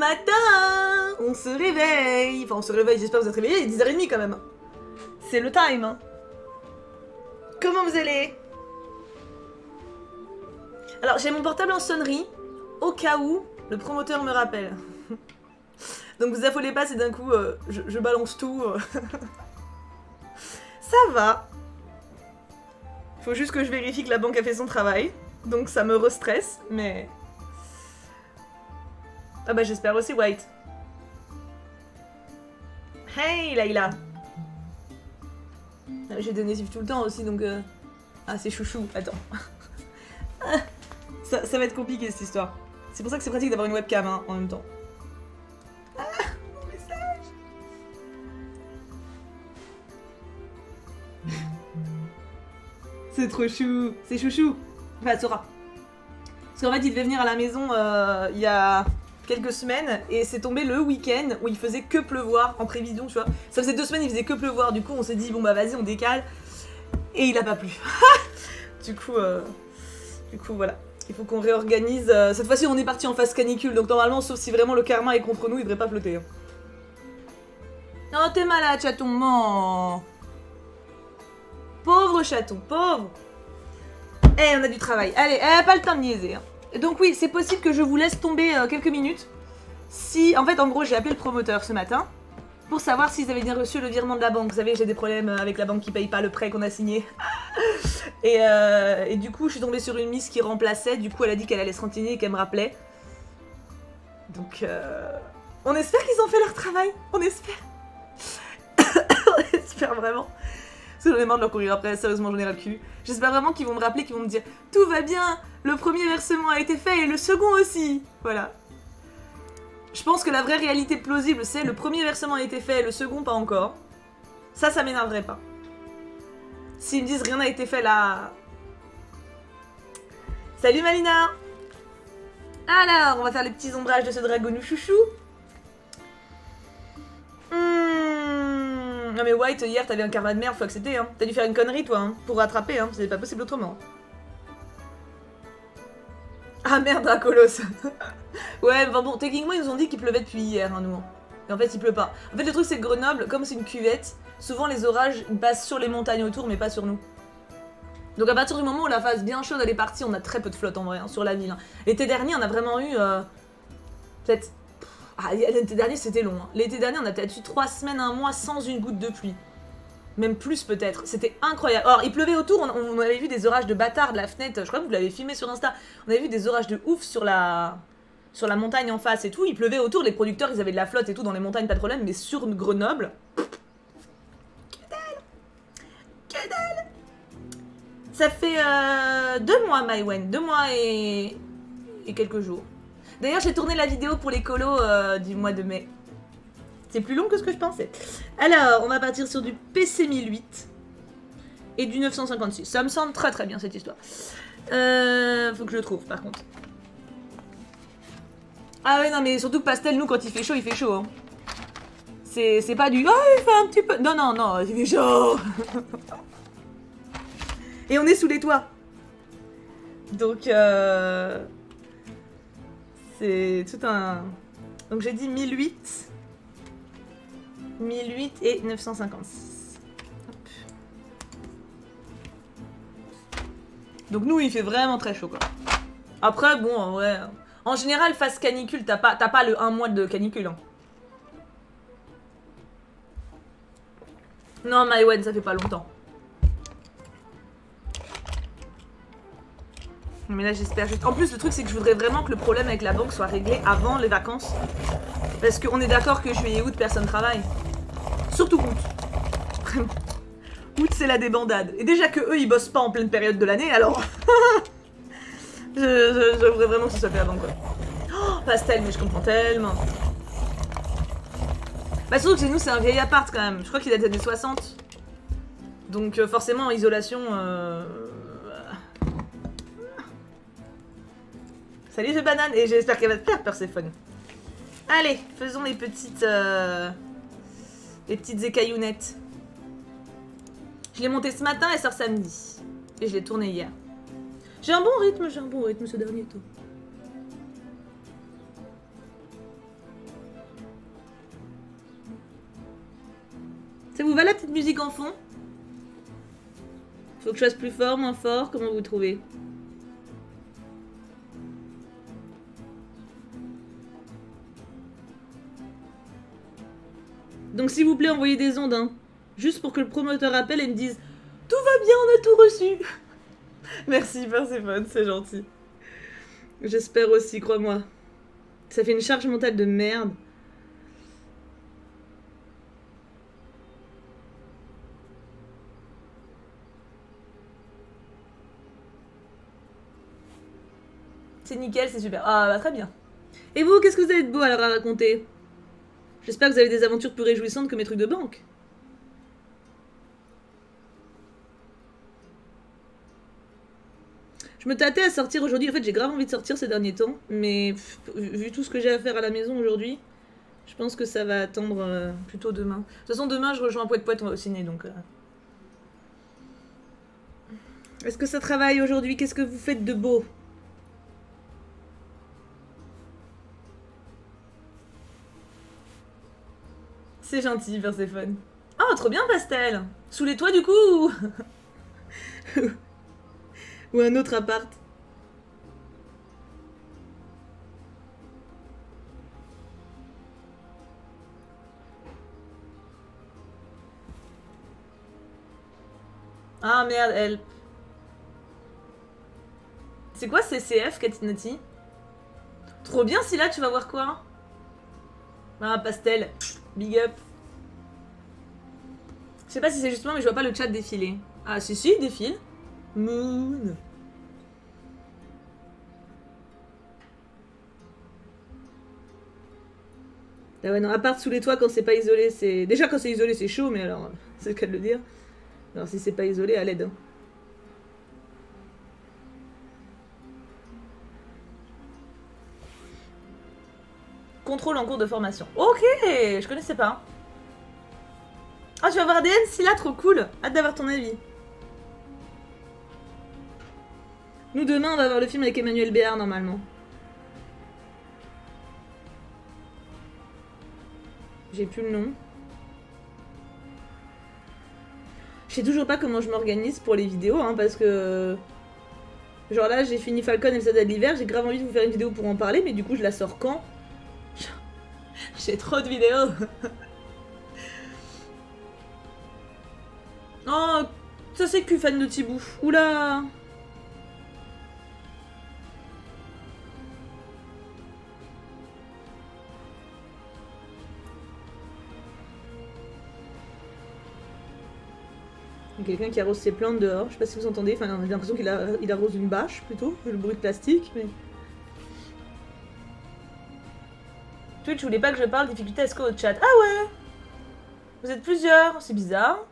matin, on se réveille. Enfin, on se réveille, j'espère que vous êtes réveillés, il est 10h30 quand même. C'est le time, hein. Comment vous allez? Alors, j'ai mon portable en sonnerie, au cas où le promoteur me rappelle. Donc vous affolez pas si d'un coup je balance tout. Ça va. Faut juste que je vérifie que la banque a fait son travail. Donc ça me restresse, mais... Ah bah j'espère aussi, White. Hey Layla. J'ai des natifs tout le temps aussi, donc... Ah c'est chouchou, attends. ça va être compliqué cette histoire. C'est pour ça que c'est pratique d'avoir une webcam hein, en même temps. Ah, mon message. C'est trop chou, c'est chouchou. Enfin, Sora. Parce qu'en fait, il devait venir à la maison il y a quelques semaines et c'est tombé le week-end où il faisait que pleuvoir en prévision, tu vois. Ça faisait 2 semaines, il faisait que pleuvoir. Du coup, on s'est dit, bon bah vas-y, on décale. Et il a pas plu. Du coup, voilà. Il faut qu'on réorganise. Cette fois-ci, on est parti en phase canicule. Donc normalement, sauf si vraiment le karma est contre nous, il devrait pas flotter. Hein. Non, t'es malade, chaton. Non. Pauvre chaton, pauvre. Eh, on a du travail. Allez, pas le temps de niaiser. Hein. Donc oui, c'est possible que je vous laisse tomber quelques minutes. Si, en fait, en gros, j'ai appelé le promoteur ce matin pour savoir s'ils avaient bien reçu le virement de la banque. Vous savez, j'ai des problèmes avec la banque qui paye pas le prêt qu'on a signé. Et du coup, je suis tombée sur une miss qui remplaçait. Du coup, elle a dit qu'elle allait se renseigner et qu'elle me rappelait. Donc, on espère qu'ils ont fait leur travail. On espère. On espère vraiment. Parce que j'en ai marre de leur courir après. Sérieusement, j'en ai ras le cul. J'espère vraiment qu'ils vont me rappeler, qu'ils vont me dire tout va bien. Le premier versement a été fait et le second aussi. Voilà. Je pense que la vraie réalité plausible, c'est le premier versement a été fait, le second pas encore. Ça m'énerverait pas. S'ils me disent rien n'a été fait là... Salut Malina. Alors, on va faire les petits ombrages de ce dragonou chouchou. Non mais White, hier t'avais un karma de merde, faut accepter hein. T'as dû faire une connerie toi, hein, pour rattraper hein, c'est pas possible autrement. Ah merde, Dracolos. Ouais, enfin bon, techniquement ils nous ont dit qu'il pleuvait depuis hier, hein, nous. Et en fait il pleut pas. En fait le truc c'est que Grenoble, comme c'est une cuvette, souvent les orages passent sur les montagnes autour mais pas sur nous. Donc à partir du moment où la phase bien chaude elle est partie, on a très peu de flotte en vrai, hein, sur la ville. Hein. L'été dernier on a vraiment eu... peut-être... Ah, l'été dernier c'était long. Hein. L'été dernier on a peut-être eu 3 semaines, 1 mois sans une goutte de pluie. Même plus peut-être. C'était incroyable. Alors il pleuvait autour, on avait vu des orages de bâtard de la fenêtre. Je crois que vous l'avez filmé sur Insta. On avait vu des orages de ouf sur la montagne en face et tout. Il pleuvait autour, les producteurs ils avaient de la flotte et tout dans les montagnes, pas de problème. Mais sur Grenoble... Que dalle. Que dalle. Ça fait 2 mois Maïwen. 2 mois et quelques jours. D'ailleurs j'ai tourné la vidéo pour les colos du mois de mai. C'est plus long que ce que je pensais. Alors, on va partir sur du PC 1008 et du 956. Ça me semble très très bien cette histoire. Faut que je le trouve par contre. Ah ouais non mais surtout que Pastel, nous quand il fait chaud hein. C'est pas du... Oh il fait un petit peu... Non non non, il fait chaud. Et on est sous les toits. Donc c'est tout un... Donc j'ai dit 1008... 1008 et 956. Hop. Donc nous il fait vraiment très chaud quoi. Après bon en vrai... En général phase canicule t'as pas le 1 mois de canicule hein. Non Maïwen ça fait pas longtemps. Mais là j'espère juste... En plus le truc c'est que je voudrais vraiment que le problème avec la banque soit réglé avant les vacances. Parce qu'on est d'accord que juillet et août personne travaille. Surtout août. Vraiment. Août c'est la débandade. Et déjà que eux ils bossent pas en pleine période de l'année alors... je voudrais vraiment que ce soit fait avant quoi. Oh, Pastel mais je comprends tellement. Bah surtout que chez nous c'est un vieil appart quand même. Je crois qu'il date des années 60. Donc forcément en isolation... Salut ce banane et j'espère qu'elle va te plaire Perséphone. Allez, faisons les petites écaillounettes. Je l'ai monté ce matin et sort samedi. Et je l'ai tourné hier. J'ai un bon rythme ce dernier temps. vous va la petite musique en fond? Faut que je fasse plus fort, moins fort? Comment vous trouvez? Donc s'il vous plaît, envoyez des ondes, hein. Juste pour que le promoteur appelle et me dise « Tout va bien, on a tout reçu !» Merci Perséphone, c'est gentil. J'espère aussi, crois-moi. Ça fait une charge mentale de merde. C'est nickel, c'est super. Ah bah très bien. Et vous, qu'est-ce que vous avez de beau alors à raconter? J'espère que vous avez des aventures plus réjouissantes que mes trucs de banque. Je me tâtais à sortir aujourd'hui. En fait, j'ai grave envie de sortir ces derniers temps. Mais vu tout ce que j'ai à faire à la maison aujourd'hui, je pense que ça va attendre plutôt demain. De toute façon, demain, je rejoins Poète-Poète, on va au ciné, donc... Est-ce que ça travaille aujourd'hui? Qu'est-ce que vous faites de beau? C'est gentil, Perséphone. Ah, trop bien, Pastel. Sous les toits, du coup, ou un autre appart. Ah, merde, help. C'est quoi CCF, Katinati? Trop bien, si là, tu vas voir quoi? Ah, Pastel. Big up. Je sais pas si c'est justement, mais je vois pas le chat défiler. Ah, si, il défile. Moon. Ah ouais, non, à part sous les toits, quand c'est pas isolé, c'est... Déjà, quand c'est isolé, c'est chaud, mais alors, c'est le cas de le dire. Alors, si c'est pas isolé, à l'aide. Hein. Contrôle en cours de formation. Ok, je connaissais pas. Ah, tu vas voir ADN? Si là, trop cool. Hâte d'avoir ton avis. Nous, demain, on va voir le film avec Emmanuel Béard, normalement. J'ai plus le nom. Je sais toujours pas comment je m'organise pour les vidéos, hein, parce que... Genre là, j'ai fini Falcon et le soldat de l'hiver, j'ai grave envie de vous faire une vidéo pour en parler, mais du coup, je la sors quand? J'ai trop de vidéos. Oh, ça c'est que fan de Thibaut. Oula. Il y a quelqu'un qui arrose ses plantes dehors, je sais pas si vous entendez, enfin j'ai l'impression qu'il arrose une bâche plutôt, le bruit de plastique, mais... Twitch, je voulais pas que je parle, difficulté à score au chat. Ah ouais. Vous êtes plusieurs, c'est bizarre.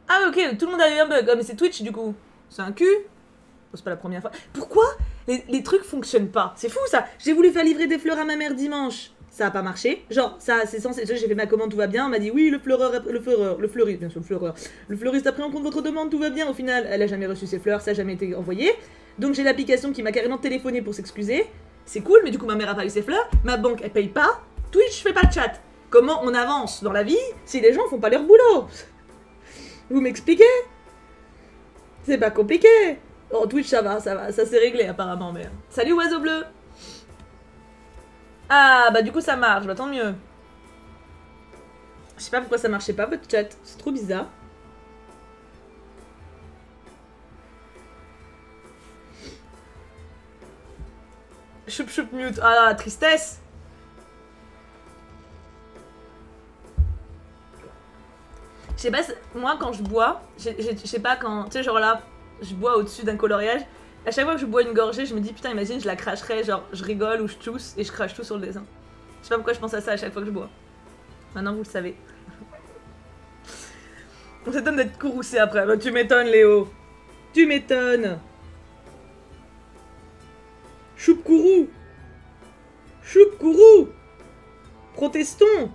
Ah ok, tout le monde a eu un bug, oh, mais c'est Twitch du coup. C'est un cul. Oh, c'est pas la première fois. Pourquoi les trucs fonctionnent pas? C'est fou ça. J'ai voulu faire livrer des fleurs à ma mère dimanche. Ça a pas marché. Genre, ça, c'est censé... J'ai fait ma commande, tout va bien. On m'a dit, oui, le fleuriste, bien sûr, le fleureur. Le fleuriste a pris en compte votre demande, tout va bien. Au final, elle a jamais reçu ses fleurs, ça a jamais été envoyé. Donc j'ai l'application qui m'a carrément téléphoné pour s'excuser. C'est cool, mais du coup, ma mère a pas eu ses fleurs. Ma banque, elle paye pas. Twitch fait pas de chat. Comment on avance dans la vie si les gens font pas leur boulot? Vous m'expliquez? C'est pas compliqué. Oh, Twitch, ça va, ça s'est réglé apparemment, mais... Salut, oiseau bleu. Ah, bah du coup, ça marche, bah tant mieux. Je sais pas pourquoi ça marchait pas, votre chat. C'est trop bizarre. Choup choup mute. Ah, la tristesse. Je sais pas, moi quand je bois, je sais pas quand, tu sais genre là, je bois au-dessus d'un coloriage, à chaque fois que je bois une gorgée, je me dis putain imagine je la cracherais, genre je rigole ou je tousse et je crache tout sur le dessin. Je sais pas pourquoi je pense à ça à chaque fois que je bois. Maintenant vous le savez. On s'étonne d'être courroucé après, bah, tu m'étonnes Léo. Tu m'étonnes. Choup-courou. Choup-courou. Protestons.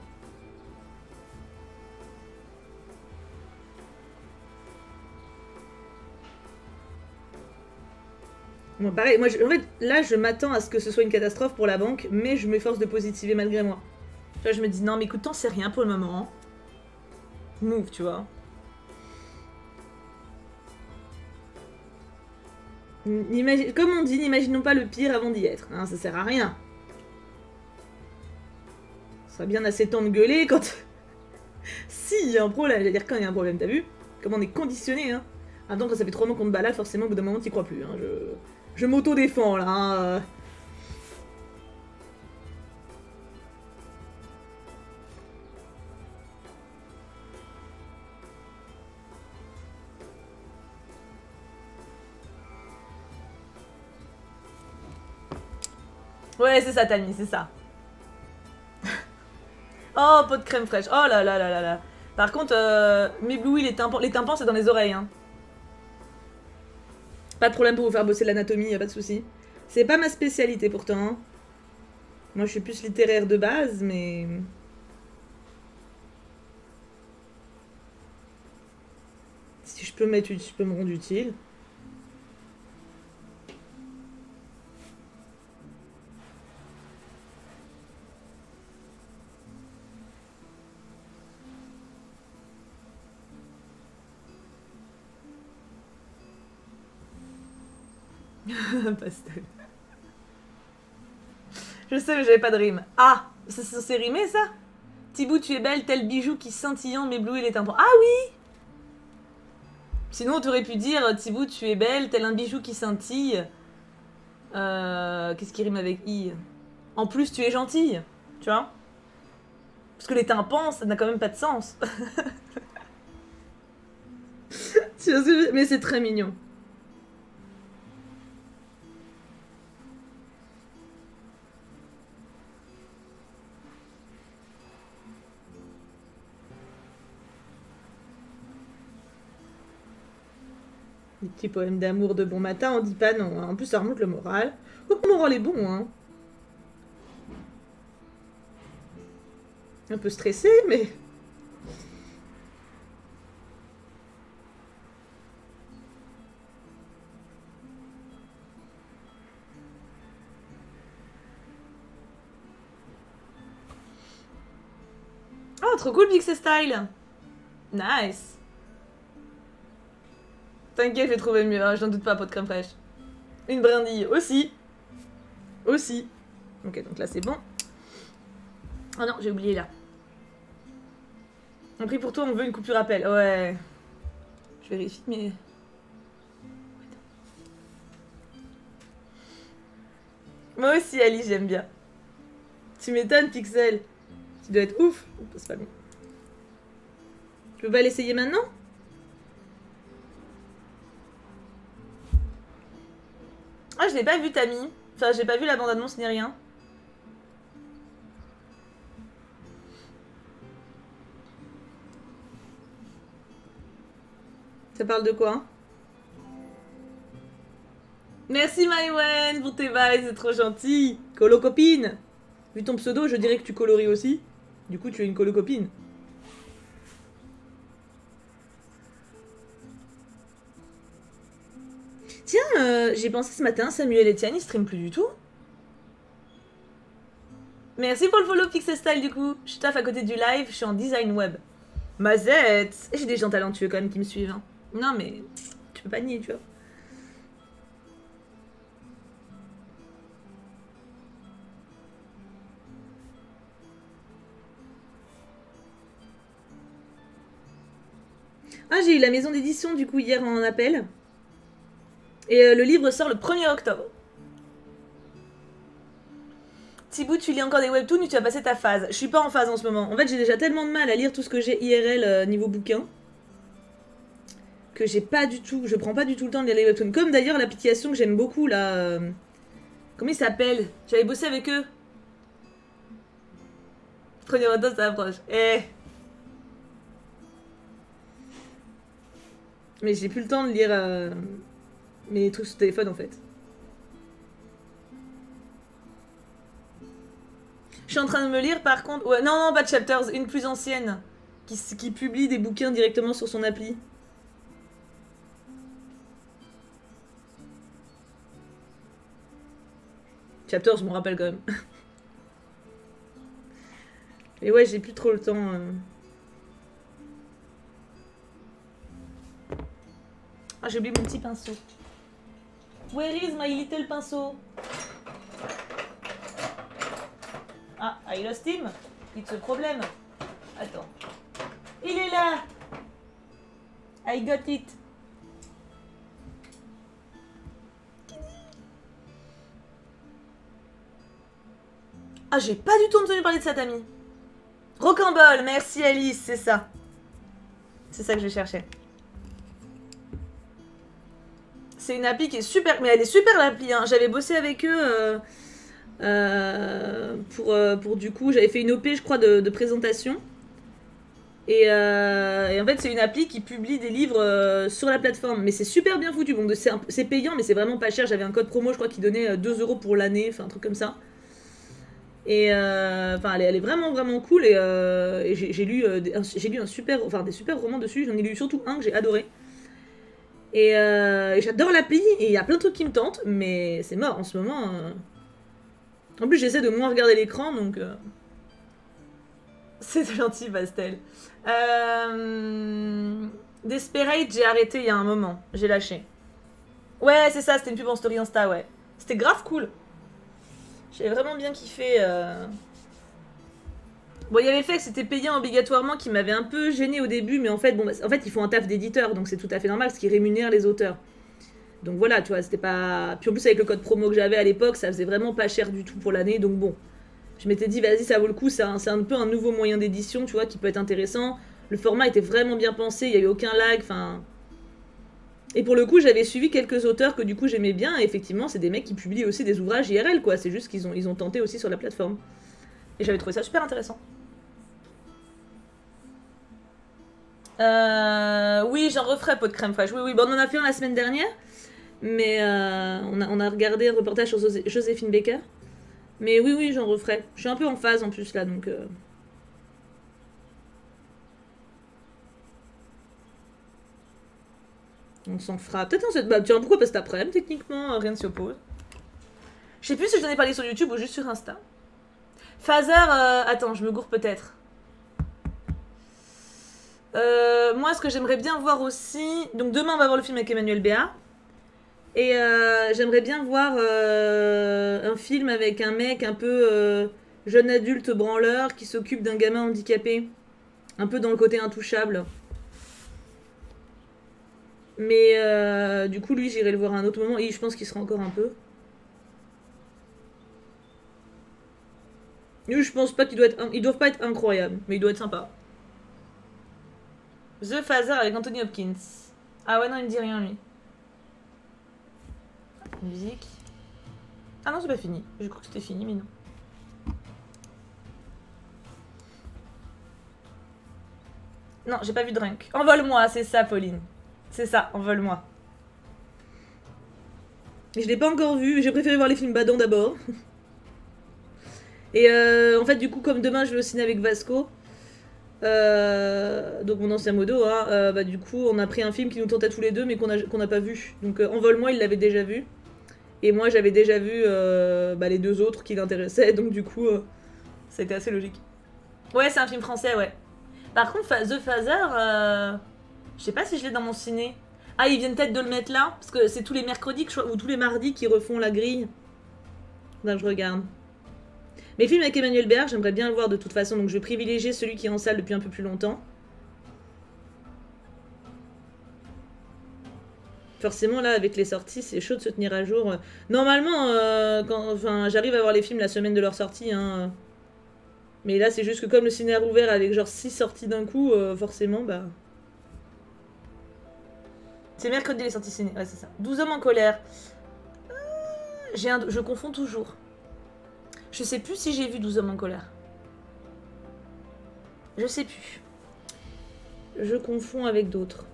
Bon, pareil, moi, en fait, là, je m'attends à ce que ce soit une catastrophe pour la banque, mais je m'efforce de positiver malgré moi. vois, je me dis, non, mais écoute, t'en sais rien pour le moment. Move, tu vois. Comme on dit, n'imaginons pas le pire avant d'y être. Hein, ça sert à rien. Ça serait bien assez temps de gueuler quand... si, il y a un problème. J'allais dire quand il y a un problème, t'as vu? Comment on est conditionné, hein. Attends, quand ça fait 3 mois qu'on te balade, forcément, au bout d'un moment, t'y crois plus. Hein. Je m'auto-défends, là. Hein. Ouais, c'est ça, Tani, c'est ça. Oh, pot de crème fraîche. Oh là là là là là. Par contre, m'éblouit les tympans, c'est dans les oreilles. Hein. Pas de problème pour vous faire bosser l'anatomie, y a pas de souci. C'est pas ma spécialité pourtant. Hein. Moi, je suis plus littéraire de base, mais... si je peux me rendre utile. Pastel. Je sais, mais j'avais pas de rime. Ah, c'est censé rimer ça? Thibaut, tu es belle, tel bijou qui scintillant m'éblouit les tympans. Ah oui! Sinon, t'aurais pu dire Thibaut, tu es belle, tel un bijou qui scintille. Qu'est-ce qui rime avec i? En plus, tu es gentille. Tu vois? Parce que les tympans, ça n'a quand même pas de sens. Mais c'est très mignon. Des petits poèmes d'amour de bon matin, on dit pas non. Hein. En plus, ça remonte le moral. Oh, le moral est bon, hein. Un peu stressé, mais... oh, trop cool, Pixel Style. Nice. T'inquiète, je vais trouver mieux. Hein, j'en doute pas, pot de crème fraîche. Une brindille aussi. Aussi. Ok, donc là, c'est bon. Oh non, j'ai oublié là. Un prix pour toi, on veut une coupure appel. Ouais. Je vérifie, mais... moi aussi, Ali, j'aime bien. Tu m'étonnes, Pixel. Tu dois être ouf. C'est pas bon. Tu peux pas l'essayer maintenant? Ah, je l'ai pas vu, Tammy. Enfin, j'ai pas vu la bande-annonce ni rien. Ça parle de quoi? Merci Maïwen pour tes bails, c'est trop gentil. Colo copine. Vu ton pseudo, je dirais que tu coloris aussi. Du coup, tu es une colo copine. Tiens, j'ai pensé ce matin, Samuel Etienne, il stream plus du tout. Merci pour le follow Pixel Style du coup. Je taffe à côté du live, je suis en design web. Mazette. J'ai des gens talentueux quand même qui me suivent. Hein. Non mais, tu peux pas nier, tu vois. Ah, j'ai eu la maison d'édition du coup hier en appel. Et le livre sort le 1er octobre. Thibaut, tu lis encore des webtoons ou tu as passé ta phase? Je suis pas en phase en ce moment. En fait, j'ai déjà tellement de mal à lire tout ce que j'ai IRL niveau bouquin que j'ai pas du tout, je prends pas du tout le temps de lire les webtoons. Comme d'ailleurs l'application que j'aime beaucoup là. Comment il s'appelle? J'avais bossé avec eux. Premier retour, ça approche. Eh. Mais j'ai plus le temps de lire mes trucs sur téléphone en fait. Je suis en train de me lire par contre. Ouais, non, non, pas de chapters, une plus ancienne. Qui publie des bouquins directement sur son appli. Chapters, je me rappelle quand même. Et ouais, j'ai plus trop le temps. Ah, j'ai oublié mon petit pinceau. Where is my little pinceau? Ah, I lost him. It's a problem. Attends. Il est là. I got it. Ah, j'ai pas du tout entendu parler de ça, Tammy. Rocambole, merci Alice, c'est ça. C'est ça que je cherchais. C'est une appli qui est super, mais elle est super l'appli. Hein. J'avais bossé avec eux pour du coup, j'avais fait une OP, je crois, de présentation. Et en fait, c'est une appli qui publie des livres sur la plateforme. Mais c'est super bien foutu. Bon, c'est payant, mais c'est vraiment pas cher. J'avais un code promo, je crois, qui donnait 2 € pour l'année, enfin un truc comme ça. Et enfin, elle est vraiment vraiment cool. Et j'ai lu un super, enfin des super romans dessus. J'en ai lu surtout un que j'ai adoré. Et j'adore l'appli. Et il y a plein de trucs qui me tentent, mais c'est mort en ce moment. En plus, j'essaie de moins regarder l'écran, donc. C'est gentil, Pastel. Desperate, j'ai arrêté il y a un moment. J'ai lâché. Ouais, c'est ça, c'était une pub en story Insta, ouais. C'était grave cool. J'ai vraiment bien kiffé. Bon, il y avait le fait que c'était payant obligatoirement qui m'avait un peu gêné au début, mais en fait, bon, en fait, ils font un taf d'éditeur, donc c'est tout à fait normal parce qu'ils rémunèrent les auteurs. Donc voilà, tu vois, c'était pas. Puis en plus, avec le code promo que j'avais à l'époque, ça faisait vraiment pas cher du tout pour l'année, donc bon. Je m'étais dit, vas-y, ça vaut le coup, c'est un peu un nouveau moyen d'édition, tu vois, qui peut être intéressant. Le format était vraiment bien pensé, il n'y avait aucun lag, enfin. Et pour le coup, j'avais suivi quelques auteurs que du coup j'aimais bien, et effectivement, c'est des mecs qui publient aussi des ouvrages IRL, quoi. C'est juste qu'ils ont tenté aussi sur la plateforme. Et j'avais trouvé ça super intéressant. Oui, j'en referai pot de crème fraîche. Oui, oui, bon, on en a fait un la semaine dernière, mais on a regardé un reportage sur Joséphine Baker. Mais oui, oui, j'en referai. Je suis un peu en phase en plus là, donc. On s'en fera. Peut-être en cette. Bah, tiens, pourquoi pas cet après-midi, techniquement, rien ne s'y oppose. Je sais plus si j'en ai parlé sur YouTube ou juste sur Insta. Phaser, attends, je me gourre peut-être. Moi, ce que j'aimerais bien voir aussi. Donc, demain, on va voir le film avec Emmanuel Béat. Et j'aimerais bien voir un film avec un mec un peu jeune adulte branleur qui s'occupe d'un gamin handicapé. Un peu dans le côté intouchable. Mais du coup, lui, j'irai le voir à un autre moment. Et je pense qu'il sera encore un peu. Lui, je pense pas qu'ils doivent pas être incroyables. Mais il doit être sympa. The Phaser avec Anthony Hopkins. Ah ouais, non, il me dit rien, lui. Musique. Ah non, c'est pas fini. J'ai cru que c'était fini, mais non. Non, j'ai pas vu Drunk. Envole-moi, c'est ça, Pauline. C'est ça, envole-moi. Je l'ai pas encore vu, j'ai préféré voir les films badants d'abord. Et en fait, du coup, comme demain je vais au ciné avec Vasco, donc mon ancien modo, hein, bah, du coup, on a pris un film qui nous tentait tous les deux, mais qu'on a pas vu. Donc Envole-moi, il l'avait déjà vu. Et moi, j'avais déjà vu bah, les deux autres qui l'intéressaient, donc du coup, ça a été assez logique. Ouais, c'est un film français, ouais. Par contre, The Phaser, je sais pas si je l'ai dans mon ciné. Ah, ils viennent peut-être de le mettre là, parce que c'est tous les mercredis ou tous les mardis qu'ils refont la grille. Là, je regarde. Mais le film avec Emmanuel Béard, j'aimerais bien le voir de toute façon, donc je vais privilégier celui qui est en salle depuis un peu plus longtemps. Forcément, là, avec les sorties, c'est chaud de se tenir à jour. Normalement, enfin, j'arrive à voir les films la semaine de leur sortie. Hein. Mais là, c'est juste que comme le ciné a rouvert avec genre 6 sorties d'un coup, forcément, bah... C'est mercredi les sorties ciné, ouais, c'est ça. 12 hommes en colère. Je confonds toujours. Je sais plus si j'ai vu 12 hommes en colère. Je sais plus. Je confonds avec d'autres.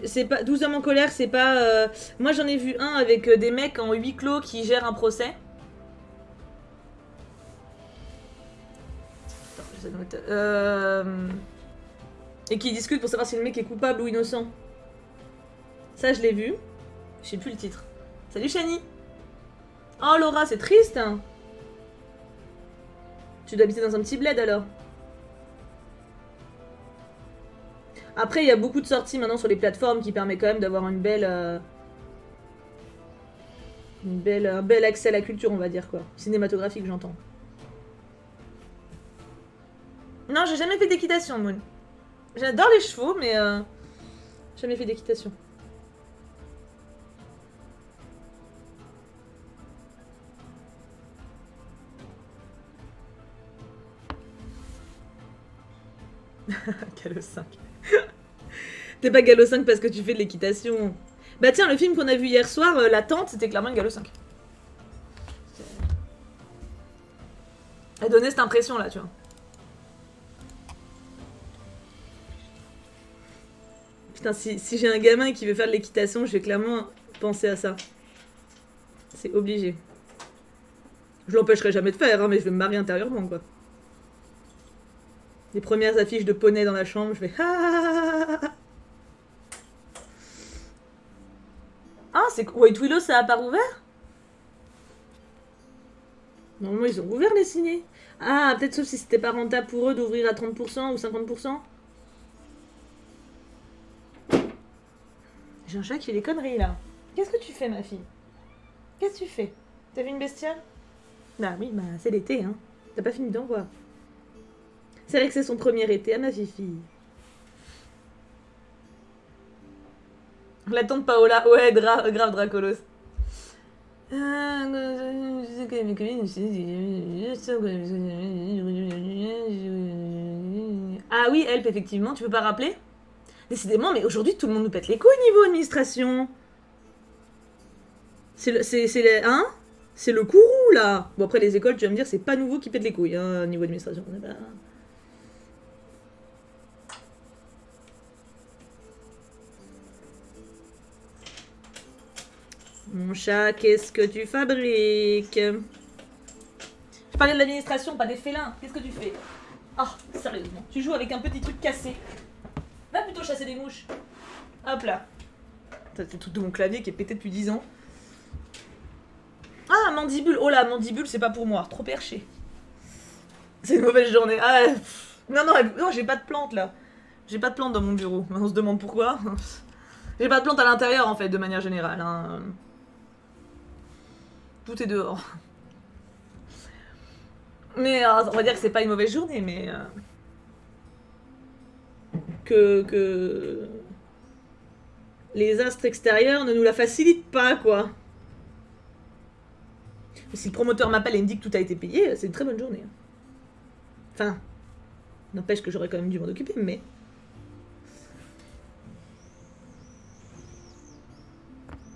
C'est pas 12 hommes en colère, c'est pas. Moi j'en ai vu un avec des mecs en huis clos qui gèrent un procès. Attends, j'essaie de mettre. Et qui discutent pour savoir si le mec est coupable ou innocent. Ça je l'ai vu. Je sais plus le titre. Salut Shani. Oh Laura, c'est triste. Tu dois habiter dans un petit bled alors. Après, il y a beaucoup de sorties maintenant sur les plateformes qui permet quand même d'avoir un bel accès à la culture, on va dire quoi. Cinématographique, j'entends. Non, j'ai jamais fait d'équitation, Moon. J'adore les chevaux, mais jamais fait d'équitation. Gallo 5. T'es pas Gallo 5 parce que tu fais de l'équitation. Bah tiens, le film qu'on a vu hier soir, La Tente, c'était clairement une Gallo 5. Elle donnait cette impression là, tu vois. Putain, si j'ai un gamin qui veut faire de l'équitation, je vais clairement penser à ça. C'est obligé. Je l'empêcherai jamais de faire, hein, mais je vais me marier intérieurement, quoi. Les premières affiches de poney dans la chambre, je vais... Ah, c'est... White Willow, ça a pas rouvert? Normalement, ils ont ouvert les ciné. Ah, peut-être sauf si c'était pas rentable pour eux d'ouvrir à 30% ou 50%. J'ai un chat qui fait des conneries, là. Qu'est-ce que tu fais, ma fille? Qu'est-ce que tu fais? T'as vu une bestiole? Bah oui, bah c'est l'été, hein. T'as pas fini d'en voir. C'est vrai que c'est son premier été à ma fifi. La tante Paola, ouais, grave Dracolos. Ah oui, Help, effectivement, tu peux pas rappeler? Décidément, mais aujourd'hui, tout le monde nous pète les couilles niveau administration. C'est le, hein? C'est le courroux, là. Bon, après, les écoles, tu vas me dire, c'est pas nouveau qui pète les couilles, hein, niveau administration. Mon chat, qu'est-ce que tu fabriques? Je parlais de l'administration, pas des félins. Qu'est-ce que tu fais? Ah, sérieusement. Tu joues avec un petit truc cassé. Va plutôt chasser des mouches. Hop là. T'as le truc de mon clavier qui est pété depuis 10 ans. Ah, mandibule. Oh là, mandibule, c'est pas pour moi. Trop perché. C'est une mauvaise journée. Ah, non, non, j'ai pas de plantes là. J'ai pas de plantes dans mon bureau. On se demande pourquoi. J'ai pas de plantes à l'intérieur en fait, de manière générale. Hein. Tout est dehors. Mais on va dire que c'est pas une mauvaise journée, mais que les astres extérieurs ne nous la facilitent pas, quoi. Si le promoteur m'appelle et me dit que tout a été payé, c'est une très bonne journée. Enfin, n'empêche que j'aurais quand même dû m'en occuper, mais...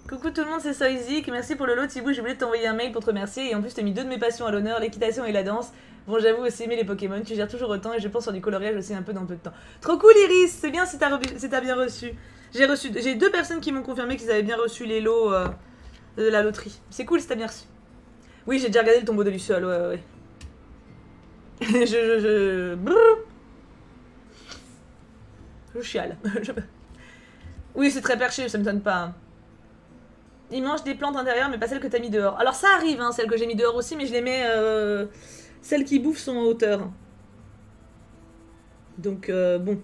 Coucou tout le monde, c'est Soizik, merci pour le lot Tibou, j'ai oublié de t'envoyer un mail pour te remercier et en plus t'as mis 2 de mes passions à l'honneur, l'équitation et la danse. Bon, j'avoue aussi aimer les Pokémon, tu gères toujours autant et je pense sur du coloriage aussi un peu dans peu de temps. Trop cool Iris, c'est bien si t'as bien reçu. J'ai 2 personnes qui m'ont confirmé qu'ils avaient bien reçu les lots de la loterie. C'est cool si t'as bien reçu. Oui, j'ai déjà regardé le tombeau de Luciole, ouais. Je chiale. Oui, c'est très perché, ça m'étonne pas. Ils mangent des plantes intérieures, mais pas celles que t'as mis dehors. Alors ça arrive, hein, celles que j'ai mis dehors aussi, mais je les mets... celles qui bouffent sont en hauteur. Donc, bon.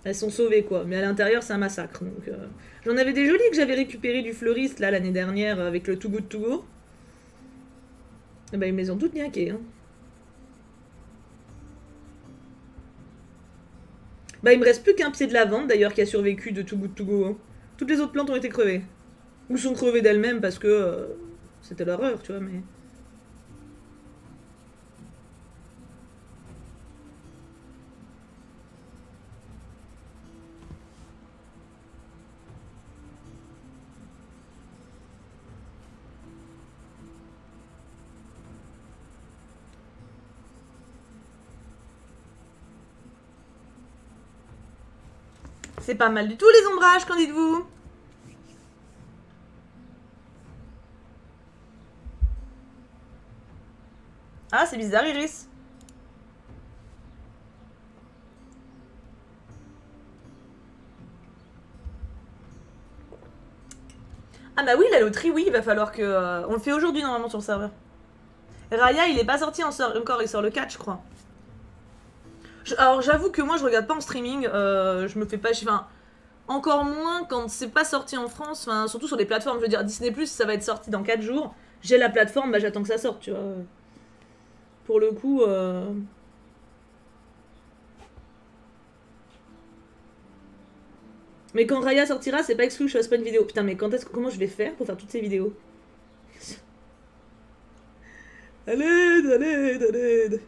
Elles sont sauvées, quoi. Mais à l'intérieur, c'est un massacre. Donc, j'en avais des jolies que j'avais récupérées du fleuriste, là, l'année dernière, avec le Too Good To Go. Et ben, ils me les ont toutes niaquées, hein. Bah, il me reste plus qu'un pied de lavande, d'ailleurs, qui a survécu de Too Good To Go. Hein. Toutes les autres plantes ont été crevées. Ou sont crevées d'elles-mêmes parce que c'était l'horreur, tu vois, mais... C'est pas mal du tout les ombrages, qu'en dites-vous? Ah, c'est bizarre, Iris. Ah bah oui, la loterie, oui, il va falloir que... on le fait aujourd'hui normalement sur le serveur. Raya, il est pas sorti encore, il sort le 4, je crois. Alors j'avoue que moi je regarde pas en streaming, je me fais pas... Enfin, encore moins quand c'est pas sorti en France, enfin, surtout sur les plateformes. Je veux dire, Disney+, ça va être sorti dans 4 jours. J'ai la plateforme, bah j'attends que ça sorte, tu vois. Pour le coup... Mais quand Raya sortira, c'est pas exclu que je fasse pas une vidéo. Putain, mais comment je vais faire pour faire toutes ces vidéos? À l'aide, à l'aide, à l'aide.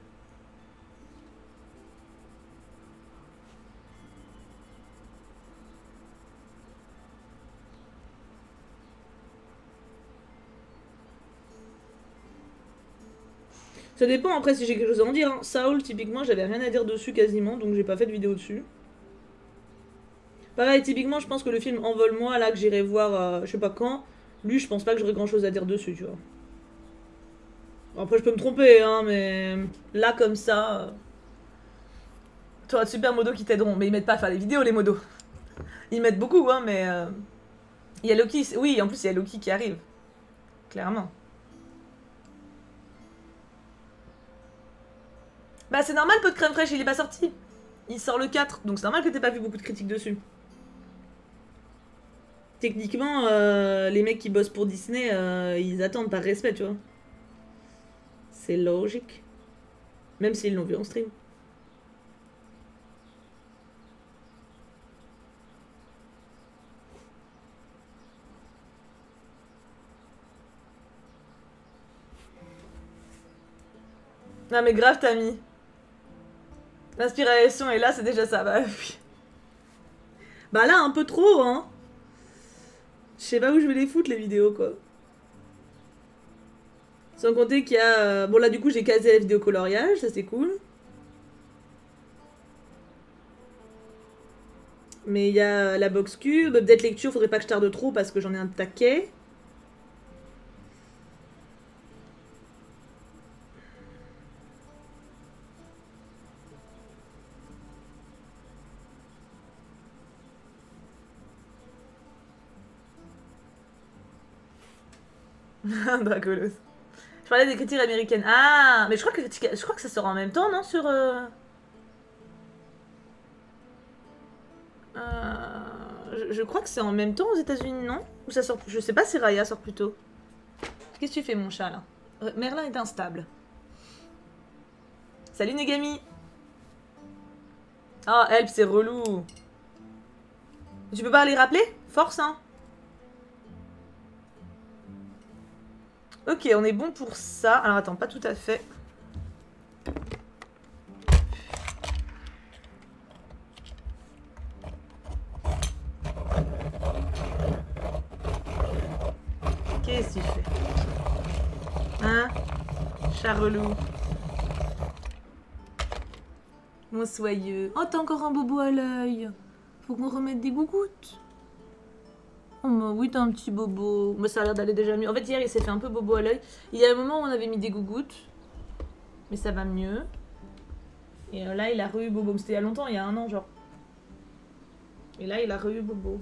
Ça dépend après si j'ai quelque chose à en dire. Hein. Saul, typiquement, j'avais rien à dire dessus quasiment, donc j'ai pas fait de vidéo dessus. Pareil, typiquement, je pense que le film Envole-moi, là, que j'irai voir, je sais pas quand, lui, je pense pas que j'aurai grand chose à dire dessus, tu vois. Bon, après, je peux me tromper, hein, mais là, comme ça. Tu auras de super modos qui t'aideront, mais ils mettent pas à faire les vidéos, les modos. Ils mettent beaucoup, hein, mais. Il y a Loki, oui, en plus, il y a Loki qui arrive. Clairement. Bah, c'est normal, Pot de crème fraîche, il est pas sorti. Il sort le 4, donc c'est normal que t'aies pas vu beaucoup de critiques dessus. Techniquement, les mecs qui bossent pour Disney, ils attendent par respect, tu vois. C'est logique. Même s'ils l'ont vu en stream. Non mais grave, t'as mis. L'inspiration est là, c'est déjà ça. Bah oui. Bah là, un peu trop, hein. Je sais pas où je vais les foutre, les vidéos, quoi. Sans compter qu'il y a... Bon, là, du coup, j'ai casé la vidéo coloriage, ça, c'est cool. Mais il y a la box cube, update lecture, faudrait pas que je tarde trop parce que j'en ai un taquet. Dracolos. Je parlais des critiques américaines. Ah, mais je crois que ça sort en même temps, non, sur... Je crois que c'est en même temps aux États-Unis, non? Ou ça sort... Je sais pas si Raya sort plus tôt. Qu'est-ce que tu fais, mon chat, là? Merlin est instable. Salut, Negami. Ah, help, c'est relou. Tu peux pas les rappeler? Force, hein. Ok, on est bon pour ça. Alors, attends, pas tout à fait. Qu'est-ce que tu fais? Hein? Chat relou. Mon soyeux. Oh, t'as encore un bobo à l'œil. Faut qu'on remette des gougouttes. Oh, bah oui, t'as un petit bobo. Mais ça a l'air d'aller déjà mieux. En fait, hier, il s'est fait un peu bobo à l'œil. Il y a un moment où on avait mis des gougouttes. Mais ça va mieux. Et là, il a re-eu bobo. C'était il y a longtemps, il y a 1 an, genre. Et là, il a re-eu bobo.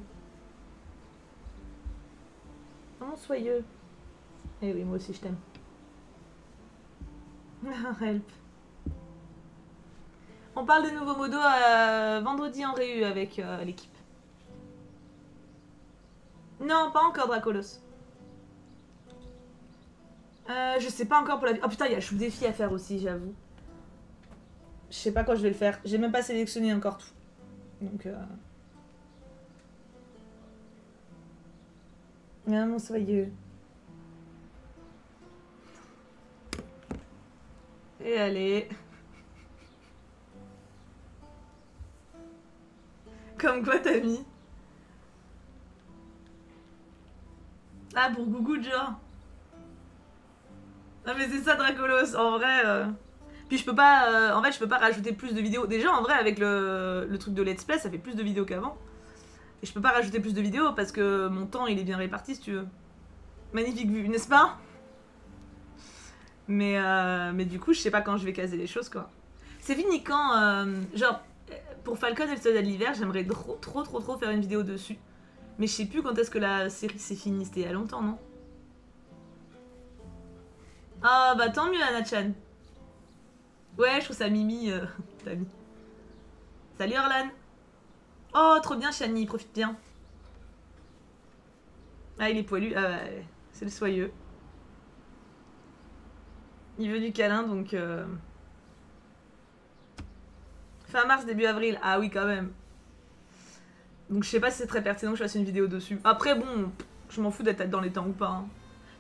Oh, soyeux. Eh oui, moi aussi, je t'aime. Help. On parle des nouveaux modos vendredi en réu avec l'équipe. Non, pas encore Dracolos. Je sais pas encore pour la... Oh putain, il y a le chou défi à faire aussi, j'avoue. Je sais pas quand je vais le faire. J'ai même pas sélectionné encore tout. Donc... Ah, mon soyeux. Et allez. Comme quoi t'as mis? Ah, pour Gougou, genre. Non mais c'est ça, Dracolos, en vrai... Puis je peux pas... en fait, je peux pas rajouter plus de vidéos. Déjà, en vrai, avec le truc de Let's Play, ça fait plus de vidéos qu'avant. Et je peux pas rajouter plus de vidéos parce que mon temps, il est bien réparti, si tu veux. Magnifique vue, n'est-ce pas? Mais du coup, je sais pas quand je vais caser les choses, quoi. C'est fini quand... genre, pour Falcon et le soldat de l'hiver, j'aimerais trop faire une vidéo dessus. Mais je sais plus quand est-ce que la série s'est finie. C'était il y a longtemps, non? Ah bah tant mieux, Anna-chan. Ouais, je trouve ça mimi, Tammy. Salut Orlan. Oh, trop bien, Shani, profite bien. Ah, il est poilu. Ah ouais, c'est le soyeux. Il veut du câlin, donc... Fin mars, début avril. Ah oui, quand même. Donc je sais pas si c'est très pertinent que je fasse une vidéo dessus. Après, bon, je m'en fous d'être dans les temps ou pas. Hein.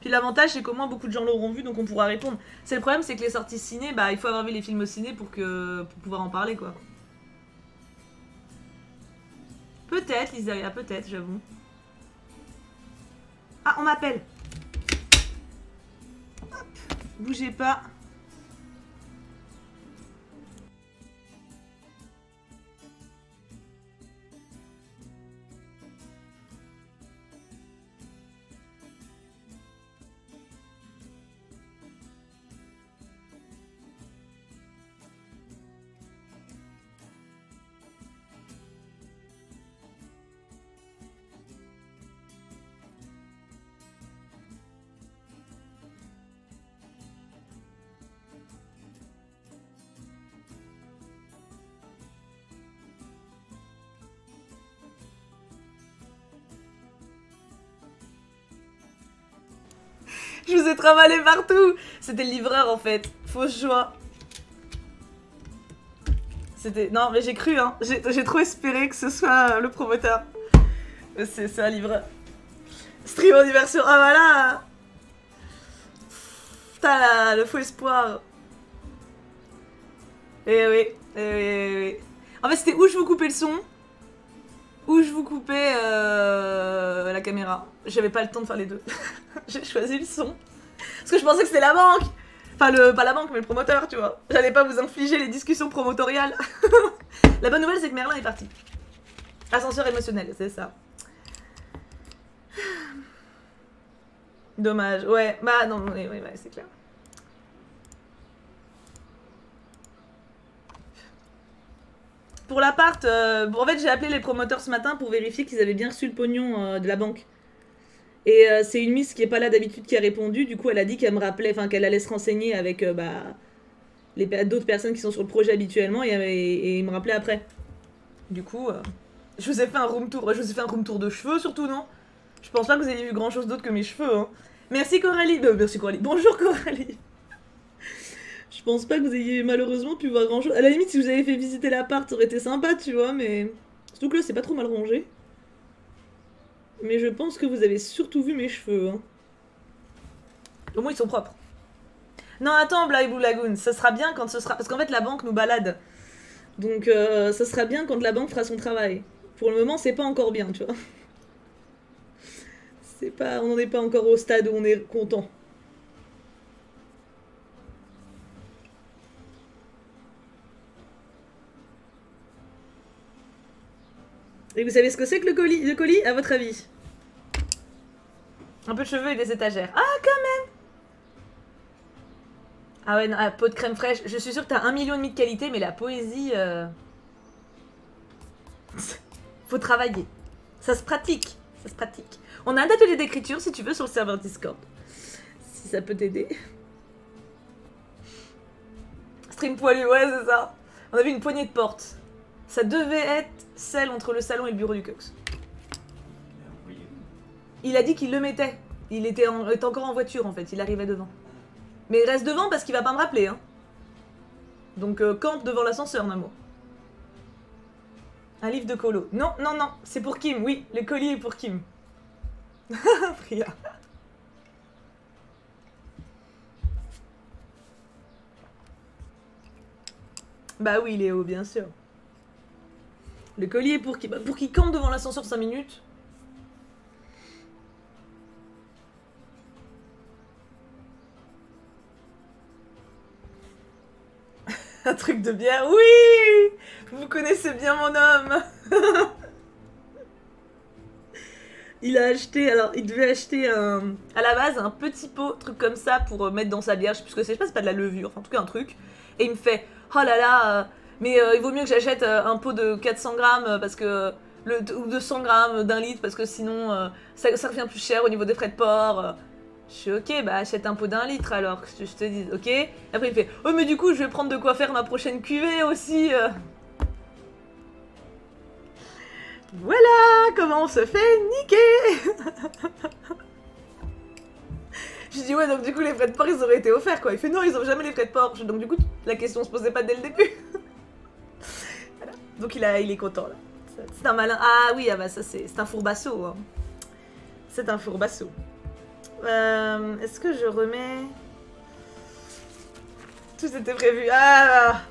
Puis l'avantage, c'est qu'au moins beaucoup de gens l'auront vu, donc on pourra répondre. C'est le problème, c'est que les sorties ciné, bah il faut avoir vu les films au ciné pour pouvoir en parler, quoi. Peut-être, Lisaria, peut-être, j'avoue. Ah, on m'appelle. Hop, bougez pas. Je vous ai travaillé partout. C'était le livreur en fait. Fausse joie. C'était... Non mais j'ai cru hein. J'ai trop espéré que ce soit le promoteur. C'est un livreur. Stream en immersion. Ah voilà. Putain là, le faux espoir. Eh oui. Eh oui. En fait c'était où je vous coupais le son. Où je vous coupais la caméra. J'avais pas le temps de faire les deux. J'ai choisi le son. Parce que je pensais que c'était la banque. Enfin, pas la banque, mais le promoteur, tu vois. J'allais pas vous infliger les discussions promotoriales. La bonne nouvelle, c'est que Merlin est parti. Ascenseur émotionnel, c'est ça. Dommage. Ouais, bah non, ouais, c'est clair. Pour l'appart, en fait, j'ai appelé les promoteurs ce matin pour vérifier qu'ils avaient bien reçu le pognon de la banque. Et c'est une miss qui est pas là d'habitude qui a répondu. Du coup, elle a dit qu'elle me rappelait, enfin qu'elle allait se renseigner avec d'autres personnes qui sont sur le projet habituellement et il me rappelait après. Du coup, je vous ai fait un room tour. Je vous ai fait un room tour de cheveux surtout, non? Je pense pas que vous ayez vu grand chose d'autre que mes cheveux. Hein. Merci Coralie. Merci Coralie. Bonjour Coralie. Je pense pas que vous ayez malheureusement pu voir grand chose. À la limite, si vous avez fait visiter l'appart, ça aurait été sympa, tu vois, mais surtout que là, c'est pas trop mal rangé. Mais je pense que vous avez surtout vu mes cheveux. Hein. Au moins, ils sont propres. Non, attends, Black Blue Lagoon. Ça sera bien quand ce sera... Parce qu'en fait, la banque nous balade. Donc, ça sera bien quand la banque fera son travail. Pour le moment, c'est pas encore bien, tu vois. C'est pas... On n'en est pas encore au stade où on est content. Et vous savez ce que c'est que le colis, à votre avis? Un peu de cheveux et des étagères. Ah, quand même. Ah ouais, non, peau de crème fraîche. Je suis sûre que t'as 1,5 million de qualité, mais la poésie... Faut travailler. Ça se pratique. Ça se pratique. On a un atelier d'écriture, si tu veux, sur le serveur Discord. Si ça peut t'aider. Stream poilu, ouais, c'est ça. On a vu une poignée de portes. Ça devait être celle entre le salon et le bureau du Cox. Il a dit qu'il le mettait. Il était encore en voiture, en fait. Il arrivait devant. Mais il reste devant parce qu'il va pas me rappeler, hein. Donc, campe devant l'ascenseur, Namo. Un livre de colo. Non, non, non. C'est pour Kim, oui. Le colis est pour Kim. Priya. Bah oui, Léo, bien sûr. Le colis est pour qui? Bah, pour qu'il campe devant l'ascenseur 5 minutes. Un truc de bière, oui. Vous connaissez bien mon homme. Il a acheté, alors il devait acheter à la base un petit pot, truc comme ça pour mettre dans sa bière, je sais plus ce que c'est, je sais pas, c'est pas de la levure, enfin en tout cas un truc. Et il me fait, oh là là, mais il vaut mieux que j'achète un pot de 400 grammes parce que ou de 100 grammes d'un litre parce que sinon ça revient plus cher au niveau des frais de port. Je suis ok, bah achète un pot d'un litre alors, que je te dis, ok. Après il fait, oh mais du coup je vais prendre de quoi faire ma prochaine cuvée aussi. Voilà comment on se fait niquer. Je dis ouais, donc du coup les frais de port ils auraient été offerts quoi. Il fait non, ils ont jamais les frais de port. Donc du coup la question se posait pas dès le début. Voilà. Donc il est content là. C'est un malin. Ah oui, ah bah ça c'est un fourbasso. Hein. C'est un fourbasso. Est-ce que je remets... Tout était prévu. Ah,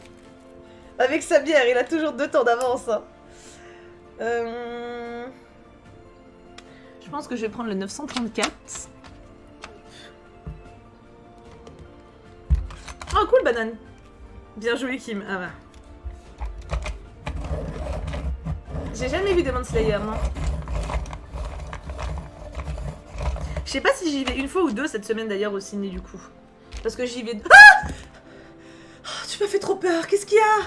avec sa bière, il a toujours 2 temps d'avance. Hein. Je pense que je vais prendre le 934. Oh cool, banane. Bien joué, Kim. Ah bah. J'ai jamais vu Demon Slayer, non. Je sais pas si j'y vais une fois ou 2 cette semaine d'ailleurs au ciné du coup. Parce que j'y vais... Ah oh, tu m'as fait trop peur, qu'est-ce qu'il y a?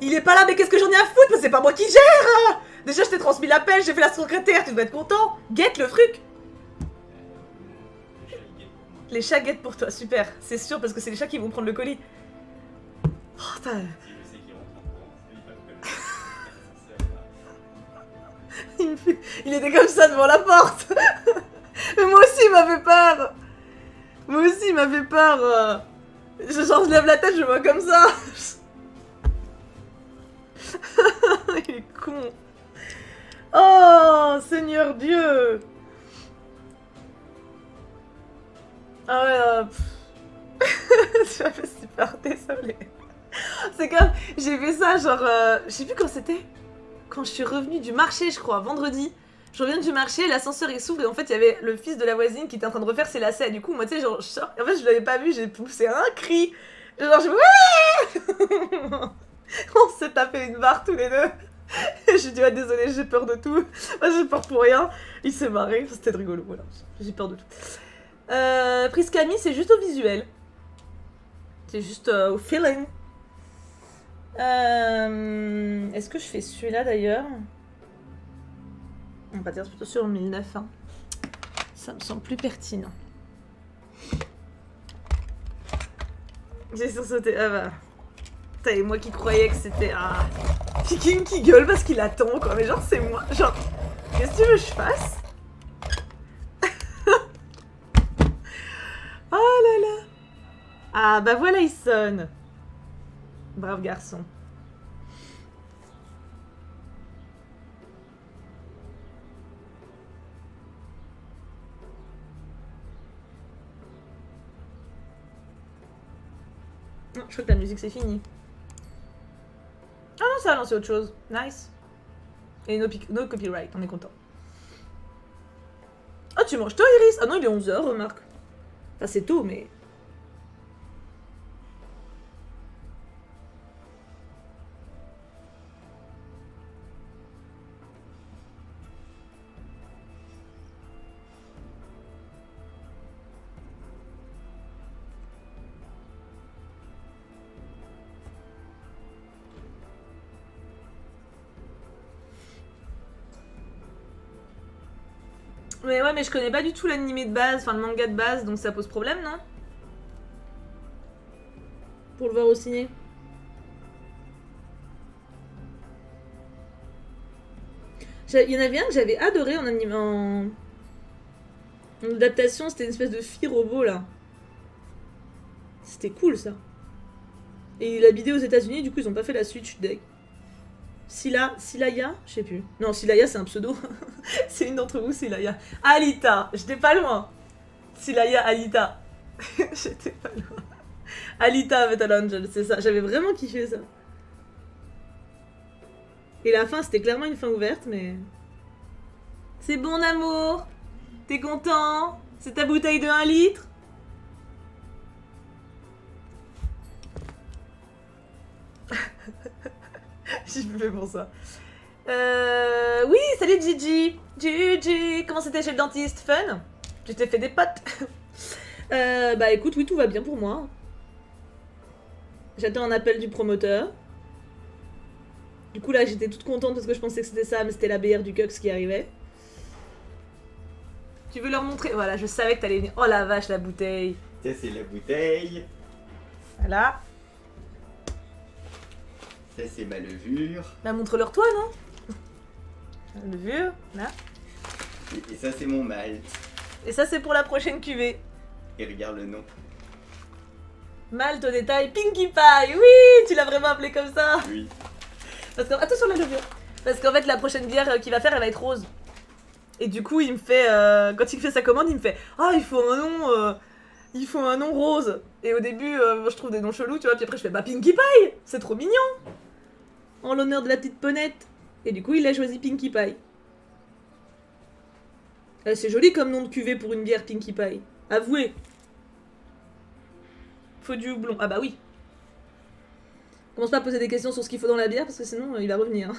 Il est pas là, mais qu'est-ce que j'en ai à foutre? Mais c'est pas moi qui gère. Déjà je t'ai transmis l'appel, j'ai fait la secrétaire, tu dois être content. Guette le truc. Les chats guettent pour toi, super. C'est sûr parce que c'est les chats qui vont prendre le colis. Oh, t'as... Il était comme ça devant la porte. Mais moi aussi il m'a fait peur. Moi aussi il m'a fait peur. Genre je lève la tête, je vois comme ça. Il est con. Oh Seigneur Dieu. Ah ouais, tu m'as fait super, désolée. C'est comme, j'ai fait ça genre, je sais plus quand c'était. Quand je suis revenue du marché, je crois, vendredi. Je reviens du marché, l'ascenseur il s'ouvre et en fait il y avait le fils de la voisine qui était en train de refaire ses lacets. Du coup, moi tu sais, genre, je sors. Et en fait, je l'avais pas vu, j'ai poussé un cri. Genre, je. Ouais. On s'est tapé une barre tous les deux. Et j'ai dit, ouais, désolé, j'ai peur de tout. Moi, j'ai peur pour rien. Il s'est marré, c'était rigolo, voilà. J'ai peur de tout. Prise Camille, c'est juste au visuel. C'est juste au feeling. Est-ce que je fais celui-là d'ailleurs? On va partir plutôt sur 1009. Hein. Ça me semble plus pertinent. J'ai sursauté. Ah bah. Putain, et moi qui croyais que c'était. Ah. King qui gueule parce qu'il attend quoi. Mais genre, c'est moi. Genre, qu'est-ce que tu veux que je fasse? Oh là là. Ah bah voilà, il sonne. Brave garçon. Non, je crois que la musique c'est fini. Ah non, ça a lancé autre chose. Nice. Et no copyright, on est content. Ah, tu manges tôt, Iris? Ah non, il est 11h, remarque. Enfin, c'est tôt, mais... Mais ouais, mais je connais pas du tout l'animé de base, enfin le manga de base, donc ça pose problème, non? Pour le voir au ciné. Il y en avait un que j'avais adoré en anime, en adaptation, c'était une espèce de fille robot là. C'était cool ça. Et il a bidé aux États-Unis, du coup ils ont pas fait la suite, je suis deg. Silaya, je sais plus. Non, Silaya c'est un pseudo. C'est une d'entre vous, Silaya. Alita, j'étais pas loin. Silaya, Alita. J'étais pas loin. Alita Metal Angel, c'est ça. J'avais vraiment kiffé ça. Et la fin, c'était clairement une fin ouverte, mais... C'est bon, amour? T'es content? C'est ta bouteille de 1 litre? J'y fais pour ça. Oui, salut Gigi. Gigi, comment c'était chez le dentiste? Fun? Tu t'es fait des potes? Bah écoute, oui, tout va bien pour moi. J'attends un appel du promoteur. Du coup là j'étais toute contente parce que je pensais que c'était ça, mais c'était la BR du Cux qui arrivait. Tu veux leur montrer? Voilà, je savais que t'allais venir. Oh la vache, la bouteille. Ça c'est la bouteille. Voilà. Ça c'est ma levure. Bah montre-leur toi, non? La levure, là. Et ça c'est mon malt. Et ça c'est pour la prochaine cuvée. Et regarde le nom. Malt au détail, Pinkie Pie. Oui, tu l'as vraiment appelé comme ça. Oui. Parce que attention la levure. Parce qu'en fait la prochaine bière qu'il va faire, elle va être rose. Et du coup il me fait, quand il fait sa commande, il me fait ah il faut un nom rose. Et au début je trouve des noms chelous, tu vois. Puis après je fais bah Pinkie Pie, c'est trop mignon. En l'honneur de la petite ponette. Et du coup il a choisi Pinkie Pie. C'est joli comme nom de cuvée pour une bière Pinkie Pie. Avouez. Faut du houblon. Ah bah oui. Commence pas à poser des questions sur ce qu'il faut dans la bière parce que sinon il va revenir.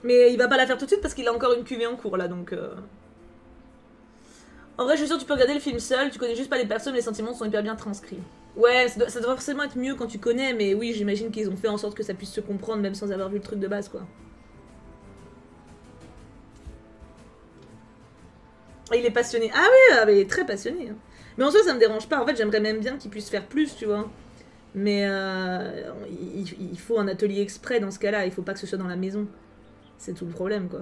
Mais il va pas la faire tout de suite parce qu'il a encore une cuvée en cours là donc. En vrai je suis sûre que tu peux regarder le film seul, tu connais juste pas les personnes, les sentiments sont hyper bien transcrits. Ouais, ça doit forcément être mieux quand tu connais, mais oui j'imagine qu'ils ont fait en sorte que ça puisse se comprendre même sans avoir vu le truc de base quoi. Il est passionné. Ah oui, il est très passionné. Hein. Mais en soi, ça me dérange pas. En fait, j'aimerais même bien qu'il puisse faire plus, tu vois. Mais il faut un atelier exprès dans ce cas-là. Il faut pas que ce soit dans la maison. C'est tout le problème, quoi.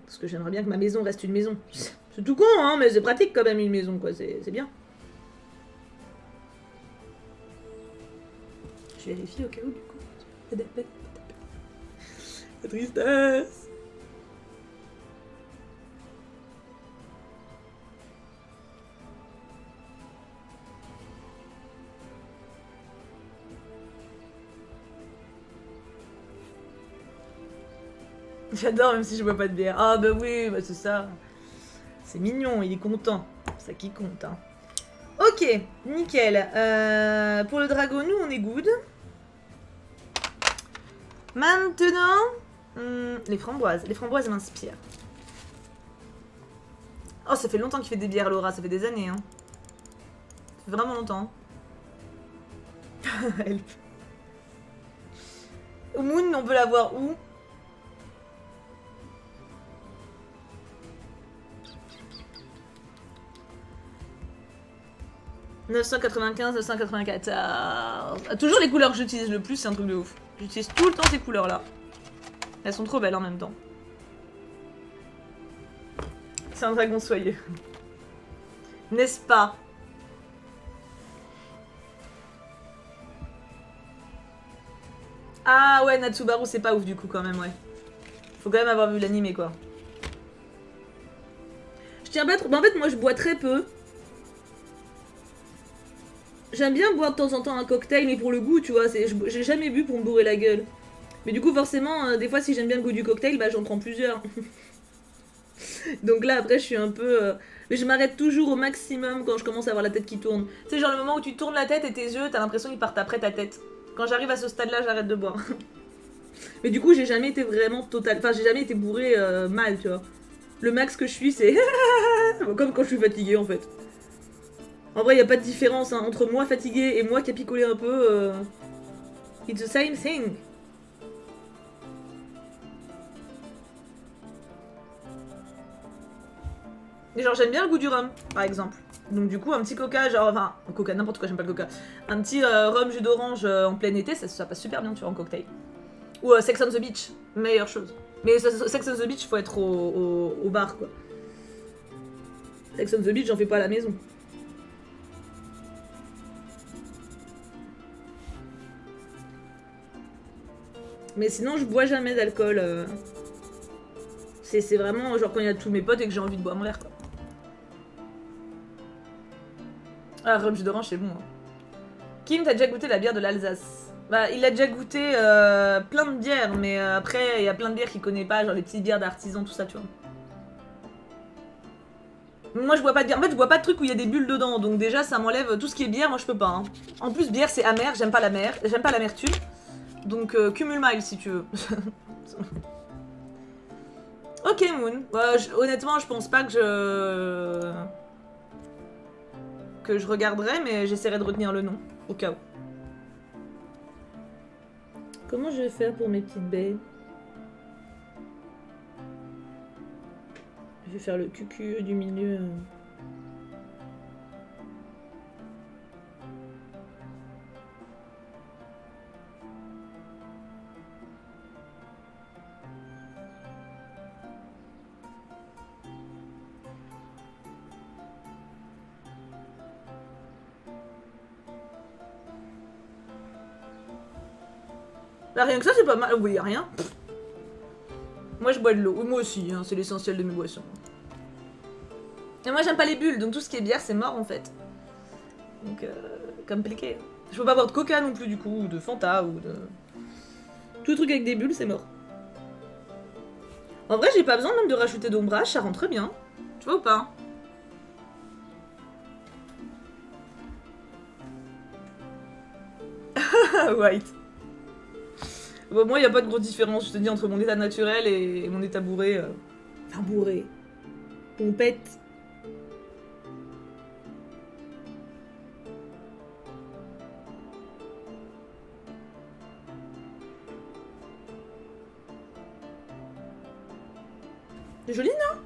Parce que j'aimerais bien que ma maison reste une maison. C'est tout con, hein, mais c'est pratique quand même une maison, quoi. C'est bien. Je vérifie au cas où, du coup. La tristesse. J'adore même si je bois pas de bière. Ah bah oui, bah c'est ça. C'est mignon, il est content. C'est ça qui compte. Hein. Ok, nickel. Pour le dragon, nous on est good. Maintenant, les framboises. Les framboises m'inspirent. Oh, ça fait longtemps qu'il fait des bières, Laura. Ça fait des années. Hein. Ça fait vraiment longtemps. Help. Moon, on peut la voir où? « 995, 994... » Toujours les couleurs que j'utilise le plus, c'est un truc de ouf. J'utilise tout le temps ces couleurs-là. Elles sont trop belles en même temps. C'est un dragon soyeux. N'est-ce pas? Ah ouais, Natsubaru, c'est pas ouf du coup quand même, ouais. Faut quand même avoir vu l'animé, quoi. Je tiens pas trop... Bah, en fait, moi, je bois très peu. J'aime bien boire de temps en temps un cocktail, mais pour le goût, tu vois, j'ai jamais bu pour me bourrer la gueule. Mais du coup, forcément, des fois, si j'aime bien le goût du cocktail, bah j'en prends plusieurs. Donc là, après, je suis un peu... Mais je m'arrête toujours au maximum quand je commence à avoir la tête qui tourne. Tu sais, genre le moment où tu tournes la tête et tes yeux, t'as l'impression qu'ils partent après ta tête. Quand j'arrive à ce stade-là, j'arrête de boire. Mais du coup, j'ai jamais été vraiment total... Enfin, j'ai jamais été bourrée mal, tu vois. Le max que je suis, c'est... Comme quand je suis fatiguée, en fait. En vrai, il n'y a pas de différence hein, entre moi fatiguée et moi qui a picolé un peu. It's the same thing. Et genre, j'aime bien le goût du rhum, par exemple. Donc du coup, un petit coca, genre... Enfin, un coca, n'importe quoi, j'aime pas le coca. Un petit rhum jus d'orange en plein été, ça passe super bien, tu vois, en cocktail. Ou Sex on the Beach, meilleure chose. Mais Sex on the Beach, faut être au bar, quoi. Sex on the Beach, j'en fais pas à la maison. Mais sinon, je bois jamais d'alcool. C'est vraiment genre quand il y a tous mes potes et que j'ai envie de boire mon verre, quoi. Ah, rhum jus d'orange, c'est bon. Hein. Kim, t'as déjà goûté la bière de l'Alsace? Bah, il a déjà goûté plein de bières, mais après, il y a plein de bières qu'il connaît pas, genre les petites bières d'artisans, tout ça, tu vois. Moi, je bois pas de bière. En fait, je bois pas de trucs où il y a des bulles dedans, donc déjà, ça m'enlève tout ce qui est bière, moi, je peux pas. Hein. En plus, bière, c'est amer, j'aime pas la mer, j'aime pas l'amertume. Donc, cumule mile si tu veux. Ok, Moon. Ouais, honnêtement, je pense pas que je regarderai, mais j'essaierai de retenir le nom, au cas où. Comment je vais faire pour mes petites baies? Je vais faire le cucu du milieu. Là, rien que ça, c'est pas mal. Oui, rien. Moi, je bois de l'eau. Moi aussi, hein, c'est l'essentiel de mes boissons. Et moi, j'aime pas les bulles, donc tout ce qui est bière, c'est mort en fait. Donc, compliqué. Je peux pas boire de coca non plus, du coup, ou de Fanta, ou de. Tout le truc avec des bulles, c'est mort. En vrai, j'ai pas besoin même de rajouter d'ombrage, ça rentre bien. Tu vois ou pas? White. Bon, moi, y a pas de grosse différence, je te dis, entre mon état naturel et mon état bourré. Enfin, bourré. Pompette. C'est joli, non?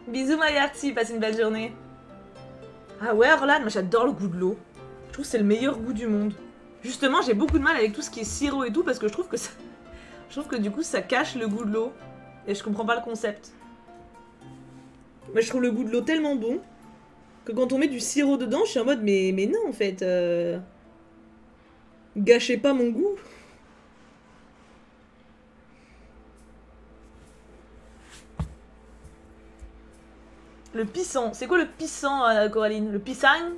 Bisous, Mayarty, passe une belle journée. Ah ouais, Orlan, moi j'adore le goût de l'eau. Je trouve que c'est le meilleur goût du monde. Justement, j'ai beaucoup de mal avec tout ce qui est sirop et tout parce que je trouve que ça... Je trouve que du coup, ça cache le goût de l'eau. Et je comprends pas le concept. Moi, je trouve le goût de l'eau tellement bon que quand on met du sirop dedans, je suis en mode mais non, en fait. Gâchez pas mon goût. Le pissant. C'est quoi le pissant, Coraline? Le pissang?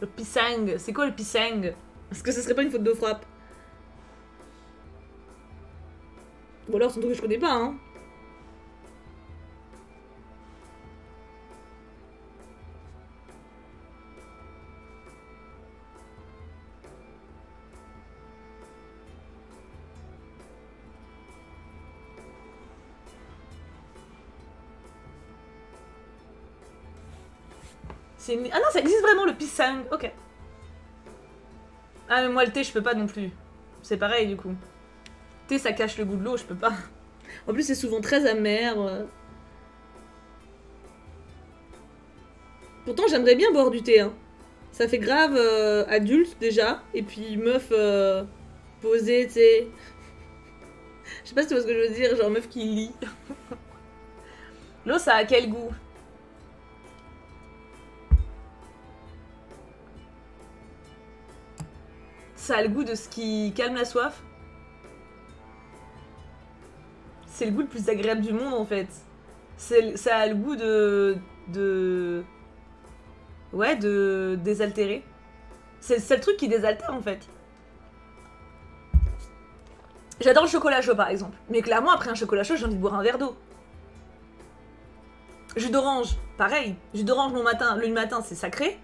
Le pissang. C'est quoi le pissang? Est-ce que ce serait pas une faute de frappe? Ou alors c'est un truc que je connais pas, hein. Ah non, ça existe vraiment le pissang. Ok. Ah mais moi le thé je peux pas non plus. C'est pareil du coup. Thé ça cache le goût de l'eau, je peux pas. En plus c'est souvent très amer. Pourtant j'aimerais bien boire du thé. Hein. Ça fait grave adulte déjà. Et puis meuf posée, tu sais. Je sais pas si tu vois ce que je veux dire, genre meuf qui lit. L'eau ça a quel goût? Ça a le goût de ce qui calme la soif. C'est le goût le plus agréable du monde en fait. Ça a le goût de... Ouais, de désaltérer. C'est le truc qui désaltère en fait. J'adore le chocolat chaud par exemple. Mais clairement après un chocolat chaud j'ai envie de boire un verre d'eau. Jus d'orange, pareil. Jus d'orange le matin c'est sacré.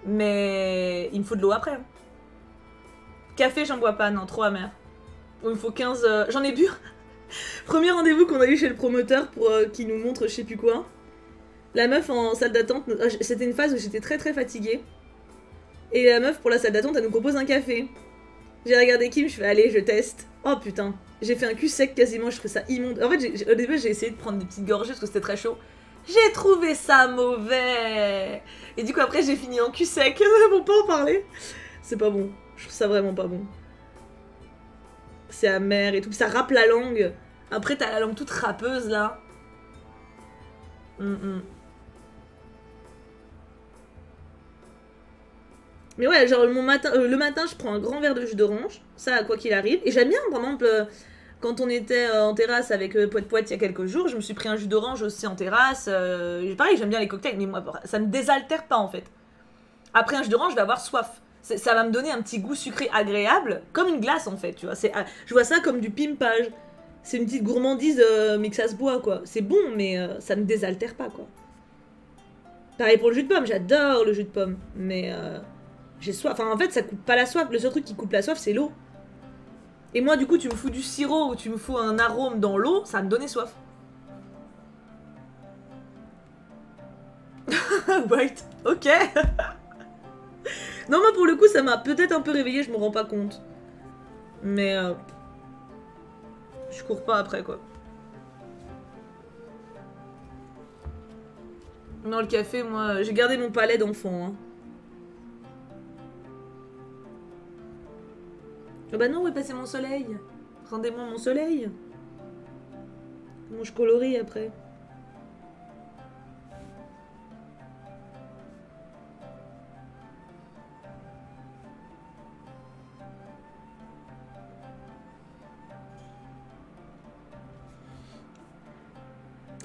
Mais il me faut de l'eau après. Café, j'en bois pas, non, trop amer. Il me faut 15... J'en ai bu. Premier rendez-vous qu'on a eu chez le promoteur pour qu'il nous montre je sais plus quoi. La meuf en salle d'attente, c'était une phase où j'étais très très fatiguée. Et la meuf pour la salle d'attente, elle nous propose un café. J'ai regardé Kim, je fais allez, je teste. Oh putain, j'ai fait un cul sec quasiment, je trouvais ça immonde. En fait, au début, j'ai essayé de prendre des petites gorgées parce que c'était très chaud. J'ai trouvé ça mauvais. Et du coup, après, j'ai fini en cul sec. Bon, pas en parler. C'est pas bon. Je trouve ça vraiment pas bon. C'est amer et tout. Ça râpe la langue. Après, t'as la langue toute râpeuse, là. Mais ouais, genre le matin, je prends un grand verre de jus d'orange. Ça, quoi qu'il arrive. Et j'aime bien, par exemple, quand on était en terrasse avec Poète Poète il y a quelques jours, je me suis pris un jus d'orange aussi en terrasse. Pareil, j'aime bien les cocktails, mais moi, ça me désaltère pas, en fait. Après un jus d'orange, je vais avoir soif. Ça va me donner un petit goût sucré agréable, comme une glace en fait, tu vois. Je vois ça comme du pimpage. C'est une petite gourmandise, mais que ça se boit, quoi. C'est bon, mais ça ne désaltère pas, quoi. Pareil pour le jus de pomme, j'adore le jus de pomme. Mais j'ai soif. Enfin, en fait, ça coupe pas la soif. Le seul truc qui coupe la soif, c'est l'eau. Et moi, du coup, tu me fous du sirop ou tu me fous un arôme dans l'eau, ça va me donner soif. Wait, ok. Non, moi, pour le coup, ça m'a peut-être un peu réveillée, je me rends pas compte. Mais je cours pas après, quoi. Non, le café, moi, j'ai gardé mon palais d'enfant. Hein. Oh bah non, où est passé mon soleil? Rendez-moi mon soleil. Comment je colorie après?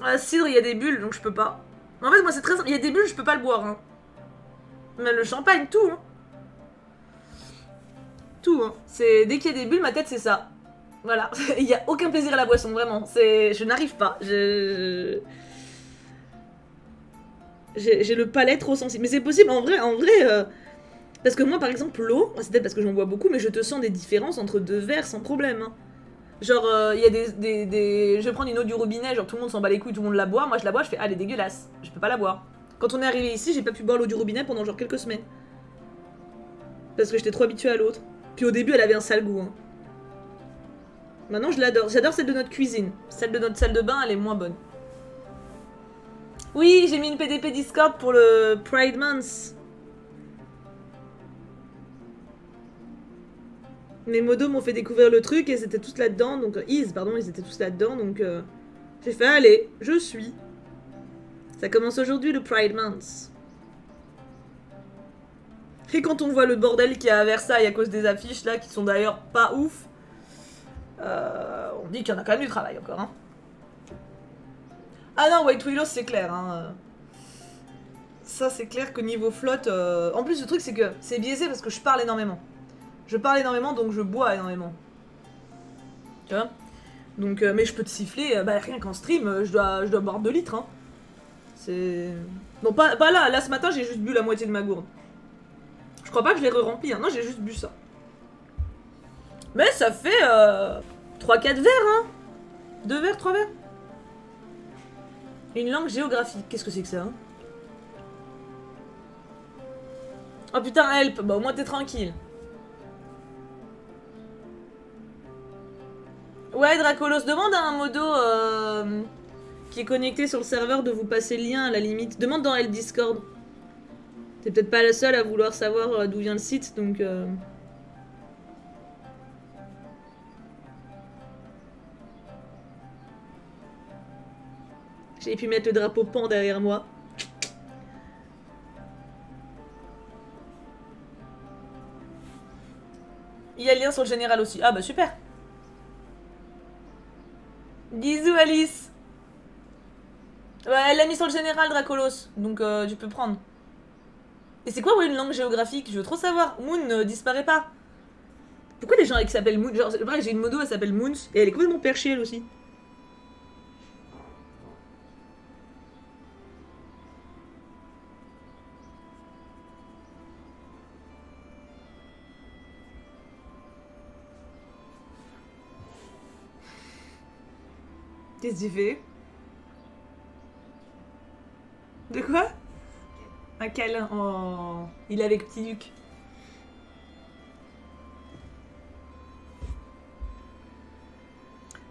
Ah, cidre, il y a des bulles, donc je peux pas. En fait, moi, c'est très simple. Il y a des bulles, je peux pas le boire. Hein. Mais le champagne, tout. Hein. Tout. Hein. Dès qu'il y a des bulles, ma tête, c'est ça. Voilà. Il y a aucun plaisir à la boisson, vraiment. Je n'arrive pas. J'ai le palais trop sensible. Mais c'est possible, en vrai. Parce que moi, par exemple, l'eau, c'est peut-être parce que j'en bois beaucoup, mais je te sens des différences entre deux verres sans problème. Hein. Genre, il y a je vais prendre une eau du robinet, genre tout le monde s'en bat les couilles, tout le monde la boit. Moi, je la bois, je fais, ah, elle est dégueulasse. Je peux pas la boire. Quand on est arrivé ici, j'ai pas pu boire l'eau du robinet pendant genre quelques semaines. Parce que j'étais trop habituée à l'autre. Puis au début, elle avait un sale goût. Hein. Maintenant, je l'adore. J'adore celle de notre cuisine. Celle de notre salle de bain, elle est moins bonne. Oui, j'ai mis une PDP Discord pour le Pride Month. Mes modos m'ont fait découvrir le truc et c'était tous là-dedans, donc... ils étaient tous là-dedans, donc... j'ai fait, allez, je suis. Ça commence aujourd'hui, le Pride Month. Et quand on voit le bordel qu'il y a à Versailles à cause des affiches, là, qui sont d'ailleurs pas ouf, on dit qu'il y en a quand même du travail encore, hein. Ah non, White Willows, c'est clair, hein. Ça, c'est clair que niveau flotte... En plus, le truc, c'est que c'est biaisé parce que je parle énormément. Je parle énormément, donc je bois énormément. Tu vois? Donc, mais je peux te siffler, bah rien qu'en stream, je dois boire 2 litres, hein. C'est... Non, pas là, là ce matin, j'ai juste bu la moitié de ma gourde. Je crois pas que je l'ai re-rempli, hein. Non, j'ai juste bu ça. Mais ça fait 3-4 verres, hein. 2 verres, 3 verres. Une langue géographique, qu'est-ce que c'est que ça, hein? Oh putain, help, bah au moins t'es tranquille. Ouais, Dracolos, demande à un modo qui est connecté sur le serveur de vous passer le lien à la limite. Demande dans le Discord. T'es peut-être pas la seule à vouloir savoir d'où vient le site, donc... J'ai pu mettre le drapeau pan derrière moi. Il y a le lien sur le général aussi. Ah bah super. Bisous Alice. Ouais, elle l'a mis sur le général Dracolos, donc tu peux prendre. Et c'est quoi ouais, une langue géographique? Je veux trop savoir. Moon ne disparaît pas. Pourquoi les gens qui s'appellent Moon? Genre, pareil, j'ai une modo, elle s'appelle Moons, et elle est complètement perchée elle aussi. Qu'est-ce que tu fais? De quoi? Un câlin. Oh, il est avec Petit Luc.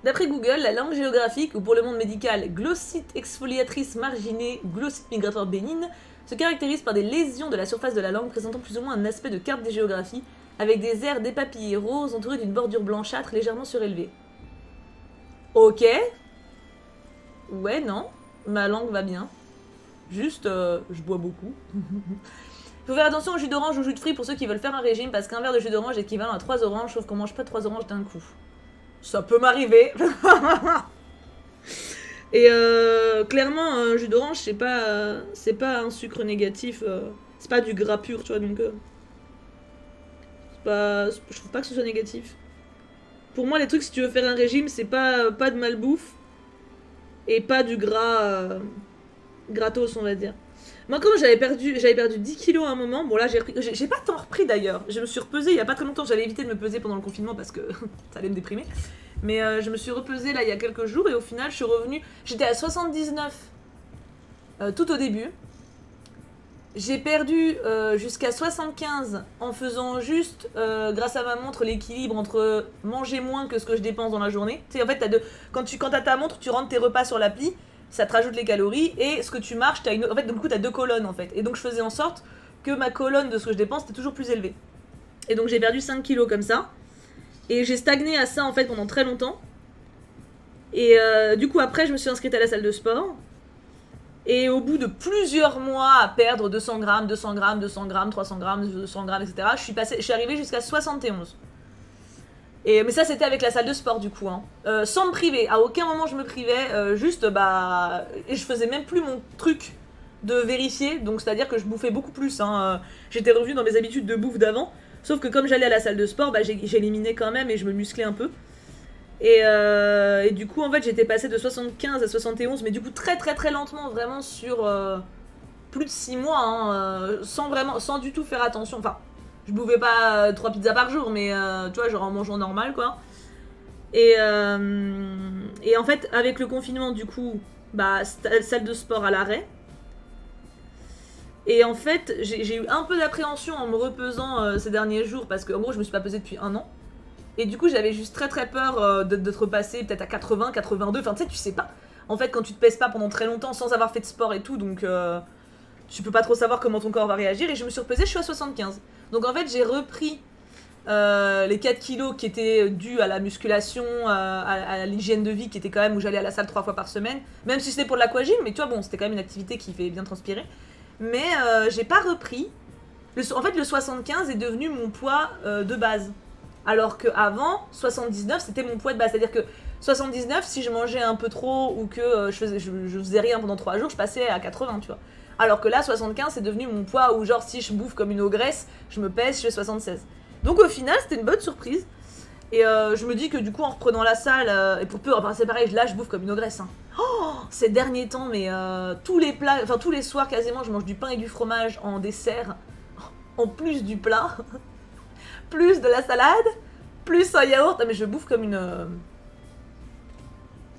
D'après Google, la langue géographique, ou pour le monde médical, glossite exfoliatrice marginée, glossite migratoire bénigne, se caractérise par des lésions de la surface de la langue présentant plus ou moins un aspect de carte des géographies, avec des aires dépapillées roses entourées d'une bordure blanchâtre légèrement surélevée. Ok. Ouais, non. Ma langue va bien. Juste, je bois beaucoup. Faut faire attention au jus d'orange ou au jus de fruits pour ceux qui veulent faire un régime, parce qu'un verre de jus d'orange est équivalent à 3 oranges, sauf qu'on mange pas 3 oranges d'un coup. Ça peut m'arriver. Et clairement, un jus d'orange, c'est pas un sucre négatif. C'est pas du gras pur, tu vois, donc... je trouve pas que ce soit négatif. Pour moi, les trucs, si tu veux faire un régime, c'est pas de malbouffe. Et pas du gras... gratos, on va dire. Moi, comme j'avais perdu 10 kilos à un moment, bon là j'ai pas tant repris d'ailleurs. Je me suis repesée il y a pas très longtemps, j'avais évité de me peser pendant le confinement parce que ça allait me déprimer. Mais je me suis repesée là il y a quelques jours et au final je suis revenue, j'étais à 79 tout au début. J'ai perdu jusqu'à 75 en faisant juste, grâce à ma montre, l'équilibre entre manger moins que ce que je dépense dans la journée. Tu sais, en fait, quand t'as ta montre, tu rentres tes repas sur l'appli, ça te rajoute les calories, et ce que tu marches, en fait, du coup, t'as deux colonnes, en fait. Et donc, je faisais en sorte que ma colonne de ce que je dépense était toujours plus élevée. Et donc, j'ai perdu 5 kilos comme ça. Et j'ai stagné à ça, en fait, pendant très longtemps. Et du coup, après, je me suis inscrite à la salle de sport. Et au bout de plusieurs mois à perdre 200 grammes, 200 grammes, 200 grammes, 300 grammes, 200 grammes, etc., je suis arrivée jusqu'à 71. Mais ça, c'était avec la salle de sport, du coup. Hein. Sans me priver. À aucun moment, je me privais. Juste, et je faisais même plus mon truc de vérifier. Donc, c'est-à-dire que je bouffais beaucoup plus. Hein. J'étais revenue dans mes habitudes de bouffe d'avant. Sauf que comme j'allais à la salle de sport, j'éliminais quand même et je me musclais un peu. Et du coup, en fait, j'étais passée de 75 à 71, mais du coup, très très très lentement, vraiment sur plus de 6 mois, hein, sans du tout faire attention. Enfin, je bouffais pas 3 pizzas par jour, mais tu vois, genre en mangeant normal, quoi. Et en fait, avec le confinement, du coup, salle de sport à l'arrêt. Et en fait, j'ai eu un peu d'appréhension en me repesant ces derniers jours, parce qu'en gros, je me suis pas pesée depuis 1 an. Et du coup, j'avais juste très très peur de te repasser peut-être à 80, 82. Enfin, tu sais, tu sais pas. En fait, quand tu te pèses pas pendant très longtemps sans avoir fait de sport et tout, donc tu peux pas trop savoir comment ton corps va réagir. Et je me suis repesée, je suis à 75. Donc en fait, j'ai repris les 4 kilos qui étaient dus à la musculation, à l'hygiène de vie qui était quand même où j'allais à la salle 3 fois par semaine. Même si c'était pour de l'aquagym, mais tu vois, bon, c'était quand même une activité qui fait bien transpirer. Mais j'ai pas repris. En fait, le 75 est devenu mon poids de base. Alors qu'avant, 79, c'était mon poids de base. C'est-à-dire que 79, si je mangeais un peu trop ou que je faisais rien pendant 3 jours, je passais à 80, tu vois. Alors que là, 75, c'est devenu mon poids où genre si je bouffe comme une ogresse, je me pèse, je fais 76. Donc au final, c'était une bonne surprise. Et je me dis que du coup, en reprenant la salle, et pour peu, c'est pareil, là, je bouffe comme une ogresse. Hein. Oh, ces derniers temps, mais tous les plats, enfin tous les soirs quasiment, je mange du pain et du fromage en dessert, en plus du plat. Plus de la salade, plus un yaourt. Ah, mais je bouffe comme une...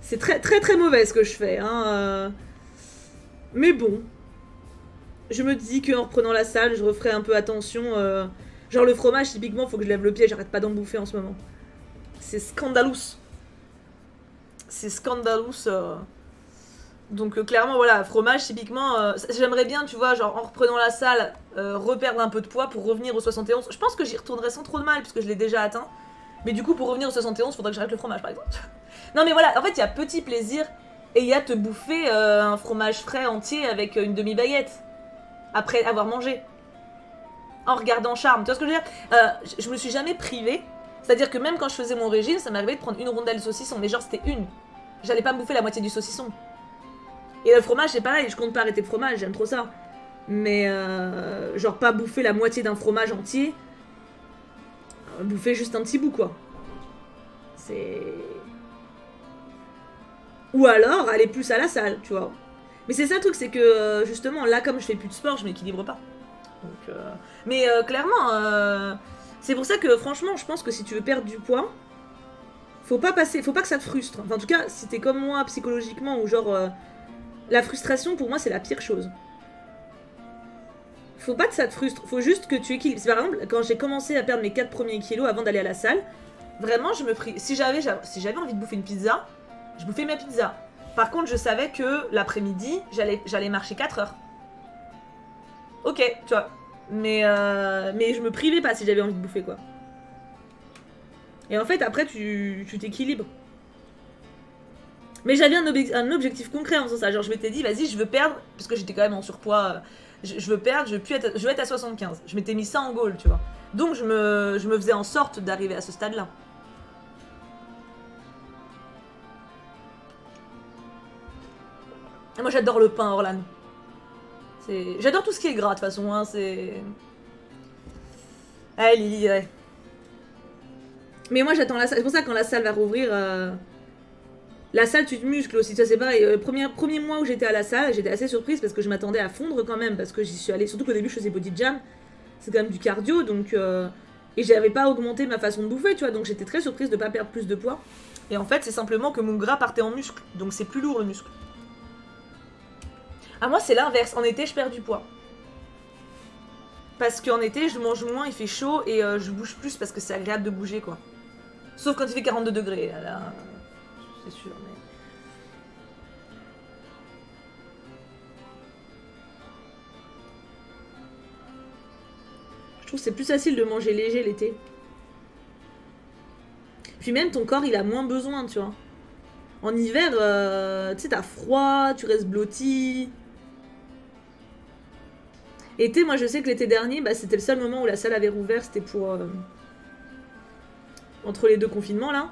C'est très très très mauvais ce que je fais. Hein. Mais bon. Je me dis qu'en reprenant la salle, je referai un peu attention. Genre le fromage, typiquement, faut que je lève le pied. J'arrête pas d'en bouffer en ce moment. C'est scandalous. C'est scandalous. Donc clairement, voilà, fromage, typiquement, j'aimerais bien, tu vois, genre en reprenant la salle, reperdre un peu de poids pour revenir au 71. Je pense que j'y retournerai sans trop de mal, parce que je l'ai déjà atteint. Mais du coup, pour revenir au 71, faudrait que j'arrête le fromage, par exemple. Non mais voilà, en fait, il y a petit plaisir, et il y a te bouffer un fromage frais entier avec une demi-baguette, après avoir mangé. En regardant Charme, tu vois ce que je veux dire? Je me suis jamais privée, c'est-à-dire que même quand je faisais mon régime, ça m'arrivait de prendre une rondelle de saucisson, mais genre c'était une. J'allais pas me bouffer la moitié du saucisson. Et le fromage, c'est pareil, je compte pas arrêter le fromage, j'aime trop ça. Mais genre pas bouffer la moitié d'un fromage entier. Bouffer juste un petit bout, quoi. C'est... Ou alors aller plus à la salle, tu vois. Mais c'est ça le truc, c'est que justement, là, comme je fais plus de sport, je m'équilibre pas. Donc, mais clairement, c'est pour ça que franchement, je pense que si tu veux perdre du poids, faut pas que ça te frustre. Enfin, en tout cas, si t'es comme moi psychologiquement, ou genre... la frustration, pour moi, c'est la pire chose. Faut pas que ça te frustre, faut juste que tu équilibres. Par exemple, quand j'ai commencé à perdre mes 4 premiers kilos avant d'aller à la salle, vraiment, je me pris... Si j'avais envie de bouffer une pizza, je bouffais ma pizza. Par contre, je savais que l'après-midi, j'allais marcher 4 heures. Ok, tu vois. Mais je me privais pas si j'avais envie de bouffer, quoi. Et en fait, après, tu t'équilibres. Mais j'avais un objectif concret en faisant ça. Genre, je m'étais dit, vas-y, je veux perdre, parce que j'étais quand même en surpoids. Je veux perdre, je veux être à 75. Je m'étais mis ça en goal, tu vois. Donc, je me faisais en sorte d'arriver à ce stade-là. Et moi, j'adore le pain, Orlan. J'adore tout ce qui est gras, de toute façon. Hein, c'est... Allez, Lily, ouais. Mais moi, j'attends la salle. C'est pour ça que quand la salle va rouvrir... La salle, tu te muscles aussi, ça c'est pareil. Premier mois où j'étais à la salle, j'étais assez surprise parce que je m'attendais à fondre quand même, parce que j'y suis allée, surtout qu'au début je faisais body jam, c'est quand même du cardio, donc... Et j'avais pas augmenté ma façon de bouffer, tu vois, donc j'étais très surprise de pas perdre plus de poids. Et en fait, c'est simplement que mon gras partait en muscle, donc c'est plus lourd le muscle. Ah, moi c'est l'inverse, en été je perds du poids. Parce qu'en été, je mange moins, il fait chaud et je bouge plus parce que c'est agréable de bouger, quoi. Sauf quand il fait 42 degrés, là, c'est sûr, mais... Je trouve que c'est plus facile de manger léger l'été. Puis même, ton corps, il a moins besoin, tu vois. En hiver, tu sais, t'as froid, tu restes blotti. Été, moi, je sais que l'été dernier, bah, c'était le seul moment où la salle avait rouvert, c'était pour... entre les deux confinements, là.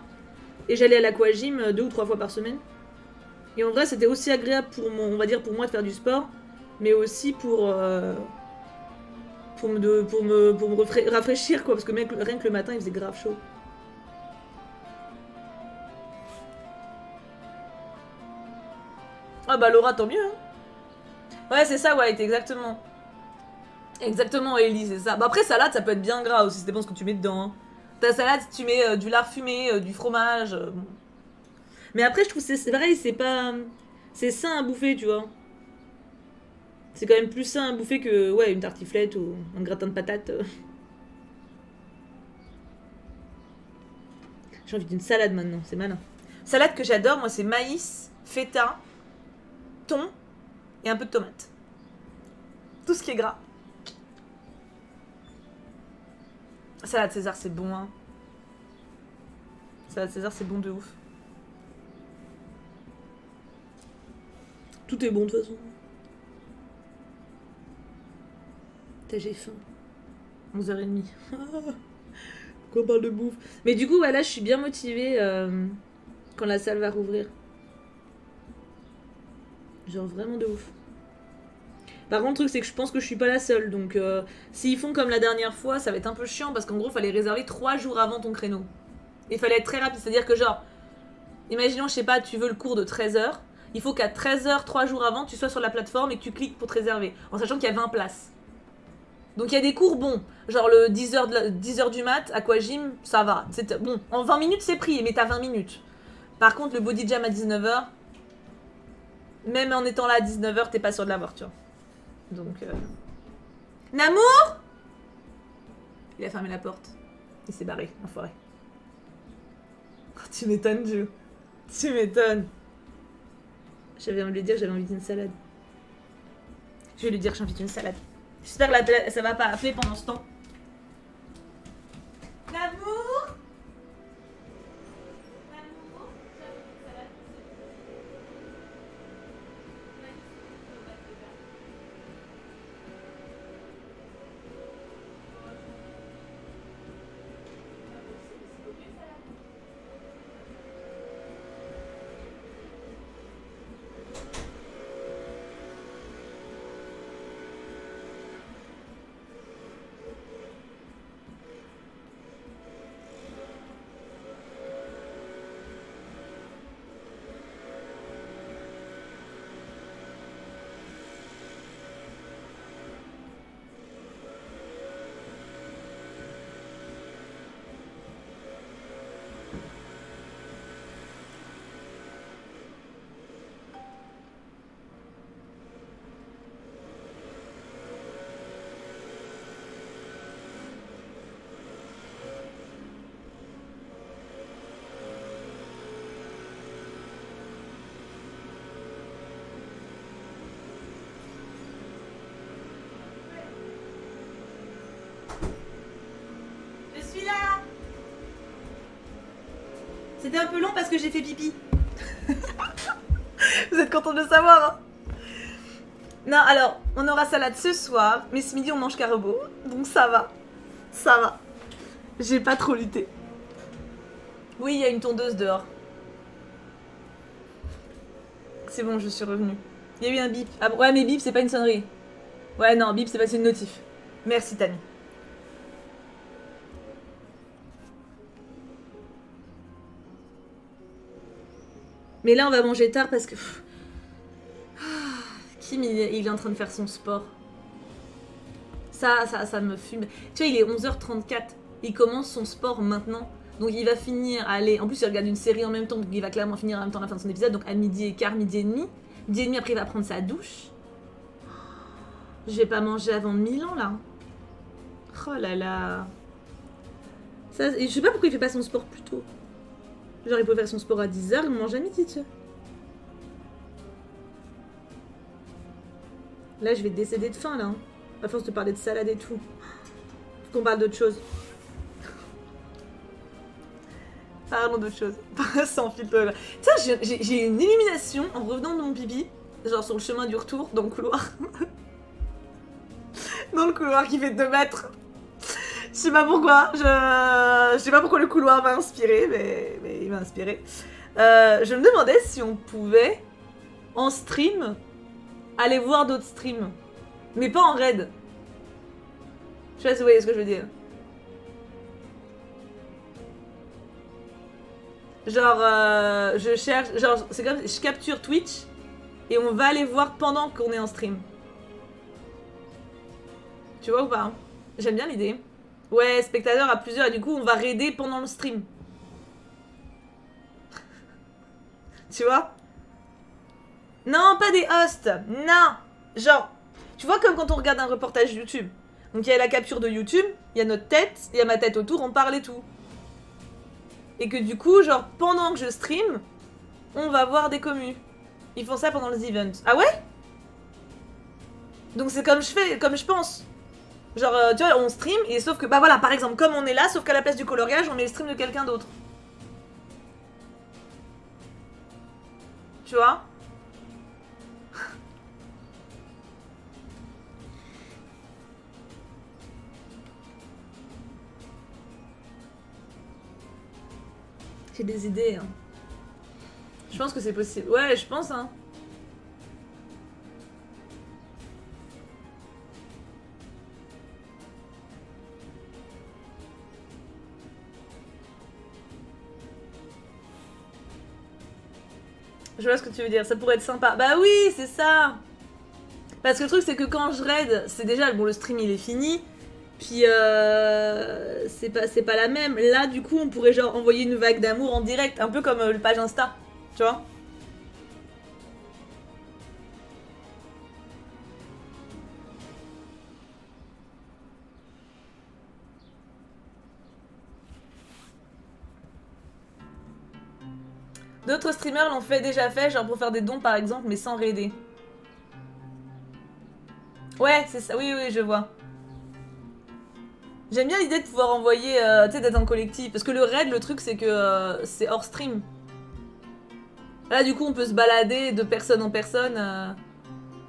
Et j'allais à l'aquagym 2 ou 3 fois par semaine. Et en vrai, c'était aussi agréable pour on va dire pour moi de faire du sport, mais aussi pour me rafraîchir, quoi, parce que mec, rien que le matin, il faisait grave chaud. Ah bah Laura, tant mieux. Hein. Ouais, c'est ça, ouais, exactement. Exactement, Ellie, c'est ça. Bah après, salade, ça peut être bien gras aussi, ça dépend ce que tu mets dedans. Hein. Ta salade, si tu mets du lard fumé, du fromage... bon. Mais après, je trouve que c'est pareil, c'est pas... C'est sain à bouffer, tu vois. C'est quand même plus sain à bouffer que ouais, une tartiflette ou un gratin de patates. J'ai envie d'une salade maintenant, c'est malin. Salade que j'adore, moi, c'est maïs, feta, thon et un peu de tomate. Tout ce qui est gras. Salade César, c'est bon, hein. Salade César, c'est bon de ouf. Tout est bon de toute façon. J'ai faim. 11h30. Pourquoi on parle de bouffe? Mais du coup, ouais, là, je suis bien motivée quand la salle va rouvrir. Genre vraiment de ouf. Par contre, le truc, c'est que je pense que je suis pas la seule. Donc, s'ils font comme la dernière fois, ça va être un peu chiant parce qu'en gros, fallait réserver 3 jours avant ton créneau. Et fallait être très rapide. C'est-à-dire que, genre, imaginons, je sais pas, tu veux le cours de 13h. Il faut qu'à 13h, 3 jours avant, tu sois sur la plateforme et que tu cliques pour te réserver. En sachant qu'il y a 20 places. Donc il y a des cours bons, genre le 10h du mat, aquagym, ça va. Bon, en 20 minutes c'est pris, mais t'as 20 minutes. Par contre, le body jam à 19h, même en étant là à 19h, t'es pas sûr de l'avoir, tu vois. Donc... Namour! Il a fermé la porte. Il s'est barré, enfoiré. Oh, tu m'étonnes, Joe. Tu m'étonnes. J'avais envie de lui dire que j'avais envie d'une salade. Je vais lui dire que j'ai envie d'une salade. J'espère que ça va pas appeler pendant ce temps. L'amour. C'était un peu long parce que j'ai fait pipi. Vous êtes contents de le savoir, hein? Non, alors, on aura salade ce soir, mais ce midi on mange carbo, donc ça va. Ça va. J'ai pas trop lutté. Oui, il y a une tondeuse dehors. C'est bon, je suis revenue. Il y a eu un bip. Ah, ouais, mais bip, c'est pas une sonnerie. Ouais, non, bip, c'est pas une notif. Merci, Tammy. Mais là, on va manger tard parce que... Kim, il est en train de faire son sport. Ça me fume. Tu vois, il est 11h34. Il commence son sport maintenant. Donc il va finir à aller... En plus, il regarde une série en même temps, donc il va clairement finir en même temps à la fin de son épisode. Donc à midi et quart, midi et demi. Midi et demi, après, il va prendre sa douche. Je vais pas manger avant 1000 ans, là. Oh là là. Ça, je sais pas pourquoi il fait pas son sport plus tôt. Genre, il peut faire son sport à 10h, il mange à midi, tu sais. Là, je vais décéder de faim, là. Hein. À force de parler de salade et tout. Faut qu'on parle d'autre chose. Parlons d'autre chose. Sans filtre. Tiens, j'ai une illumination en revenant de mon pipi. Genre sur le chemin du retour, dans le couloir. Dans le couloir qui fait 2 mètres. Je sais pas pourquoi. Je sais pas pourquoi le couloir m'a inspiré, mais il m'a inspiré. Je me demandais si on pouvait, en stream, aller voir d'autres streams. Mais pas en raid. Je sais pas si vous voyez ce que je veux dire. Genre, je cherche... Genre, c'est comme... Je capture Twitch et on va aller voir pendant qu'on est en stream. Tu vois ou pas? J'aime bien l'idée. Ouais, spectateur à plusieurs et du coup, on va raider pendant le stream. Tu vois? Non, pas des hosts. Non. Genre, tu vois comme quand on regarde un reportage YouTube. Donc il y a la capture de YouTube, il y a notre tête, il y a ma tête autour, on parle et tout. Et que du coup, genre, pendant que je stream, on va voir des commus. Ils font ça pendant les events. Ah ouais? Donc c'est comme je fais, comme je pense. Genre, tu vois, on stream, et sauf que, bah voilà, par exemple, comme on est là, sauf qu'à la place du coloriage, on met le stream de quelqu'un d'autre. Tu vois? J'ai des idées, hein. Je pense que c'est possible. Ouais, je pense, hein. Je vois ce que tu veux dire, ça pourrait être sympa. Bah oui, c'est ça. Parce que le truc, c'est que quand je raid, c'est déjà, bon, le stream, il est fini. Puis, c'est pas la même. Là, du coup, on pourrait genre envoyer une vague d'amour en direct. Un peu comme le page Insta, tu vois. D'autres streamers l'ont déjà fait, genre pour faire des dons par exemple, mais sans raider. Ouais, c'est ça, oui, oui, je vois. J'aime bien l'idée de pouvoir envoyer, tu sais, d'être en collectif. Parce que le raid, le truc, c'est que c'est hors stream. Là, du coup, on peut se balader de personne en personne.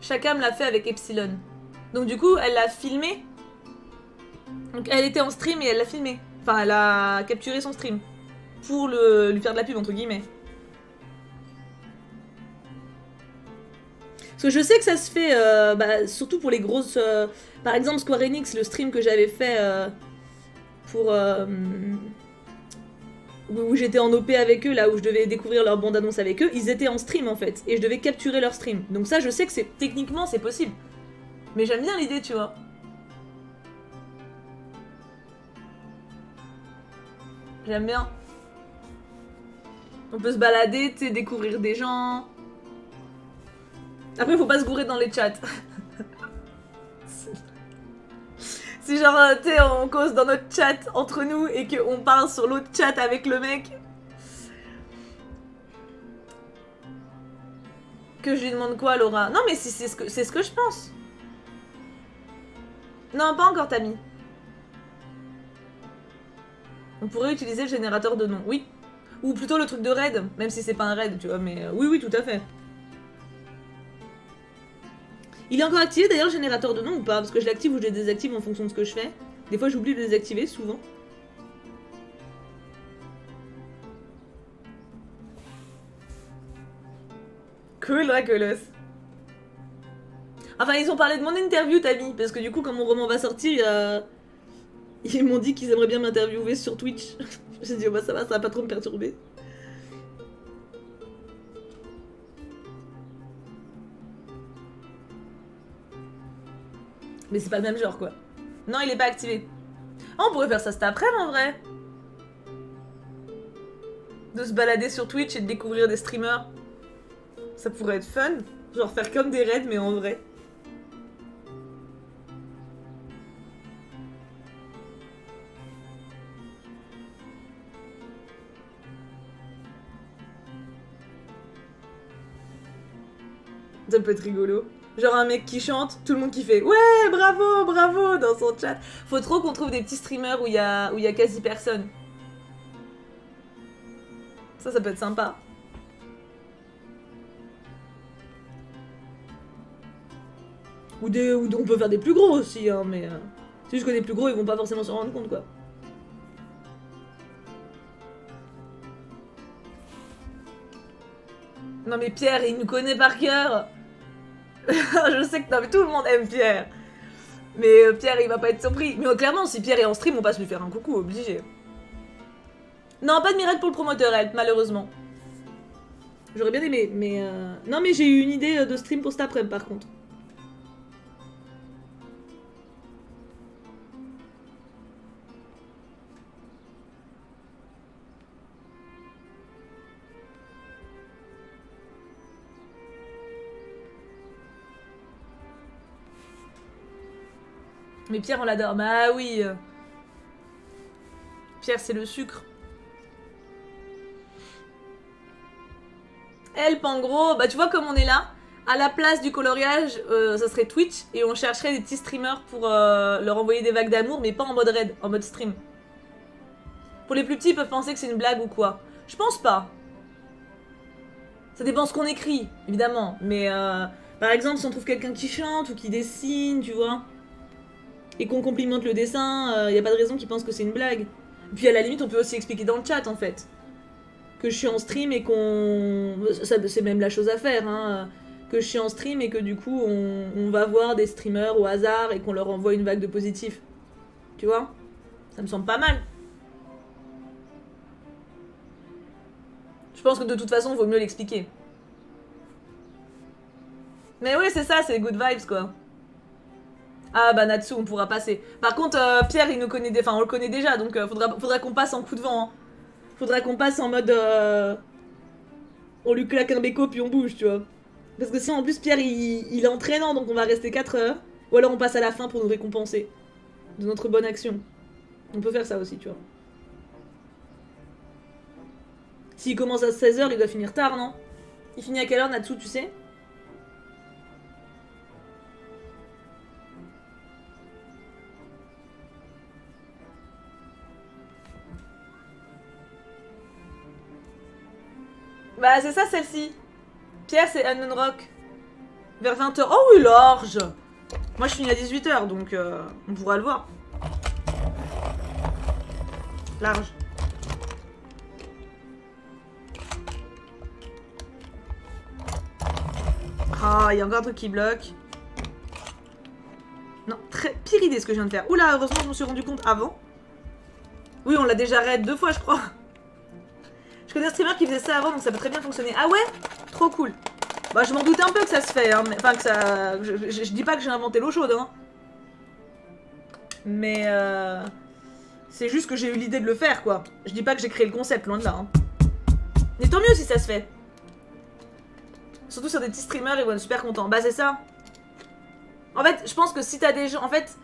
Chacun me l'a fait avec Epsilon. Donc, du coup, elle l'a filmé. Donc, elle était en stream et elle l'a filmé. Enfin, elle a capturé son stream. Pour lui faire de la pub, entre guillemets. Parce que je sais que ça se fait, bah, surtout pour les grosses... par exemple, Square Enix, le stream que j'avais fait pour... où j'étais en OP avec eux, là où je devais découvrir leur bande-annonce avec eux, ils étaient en stream en fait, et je devais capturer leur stream. Donc ça, je sais que techniquement, c'est possible. Mais j'aime bien l'idée, tu vois. J'aime bien. On peut se balader, tu sais, découvrir des gens... Après, faut pas se gourer dans les chats. Si genre, tu sais, on cause dans notre chat entre nous et qu'on parle sur l'autre chat avec le mec. Que je lui demande quoi, Laura? Non, mais c'est ce que je pense. Non, pas encore, Tammy. On pourrait utiliser le générateur de noms, oui. Ou plutôt le truc de raid, même si c'est pas un raid, tu vois, mais oui, oui, tout à fait. Il est encore activé d'ailleurs le générateur de noms ou pas? Parce que je l'active ou je le désactive en fonction de ce que je fais. Des fois j'oublie de le désactiver, souvent. Cool, Racolos. Enfin, ils ont parlé de mon interview, Tammy, parce que du coup, quand mon roman va sortir, ils m'ont dit qu'ils aimeraient bien m'interviewer sur Twitch. J'ai dit, oh bah ça va pas trop me perturber. Mais c'est pas le même genre, quoi. Non, il est pas activé. Ah, on pourrait faire ça cet après-midi, en vrai. De se balader sur Twitch et de découvrir des streamers. Ça pourrait être fun. Genre faire comme des raids, mais en vrai. Ça peut être rigolo. Genre un mec qui chante, tout le monde qui fait ouais, bravo, bravo dans son chat. Faut trop qu'on trouve des petits streamers où il y a quasi personne. Ça peut être sympa. Ou on peut faire des plus gros aussi, hein, mais c'est juste que les plus gros ils vont pas forcément s'en rendre compte, quoi. Non mais Pierre, il nous connaît par cœur. Je sais que non, mais tout le monde aime Pierre. Mais Pierre, il va pas être surpris. Mais clairement, si Pierre est en stream, on passe lui faire un coucou, obligé. Non, pas de miracle pour le promoteur, elle, malheureusement. J'aurais bien aimé, mais... Non, mais j'ai eu une idée de stream pour cet après-midi, par contre. Mais Pierre, on l'adore. Bah oui. Pierre, c'est le sucre. Help, en gros, bah tu vois comme on est là, à la place du coloriage, ça serait Twitch, et on chercherait des petits streamers pour leur envoyer des vagues d'amour, mais pas en mode raid, en mode stream. Pour les plus petits, ils peuvent penser que c'est une blague ou quoi. Je pense pas. Ça dépend ce qu'on écrit, évidemment, mais par exemple, si on trouve quelqu'un qui chante ou qui dessine, tu vois, et qu'on complimente le dessin, y a pas de raison qu'ils pensent que c'est une blague. Puis à la limite, on peut aussi expliquer dans le chat, en fait. Que je suis en stream et qu'on... C'est même la chose à faire, hein. Que je suis en stream et que du coup, on va voir des streamers au hasard et qu'on leur envoie une vague de positif. Tu vois? Ça me semble pas mal. Je pense que de toute façon, il vaut mieux l'expliquer. Mais oui, c'est ça, c'est good vibes, quoi. Ah bah Natsu, on pourra passer. Par contre, Pierre, il nous connaît, enfin on le connaît déjà, donc faudra qu'on passe en coup de vent. Hein. Faudra qu'on passe en mode, on lui claque un béco puis on bouge, tu vois. Parce que sinon, en plus, Pierre, il est entraînant, donc on va rester 4 heures. Ou alors on passe à la fin pour nous récompenser de notre bonne action. On peut faire ça aussi, tu vois. S'il commence à 16h, il doit finir tard, non? Il finit à quelle heure, Natsu, tu sais? Bah c'est ça celle-ci. Pierre c'est Unknown Rock. Vers 20h. Oh oui large. Moi je finis à 18h donc on pourra le voir. Large. Ah il y a encore un truc qui bloque. Non, très pire idée ce que je viens de faire. Oula heureusement je me suis rendu compte avant. Oui on l'a déjà raid 2 fois je crois. Je connais un streamer qui faisait ça avant, donc ça peut très bien fonctionner. Ah ouais? Trop cool. Bah je m'en doutais un peu que ça se fait, hein. Enfin que ça... Je dis pas que j'ai inventé l'eau chaude, hein. Mais c'est juste que j'ai eu l'idée de le faire, quoi. Je dis pas que j'ai créé le concept, loin de là. Hein. Mais tant mieux si ça se fait. Surtout sur des petits streamers, ils vont être super contents. Bah c'est ça. En fait, je pense que si t'as des gens... En fait...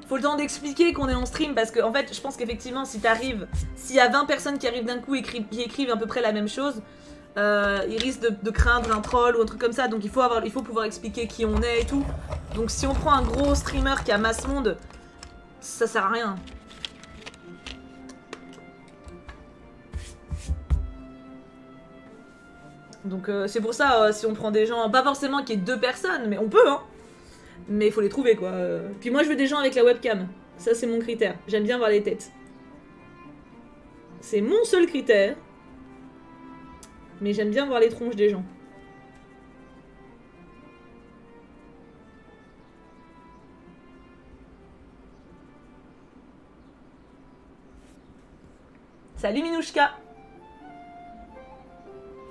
Faut le temps d'expliquer qu'on est en stream parce que en fait je pense qu'effectivement si t'arrives, s'il y a 20 personnes qui arrivent d'un coup et qui écrivent à peu près la même chose, ils risquent de craindre un troll ou un truc comme ça, donc il faut pouvoir expliquer qui on est et tout. Donc si on prend un gros streamer qui a masse monde, ça sert à rien. Donc c'est pour ça si on prend des gens, pas forcément qu'il y ait 2 personnes, mais on peut hein. Mais il faut les trouver quoi. Puis moi je veux des gens avec la webcam. Ça c'est mon critère. J'aime bien voir les têtes. C'est mon seul critère. Mais j'aime bien voir les tronches des gens. Salut Minouchka.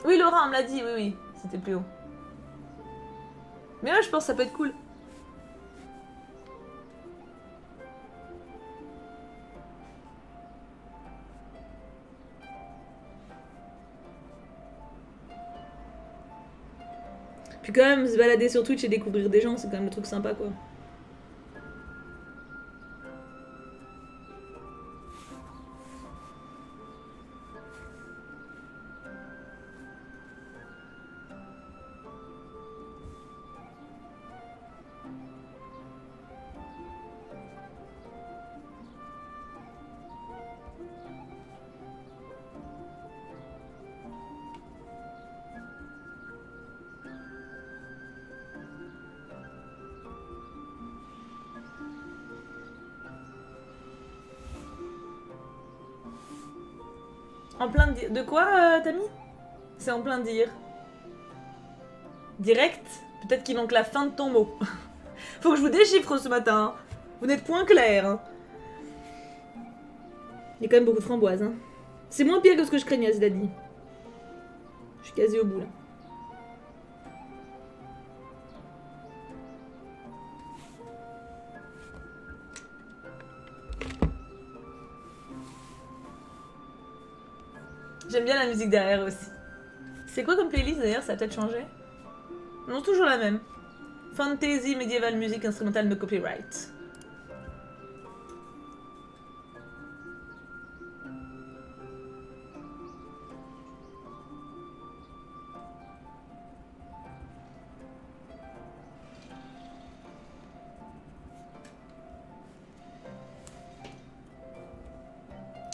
Oui Laura on me l'a dit, oui. C'était plus haut. Mais ouais je pense que ça peut être cool. Puis quand même, se balader sur Twitch et découvrir des gens, c'est quand même le truc sympa, quoi. En plein de dire. De quoi, Tammy? C'est en plein dire. Direct? Peut-être qu'il manque la fin de ton mot. Faut que je vous déchiffre ce matin. Vous n'êtes point clair. Hein. Il y a quand même beaucoup de framboises. Hein. C'est moins pire que ce que je craignais, cela dit. Je suis quasi au bout là. J'aime bien la musique derrière aussi. C'est quoi comme playlist d'ailleurs? Ça a peut-être changé? Non, toujours la même. Fantasy, médiévale, musique instrumentale, no copyright.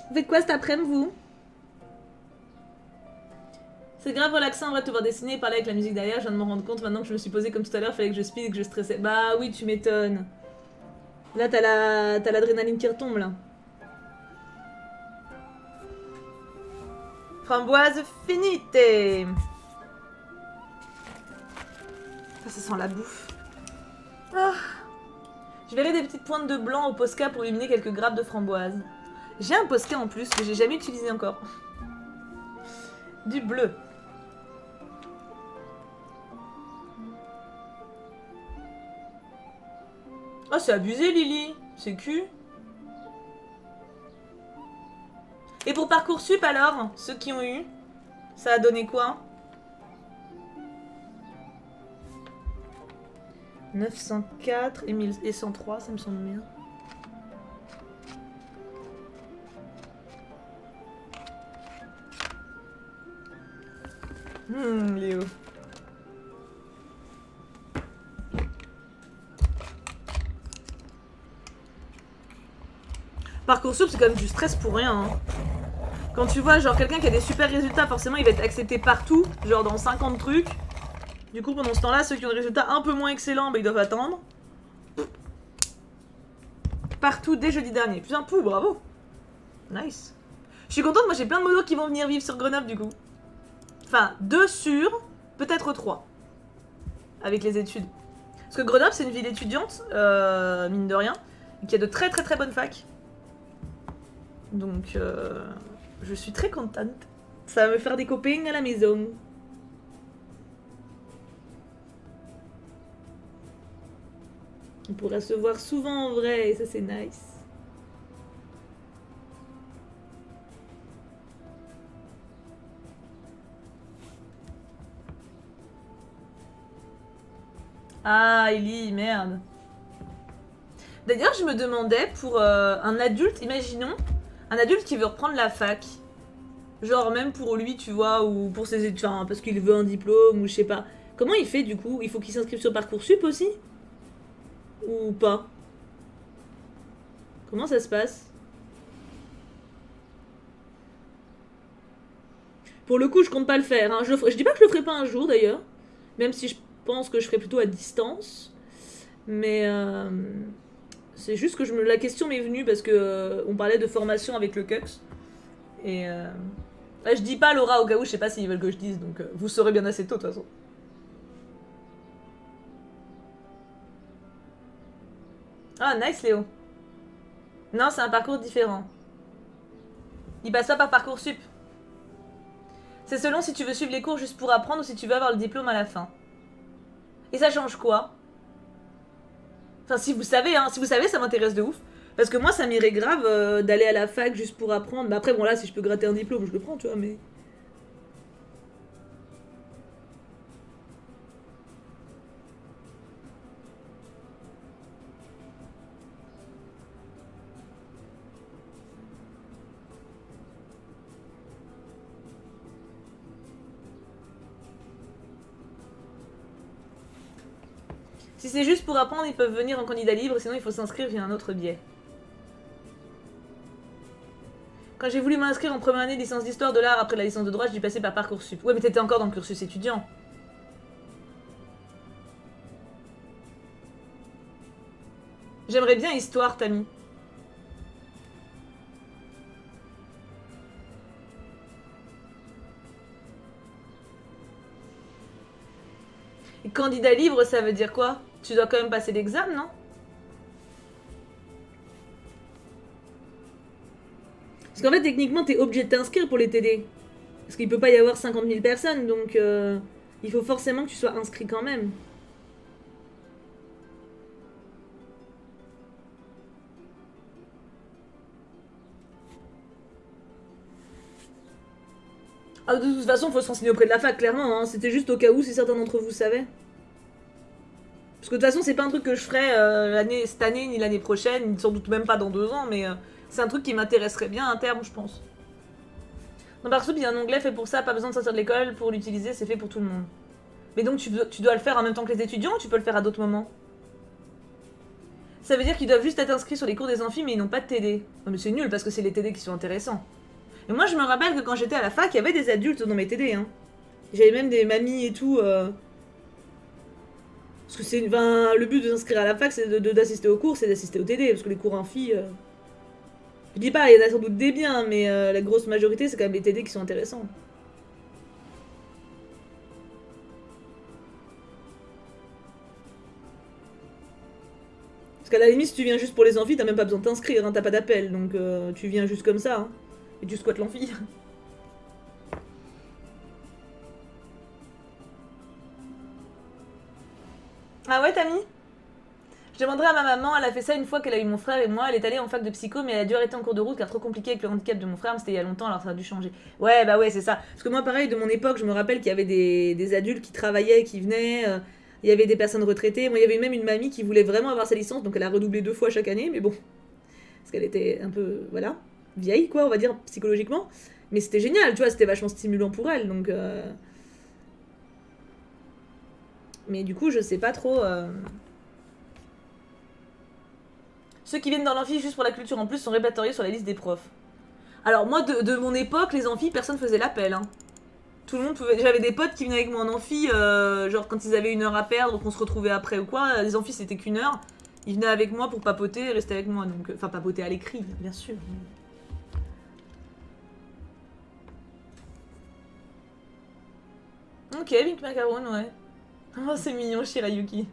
Vous faites quoi cet après-midi, vous? C'est grave relaxant en vrai de te voir dessiner et parler avec la musique derrière, je viens de m'en rendre compte maintenant que je me suis posée comme tout à l'heure, fallait que je speed et que je stressais. Bah oui, tu m'étonnes. Là t'as l'adrénaline qui retombe là. Framboise finite. Ça sent la bouffe. Ah. Je verrai des petites pointes de blanc au Posca pour éliminer quelques grappes de framboise. J'ai un Posca en plus que j'ai jamais utilisé encore. Du bleu. Oh, c'est abusé, Lily. C'est cul. Et pour Parcoursup, alors, ceux qui ont eu, ça a donné quoi? 904 et 103, ça me semble bien. Léo. Parcoursup, c'est quand même du stress pour rien. Hein. Quand tu vois, genre, quelqu'un qui a des super résultats, forcément, il va être accepté partout, genre dans 50 trucs. Du coup, pendant ce temps-là, ceux qui ont des résultats un peu moins excellents, bah, ils doivent attendre. Partout dès jeudi dernier. Putain, pou, bravo. Nice. Je suis contente, moi j'ai plein de modos qui vont venir vivre sur Grenoble, du coup. Enfin, 2 sur, peut-être 3. Avec les études. Parce que Grenoble, c'est une ville étudiante, mine de rien, qui a de très très très bonnes facs. Donc, je suis très contente. Ça va me faire des copains à la maison. On pourra se voir souvent en vrai, et ça c'est nice. Ah, Ellie, merde. D'ailleurs, je me demandais pour un adulte, imaginons, un adulte qui veut reprendre la fac. Genre même pour lui, tu vois, ou pour ses études, enfin, parce qu'il veut un diplôme, ou je sais pas. Comment il fait du coup? Il faut qu'il s'inscrive sur Parcoursup aussi? Ou pas? Comment ça se passe? Pour le coup, je compte pas le faire. Hein. Je dis pas que je le ferai pas un jour d'ailleurs. Même si je pense que je ferai plutôt à distance. Mais c'est juste que la question m'est venue parce que on parlait de formation avec le CUX. Et là, je dis pas Laura au cas où, je sais pas s'ils veulent que je dise. Donc vous saurez bien assez tôt de toute façon. Ah, nice Léo. Non, c'est un parcours différent. Il passe pas par Parcoursup. C'est selon si tu veux suivre les cours juste pour apprendre ou si tu veux avoir le diplôme à la fin. Et ça change quoi? Enfin, si vous savez, hein, si vous savez, ça m'intéresse de ouf. Parce que moi, ça m'irait grave d'aller à la fac juste pour apprendre. Mais après, bon là, si je peux gratter un diplôme, je le prends, tu vois, mais... Si c'est juste pour apprendre, ils peuvent venir en candidat libre, sinon il faut s'inscrire via un autre biais. Quand j'ai voulu m'inscrire en première année de licence d'histoire de l'art après la licence de droit, j'ai dû passer par Parcoursup. Ouais, mais t'étais encore dans le cursus étudiant. J'aimerais bien histoire, Tammy. Et candidat libre, ça veut dire quoi? Tu dois quand même passer l'examen, non? Parce qu'en fait, techniquement, t'es obligé de t'inscrire pour les TD. Parce qu'il peut pas y avoir 50 000 personnes, donc il faut forcément que tu sois inscrit quand même. Ah, de toute façon, faut se renseigner auprès de la fac, clairement. Hein. C'était juste au cas où, si certains d'entre vous savaient. Parce que de toute façon, c'est pas un truc que je ferai cette année, ni l'année prochaine, ni sans doute même pas dans 2 ans, mais c'est un truc qui m'intéresserait bien à terme, je pense. Dans Parcoursup, il y a un onglet fait pour ça, pas besoin de sortir de l'école pour l'utiliser, c'est fait pour tout le monde. Mais donc, tu dois le faire en même temps que les étudiants ou tu peux le faire à d'autres moments? Ça veut dire qu'ils doivent juste être inscrits sur les cours des amphis, mais ils n'ont pas de TD. Non, mais c'est nul parce que c'est les TD qui sont intéressants. Et moi, je me rappelle que quand j'étais à la fac, il y avait des adultes dans mes TD. Hein. J'avais même des mamies et tout. Parce que c'est, le but de s'inscrire à la fac, c'est d'assister aux cours, c'est d'assister aux TD. Parce que les cours amphi. Je dis pas, il y en a sans doute des biens, mais la grosse majorité, c'est quand même les TD qui sont intéressants. Parce qu'à la limite, si tu viens juste pour les amphis, t'as même pas besoin de t'inscrire, hein, t'as pas d'appel. Donc tu viens juste comme ça. Hein, et tu squattes l'amphi. Ah ouais, Tammy? Je demanderai à ma maman, elle a fait ça une fois qu'elle a eu mon frère et moi, elle est allée en fac de psycho, mais elle a dû arrêter en cours de route car trop compliqué avec le handicap de mon frère, mais c'était il y a longtemps, alors ça a dû changer. Ouais, bah ouais, c'est ça. Parce que moi, pareil, de mon époque, je me rappelle qu'il y avait des adultes qui travaillaient, qui venaient, il y avait des personnes retraitées. Moi, il y avait même une mamie qui voulait vraiment avoir sa licence, donc elle a redoublé 2 fois chaque année, mais bon. Parce qu'elle était un peu, voilà, vieille, quoi, on va dire, psychologiquement. Mais c'était génial, tu vois, c'était vachement stimulant pour elle, donc... Mais du coup, je sais pas trop... Ceux qui viennent dans l'amphi juste pour la culture en plus sont répertoriés sur la liste des profs. Alors moi, de mon époque, les amphis, personne faisait l'appel. Hein. Tout le monde pouvait... J'avais des potes qui venaient avec moi en amphi, genre quand ils avaient 1 heure à perdre, qu'on se retrouvait après ou quoi. Les amphis, c'était qu'1 heure. Ils venaient avec moi pour papoter et rester avec moi. Donc, enfin, papoter à l'écrit, bien sûr. Ok, Pink Macaron, ouais. Oh, c'est mignon, Shirayuki.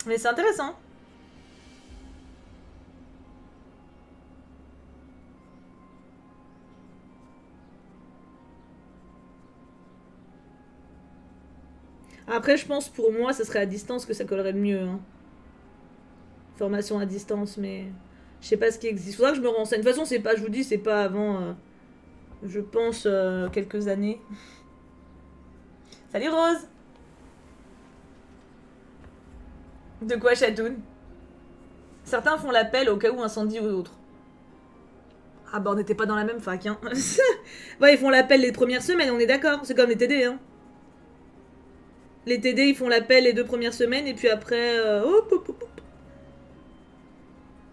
Mais c'est intéressant. Après, je pense pour moi, ça serait à distance que ça collerait le mieux. Hein. Formation à distance, mais je sais pas ce qui existe. Faudra que je me renseigne. De toute façon, c'est pas, je vous dis, c'est pas avant, je pense, quelques années. Salut Rose. De quoi, Chatoun? Certains font l'appel au cas où incendie ou autre. Ah bah on n'était pas dans la même fac, hein. Ouais, ils font l'appel les premières semaines, on est d'accord. C'est comme les TD, hein. Les TD, ils font l'appel les 2 premières semaines, et puis après... hop, hop, hop, hop.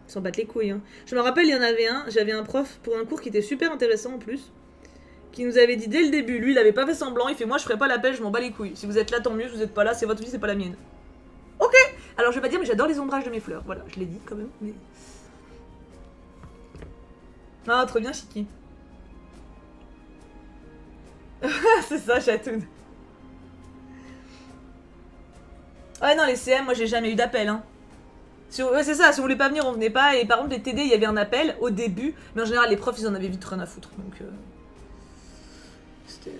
Ils s'en battent les couilles, hein. Je me rappelle, il y en avait un, j'avais un prof pour un cours qui était super intéressant en plus, qui nous avait dit dès le début, lui, il avait pas fait semblant, il fait « Moi, je ferai pas l'appel, je m'en bats les couilles. Si vous êtes là, tant mieux, si vous êtes pas là, c'est votre vie, c'est pas la mienne. » Ok. Alors je vais pas dire, mais j'adore les ombrages de mes fleurs. Voilà, je l'ai dit quand même. Mais... Ah, trop bien, Chiki. C'est ça, Chatoun. Ouais, non, les CM, moi j'ai jamais eu d'appel. Hein. Ouais, c'est ça, si on voulait pas venir, on venait pas. Et par contre, les TD, il y avait un appel au début. Mais en général, les profs, ils en avaient vite rien à foutre. Donc. C'était.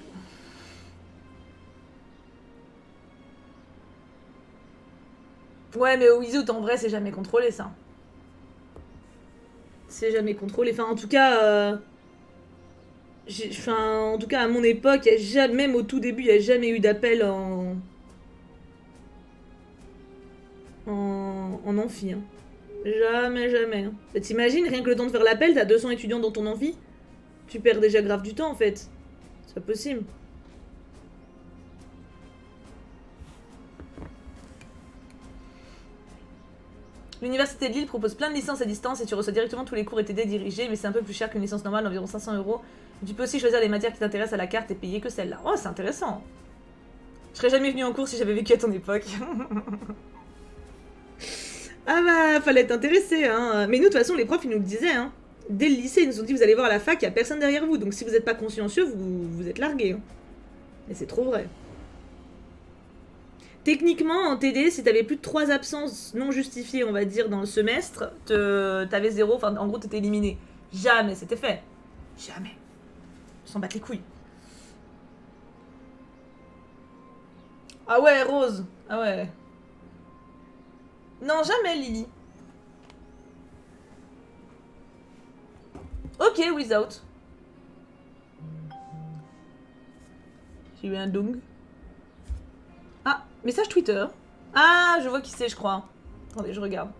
Ouais, mais au Wizot, en vrai, c'est jamais contrôlé, ça. C'est jamais contrôlé. Enfin, en tout cas... en tout cas, à mon époque, même au tout début, il n'y a jamais eu d'appel en amphi. Hein. Jamais, jamais. Hein. T'imagines, rien que le temps de faire l'appel, t'as 200 étudiants dans ton amphi. Tu perds déjà grave du temps, en fait. C'est pas possible. L'université de Lille propose plein de licences à distance et tu reçois directement tous les cours et TD dirigés, mais c'est un peu plus cher qu'une licence normale, environ 500 €. Tu peux aussi choisir les matières qui t'intéressent à la carte et payer que celle-là. Oh, c'est intéressant. Je serais jamais venue en cours si j'avais vécu à ton époque. Ah bah, fallait être intéressé, hein. Mais nous, de toute façon, les profs, ils nous le disaient, hein. Dès le lycée, ils nous ont dit, vous allez voir à la fac, il n'y a personne derrière vous. Donc si vous n'êtes pas consciencieux, vous êtes largués. Hein. Et c'est trop vrai. Techniquement, en TD, si t'avais plus de 3 absences non justifiées, on va dire, dans le semestre, t'avais 0, enfin, en gros, t'étais éliminé. Jamais c'était fait. Jamais. Ils s'en battent les couilles. Ah ouais, Rose. Ah ouais. Non, jamais, Lily. Ok, without. J'ai eu un dong. Ah, message Twitter. Ah, je vois qui c'est, je crois. Attendez, je regarde.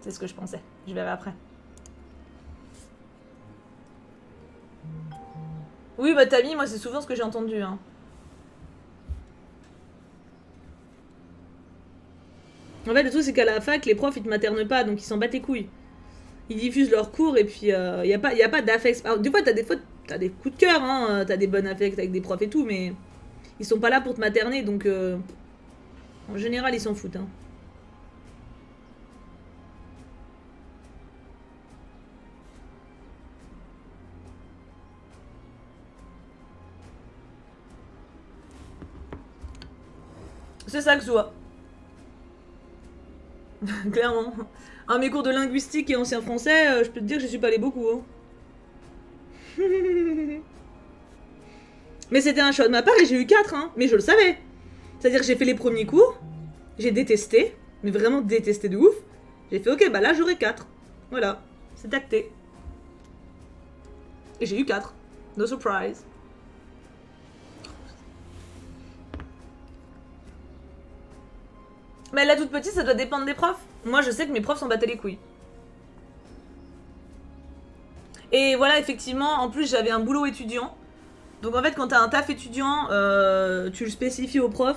C'est ce que je pensais. Je verrai après. Oui, bah Tammy, moi c'est souvent ce que j'ai entendu. Hein. En fait, le truc c'est qu'à la fac, les profs ils te maternent pas, donc ils s'en battent les couilles. Ils diffusent leurs cours et puis y a pas d'affect. Des fois, t'as des coups de cœur, hein, t'as des bonnes affects avec des profs et tout, mais ils sont pas là pour te materner, donc en général ils s'en foutent. Hein. C'est ça que je vois. Clairement. À mes cours de linguistique et ancien français, je peux te dire que je suis pas allée beaucoup. Hein. Mais c'était un choix de ma part et j'ai eu 4, hein. Mais je le savais. C'est-à-dire que j'ai fait les premiers cours, j'ai détesté, mais vraiment détesté de ouf. J'ai fait ok, bah là j'aurai 4. Voilà, c'est acté. Et j'ai eu 4. No surprise. Mais la toute petite, ça doit dépendre des profs. Moi, je sais que mes profs s'en battaient les couilles. Et voilà, effectivement, en plus, j'avais un boulot étudiant. Donc en fait, quand t'as un taf étudiant, tu le spécifies au prof.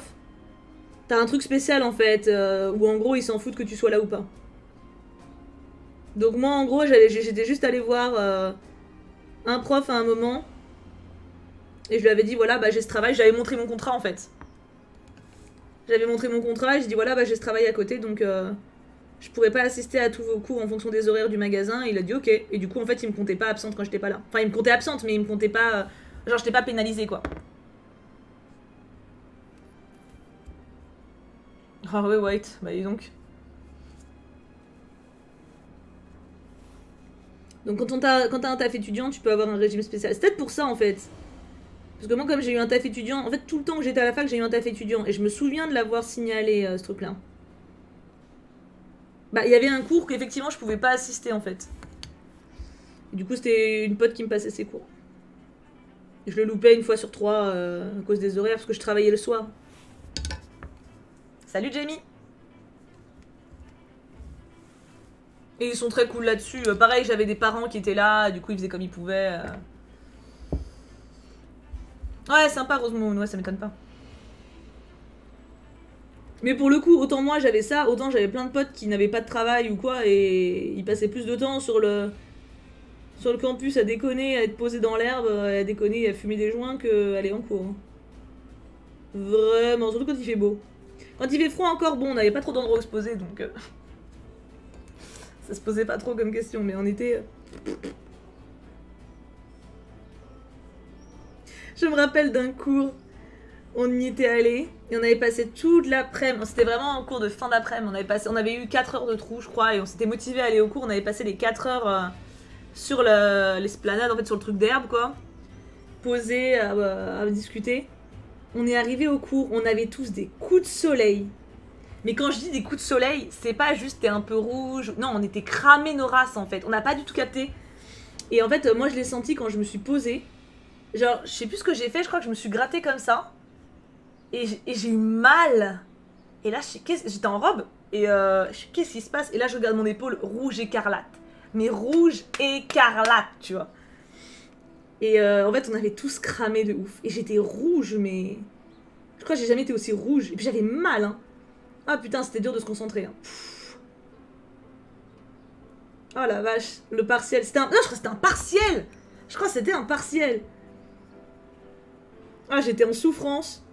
T'as un truc spécial, en fait, où en gros, ils s'en foutent que tu sois là ou pas. Donc moi, en gros, j'étais juste allée voir un prof à un moment. Et je lui avais dit, voilà, bah j'ai ce travail. J'avais montré mon contrat, en fait. J'avais montré mon contrat et j'ai dit voilà, bah j'ai ce travail à côté donc je pourrais pas assister à tous vos cours en fonction des horaires du magasin. Et il a dit ok. Et du coup, en fait, il me comptait pas absente quand j'étais pas là. Enfin, il me comptait absente, mais il me comptait pas. Genre, j'étais pas pénalisée quoi. Ah ouais, White, bah dis donc. Donc, quand t'as un taf étudiant, tu peux avoir un régime spécial. C'est peut-être pour ça en fait. Parce que moi, comme j'ai eu un taf étudiant, en fait, tout le temps que j'étais à la fac, j'ai eu un taf étudiant. Et je me souviens de l'avoir signalé, ce truc-là. Bah, il y avait un cours qu'effectivement, je pouvais pas assister, en fait. Et du coup, c'était une pote qui me passait ses cours. Et je le loupais une fois sur 3 à cause des horaires, parce que je travaillais le soir. Salut, Jamie! Et ils sont très cool là-dessus. Pareil, j'avais des parents qui étaient là, du coup, ils faisaient comme ils pouvaient. Ouais, sympa Rosemoon, ouais, ça m'étonne pas. Mais pour le coup, autant moi j'avais ça, autant j'avais plein de potes qui n'avaient pas de travail ou quoi, et ils passaient plus de temps sur le campus à déconner, à être posés dans l'herbe, à déconner, à fumer des joints qu'à aller en cours. Hein. Vraiment, surtout quand il fait beau. Quand il fait froid encore, bon, on n'avait pas trop d'endroits où se poser, donc... ça se posait pas trop comme question, mais en été... Je me rappelle d'un cours, on y était allé et on avait passé toute l'après-midi. C'était vraiment un cours de fin d'après-midi. On avait eu 4 heures de trou, je crois, et on s'était motivé à aller au cours. On avait passé les 4 heures sur l'esplanade, en fait, sur le truc d'herbe, quoi. Posé à discuter. On est arrivé au cours, on avait tous des coups de soleil. Mais quand je dis des coups de soleil, c'est pas juste t'es un peu rouge. Non, on était cramés nos races, en fait. On n'a pas du tout capté. Et en fait, moi, je l'ai senti quand je me suis posée. Genre, je sais plus ce que j'ai fait, je crois que je me suis grattée comme ça. Et j'ai eu mal. Et là, j'étais en robe. Et qu'est-ce qui se passe? Et là, je regarde mon épaule rouge écarlate. mais rouge écarlate, tu vois. Et en fait, on avait tous cramé de ouf. Et j'étais rouge, mais... Je crois que j'ai jamais été aussi rouge. Et puis j'avais mal, hein. Ah putain, c'était dur de se concentrer. Hein. Oh la vache, le partiel. C'était un... Non, je crois que c'était un partiel. Je crois que c'était un partiel. Ah, j'étais en souffrance.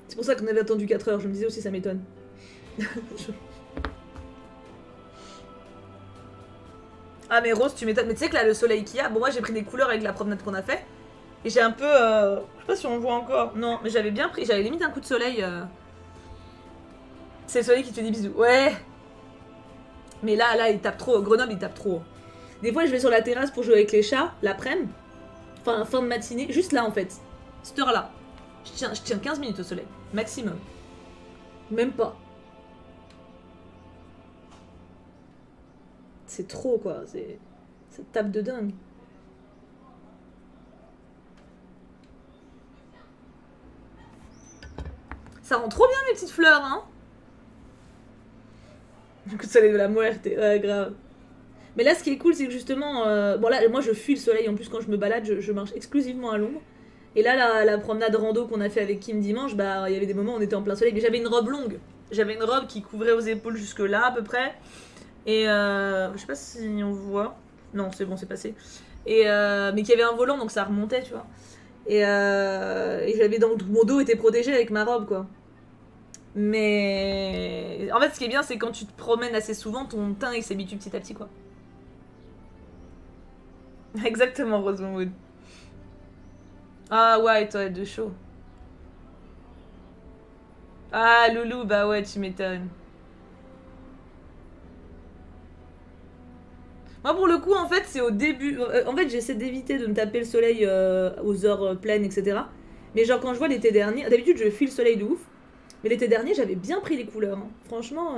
C'est pour ça qu'on avait attendu 4 heures. Je me disais aussi, ça m'étonne. Ah mais Rose, tu m'étonnes. Mais tu sais que là, le soleil qu'il y a... Bon, moi, j'ai pris des couleurs avec la promenade qu'on a fait. Et j'ai un peu... Je sais pas si on le voit encore. Non, mais j'avais bien pris... J'avais limite un coup de soleil... C'est le soleil qui te fait des bisous. Ouais. Mais là, il tape trop. Grenoble, il tape trop. Des fois, je vais sur la terrasse pour jouer avec les chats, l'après-midi. Enfin, fin de matinée. Juste là, en fait. Cette heure-là. Je tiens 15 minutes au soleil. Maximum. Même pas. C'est trop, quoi. Ça tape de dingue. Ça rend trop bien, mes petites fleurs, hein. Du coup, de soleil de la muerte. Ouais, grave. Mais là, ce qui est cool, c'est que justement... Bon, là, moi, je fuis le soleil. En plus, quand je me balade, je marche exclusivement à l'ombre. Et là, la promenade rando qu'on a fait avec Kim dimanche, bah, il y avait des moments où on était en plein soleil. Mais j'avais une robe longue. J'avais une robe qui couvrait aux épaules jusque là, à peu près. Et je sais pas si on voit. Non, c'est bon, c'est passé. Et mais qu'il y avait un volant, donc ça remontait, tu vois. Et j'avais donc mon dos était protégé avec ma robe, quoi. Mais en fait, ce qui est bien, c'est quand tu te promènes assez souvent, ton teint il s'habitue petit à petit, quoi. Exactement, Rosewood. Ah ouais, toi, de chaud. Ah, Loulou, bah ouais, tu m'étonnes. Moi, pour le coup, en fait, c'est au début. En fait, j'essaie d'éviter de me taper le soleil aux heures pleines, etc. Mais genre, quand je vois l'été dernier, d'habitude, je fuis le soleil de ouf. Mais l'été dernier, j'avais bien pris les couleurs. Hein. Franchement.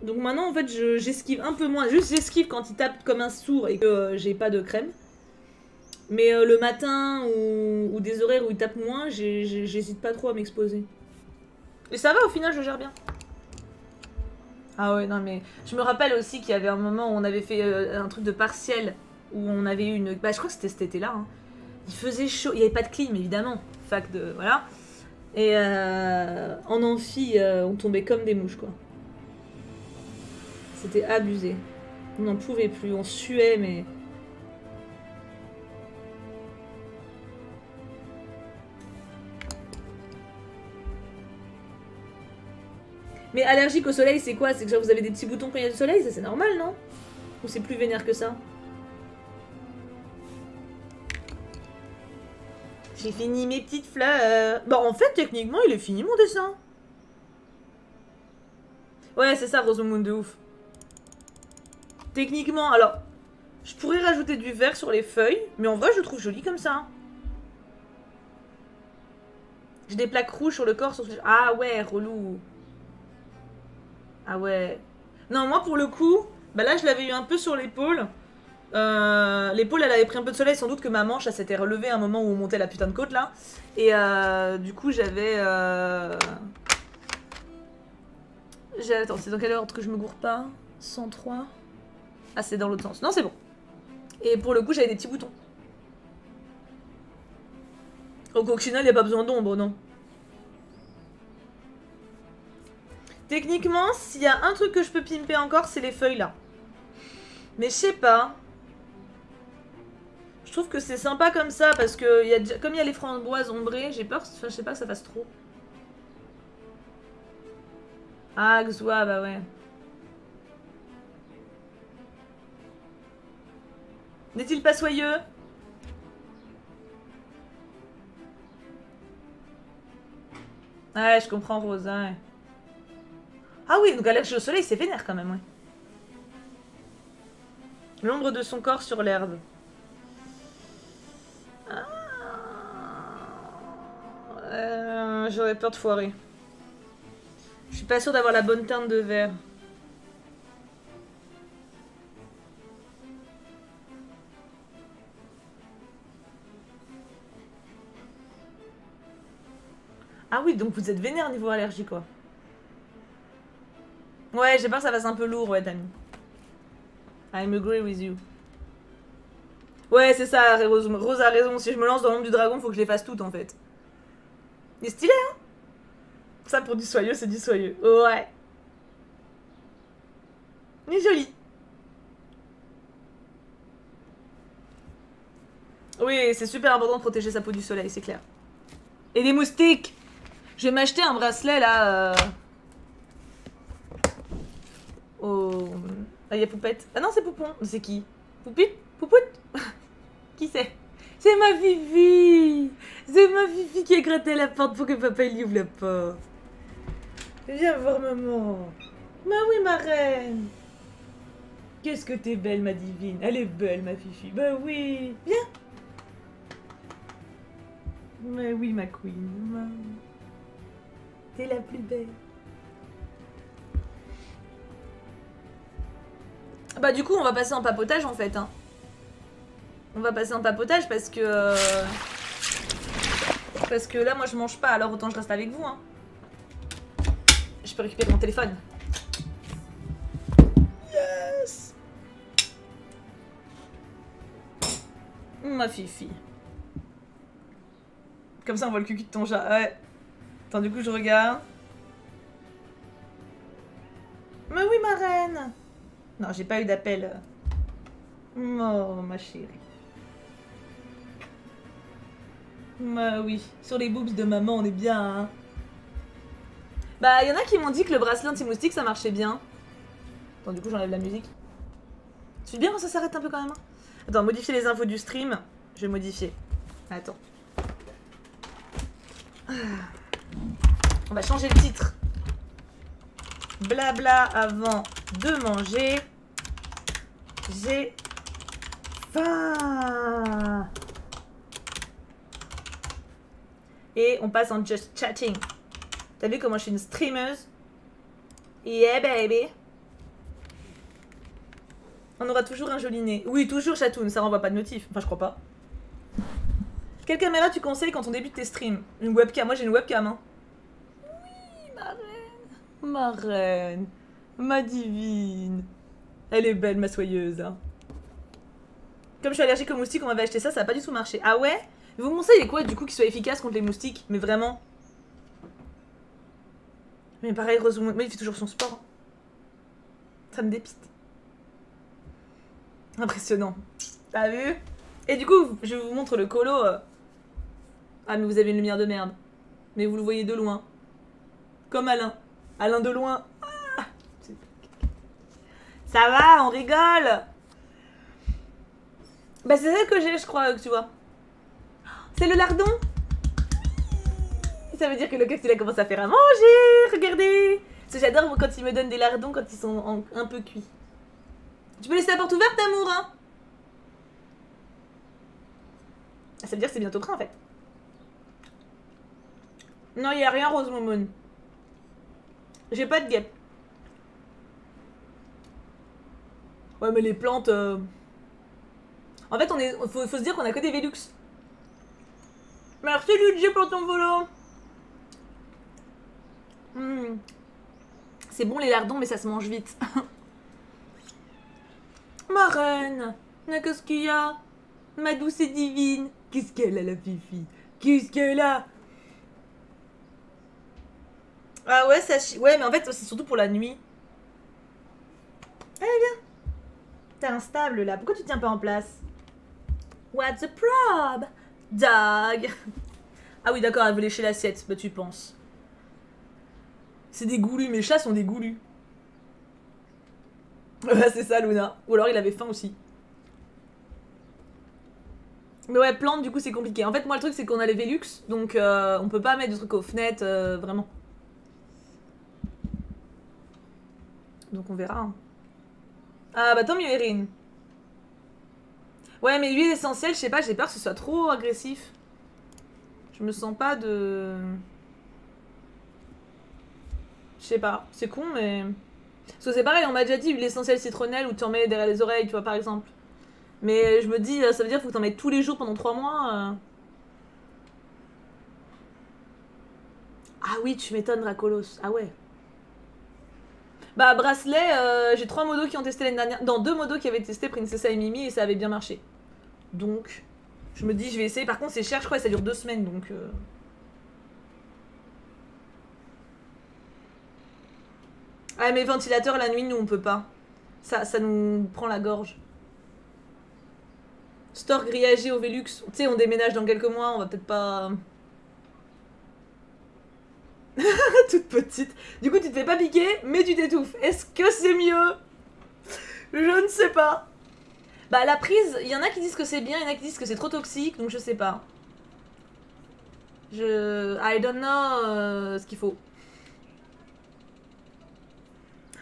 Donc maintenant, en fait, j'esquive un peu moins. Juste, j'esquive quand il tape comme un sourd et que j'ai pas de crème. Mais le matin ou des horaires où il tape moins, j'hésite pas trop à m'exposer. Et ça va, au final, je gère bien. Ah ouais, non mais... Je me rappelle aussi qu'il y avait un moment où on avait fait un truc de partiel, où on avait eu une... Bah je crois que c'était cet été-là. Hein. Il faisait chaud, il n'y avait pas de clim évidemment. Fac de... Voilà. Et en amphi, on tombait comme des mouches quoi. C'était abusé. On n'en pouvait plus, on suait mais... Mais allergique au soleil, c'est quoi? C'est que genre vous avez des petits boutons quand il y a du soleil? Ça c'est normal, non? Ou c'est plus vénère que ça? J'ai fini mes petites fleurs. Bah en fait, techniquement, il est fini mon dessin. Ouais, c'est ça, Rosemoon de ouf. Techniquement, alors... Je pourrais rajouter du vert sur les feuilles, mais en vrai, je le trouve joli comme ça. J'ai des plaques rouges sur le corps. Ah ouais, relou. Ah ouais. Non, moi pour le coup, bah là je l'avais eu un peu sur l'épaule. L'épaule elle avait pris un peu de soleil, sans doute que ma manche elle s'était relevée à un moment où on montait la putain de côte là. Et du coup j'avais... Attends, c'est dans quelle ordre que je me gourre pas? 103. Ah c'est dans l'autre sens. Non c'est bon. Et pour le coup j'avais des petits boutons. Au coccinelle il n'y a pas besoin d'ombre, non. Techniquement, s'il y a un truc que je peux pimper encore, c'est les feuilles là. Mais je sais pas. Je trouve que c'est sympa comme ça parce que comme il y a les framboises ombrées, j'ai peur, enfin, je sais pas que ça fasse trop. Ah, Xwa, bah ouais. N'est-il pas soyeux? Ouais, je comprends, Rose, ouais. Ah oui, donc allergie au soleil, c'est vénère quand même, ouais. L'ombre de son corps sur l'herbe. J'aurais peur de foirer. Je suis pas sûre d'avoir la bonne teinte de vert. Ah oui, donc vous êtes vénère niveau allergie, quoi. Ouais, j'ai peur que ça fasse un peu lourd, ouais, Tammy. I'm agree with you. Ouais, c'est ça, Rose a raison. Si je me lance dans l'ombre du dragon, faut que je les fasse toutes, en fait. Il est stylé, hein? Ça, pour du soyeux, c'est du soyeux. Ouais. Il est joli. Oui, c'est super important de protéger sa peau du soleil, c'est clair. Et des moustiques. Je vais m'acheter un bracelet, là... Oh... Ah, il y a Poupette. Ah non, c'est Poupon. C'est qui? Poupite? Poupoute? Qui c'est? C'est ma Fifi. C'est ma Fifi qui a gratté la porte pour que papa lui ouvre la porte. Viens voir maman. Bah oui, ma reine. Qu'est-ce que t'es belle, ma divine. Elle est belle, ma Fifi. Bah oui. Viens. Bah oui, ma queen. T'es la plus belle. Bah du coup, on va passer en papotage, en fait. Hein. On va passer en papotage parce que... Parce que là, moi, je mange pas. Alors autant je reste avec vous, hein. Je peux récupérer mon téléphone. Yes. Ma Fifi. Comme ça, on voit le cucu de ton chat. Ouais. Attends, du coup, je regarde. Mais oui, ma reine. Non, j'ai pas eu d'appel. Oh, ma chérie. Bah oui. Sur les boobs de maman, on est bien, hein. Bah, y en a qui m'ont dit que le bracelet anti-moustique, ça marchait bien. Attends, du coup, j'enlève la musique. Tu fais bien quand ça s'arrête un peu quand même, hein. Attends, modifier les infos du stream. Je vais modifier. Attends. On va changer le titre. Blabla avant de manger. J'ai faim. Et on passe en just chatting. T'as vu comment je suis une streameuse? Yeah baby. On aura toujours un joli nez. Oui, toujours chatoun, ça renvoie pas de notif. Enfin, je crois pas. Quelle caméra tu conseilles quand on débute tes streams? Une webcam. Moi j'ai une webcam, hein. Oui, ma reine. Ma reine. Ma divine. Elle est belle, ma soyeuse. Hein. Comme je suis allergique aux moustiques, on m'avait acheté ça, ça a pas du tout marché. Ah ouais? Vous me conseillez quoi du coup qui soit efficace contre les moustiques? Mais vraiment. Mais pareil, Rosemont, il fait toujours son sport. Hein. Ça me dépite. Impressionnant. T'as vu? Et du coup, je vous montre le colo. Ah, mais vous avez une lumière de merde. Mais vous le voyez de loin. Comme Alain. Alain de loin. Ah, ça va, on rigole. Bah c'est ça que j'ai, je crois, que tu vois. C'est le lardon. Ça veut dire que le coq, il a commencé à faire à manger. Regardez. Parce que j'adore quand il me donne des lardons quand ils sont un peu cuits. Tu peux laisser la porte ouverte, amour, hein? Ça veut dire que c'est bientôt prêt, en fait. Non, il n'y a rien, Rose Momone. J'ai pas de guêpe. Ouais, mais les plantes... En fait, faut se dire qu'on a que des Velux. Merci, Luigi, pour ton volant. C'est bon, les lardons, mais ça se mange vite. Ma reine. Mais qu'est-ce qu'il y a? Ma douce et divine. Qu'est-ce qu'elle a, la Fifi? Qu'est-ce qu'elle a? Ah ouais, ça chie. Ouais, mais en fait, c'est surtout pour la nuit. Allez, viens. T'es instable, là. Pourquoi tu tiens pas en place? What's the prob? Dog. Ah oui, d'accord, elle veut lécher l'assiette. Bah, tu penses. C'est des goulus. Mes chats sont des goulus. Ouais, c'est ça, Luna. Ou alors, il avait faim aussi. Mais ouais, plantes, du coup, c'est compliqué. En fait, moi, le truc, c'est qu'on a les Velux. Donc, on peut pas mettre de trucs aux fenêtres, vraiment. Donc, on verra. Hein. Ah, bah, tant mieux, Erin. Ouais, mais l'huile essentielle, je sais pas, j'ai peur que ce soit trop agressif. Je me sens pas de... Je sais pas, c'est con, mais... Parce que c'est pareil, on m'a déjà dit huile essentielle citronnelle où tu en mets derrière les oreilles, tu vois, par exemple. Mais je me dis, ça veut dire qu'il faut que t'en mettes tous les jours pendant 3 mois. Ah oui, tu m'étonnes, Dracolos. Ah ouais. Bah, bracelet, j'ai 3 modos qui ont testé l'année dernière. Dans 2 modos qui avaient testé Princessa et Mimi et ça avait bien marché. Donc, je me dis, je vais essayer. Par contre, c'est cher, je crois, et ça dure 2 semaines donc. Ah, mais ventilateur la nuit, nous on peut pas. Ça nous prend la gorge. Store grillagé au Velux. Tu sais, on déménage dans quelques mois, on va peut-être pas. Toute petite. Du coup, tu te fais pas piquer, mais tu t'étouffes. Est-ce que c'est mieux? Je ne sais pas. Bah, la prise, il y en a qui disent que c'est bien, il y en a qui disent que c'est trop toxique, donc je sais pas. I don't know ce qu'il faut.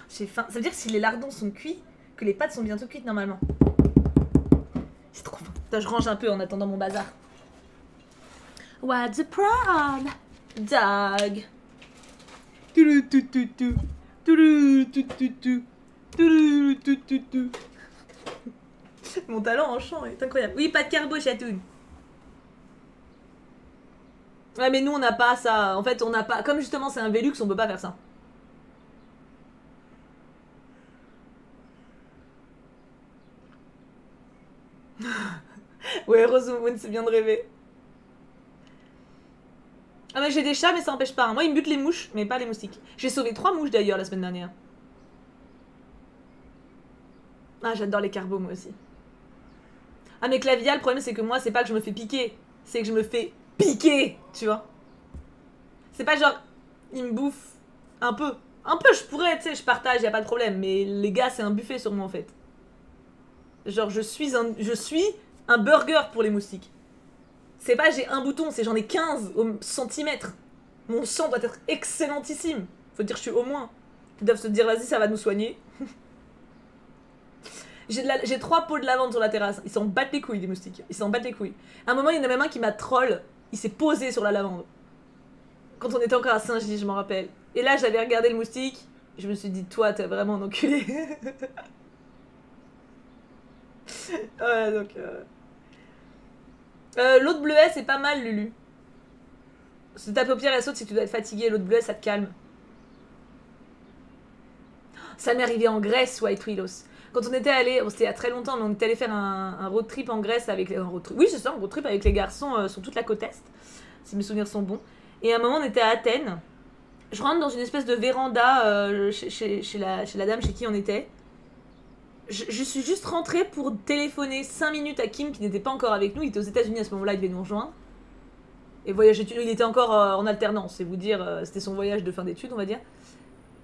J'ai faim. Ça veut dire que si les lardons sont cuits, que les pâtes sont bientôt cuites normalement. C'est trop faim. Putain, je range un peu en attendant mon bazar. What's the problem, dog? Mon talent en chant est incroyable. Oui, pas de carbo, chatoune. Ouais, mais nous on n'a pas ça. En fait, on n'a pas. Comme justement c'est un Velux, on peut pas faire ça. Ouais, Rosemoon, c'est bien de rêver. Ah, mais j'ai des chats, mais ça n'empêche pas. Moi, ils me butent les mouches, mais pas les moustiques. J'ai sauvé 3 mouches d'ailleurs la semaine dernière. Ah, j'adore les carbos, moi aussi. Ah, mais Clavia, le problème, c'est que moi, c'est pas que je me fais piquer. C'est que je me fais piquer, tu vois. C'est pas genre, ils me bouffent un peu. Un peu, je pourrais, tu sais, je partage, y a pas de problème. Mais les gars, c'est un buffet sur moi, en fait. Genre, je suis un burger pour les moustiques. C'est pas j'ai un bouton, c'est j'en ai 15 au centimètre. Mon sang doit être excellentissime. Faut dire, je suis au moins. Ils doivent se dire, vas-y, ça va nous soigner. J'ai 3 pots de lavande sur la terrasse. Ils s'en battent les couilles, des moustiques. Ils s'en battent les couilles. À un moment, il y en a même un qui m'a troll. Il s'est posé sur la lavande. Quand on était encore à Saint-Gilles, je m'en rappelle. Et là, j'avais regardé le moustique. Je me suis dit, toi, t'es vraiment un enculé. Ouais, donc. L'eau de bleuet, c'est pas mal, Lulu. Si ta paupière elle saute, si tu dois être fatigué, l'eau de bleuet, ça te calme. Ça m'est arrivé en Grèce, White Willows. Quand on était allé, bon, c'était il y a très longtemps, mais on était allé faire un road trip en Grèce avec les. Oui, c'est ça, un road trip avec les garçons sur toute la côte est, si mes souvenirs sont bons. Et à un moment, on était à Athènes. Je rentre dans une espèce de véranda chez la dame chez qui on était. Je suis juste rentrée pour téléphoner 5 minutes à Kim qui n'était pas encore avec nous. Il était aux États-Unis à ce moment-là, il devait nous rejoindre. Et voyage études, il était encore en alternance, c'est vous dire, c'était son voyage de fin d'études, on va dire.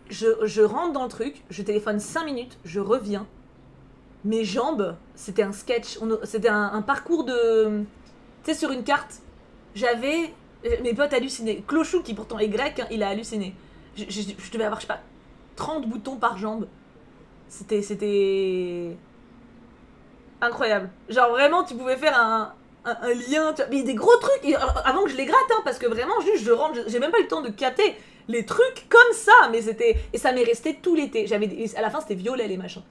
Je rentre dans le truc, je téléphone 5 minutes, je reviens. Mes jambes, c'était un sketch, c'était un parcours de. Tu sais, sur une carte, j'avais. Mes potes hallucinaient. Clochou, qui pourtant est grec, hein, il a halluciné. Je devais avoir, je sais pas, 30 boutons par jambe. C'était incroyable. Genre vraiment, tu pouvais faire un lien. Mais des gros trucs. Avant que je les gratte, hein, parce que vraiment, juste je rentre. J'ai même pas eu le temps de capter les trucs comme ça. Mais c'était. Et ça m'est resté tout l'été. À la fin, c'était violet les machins.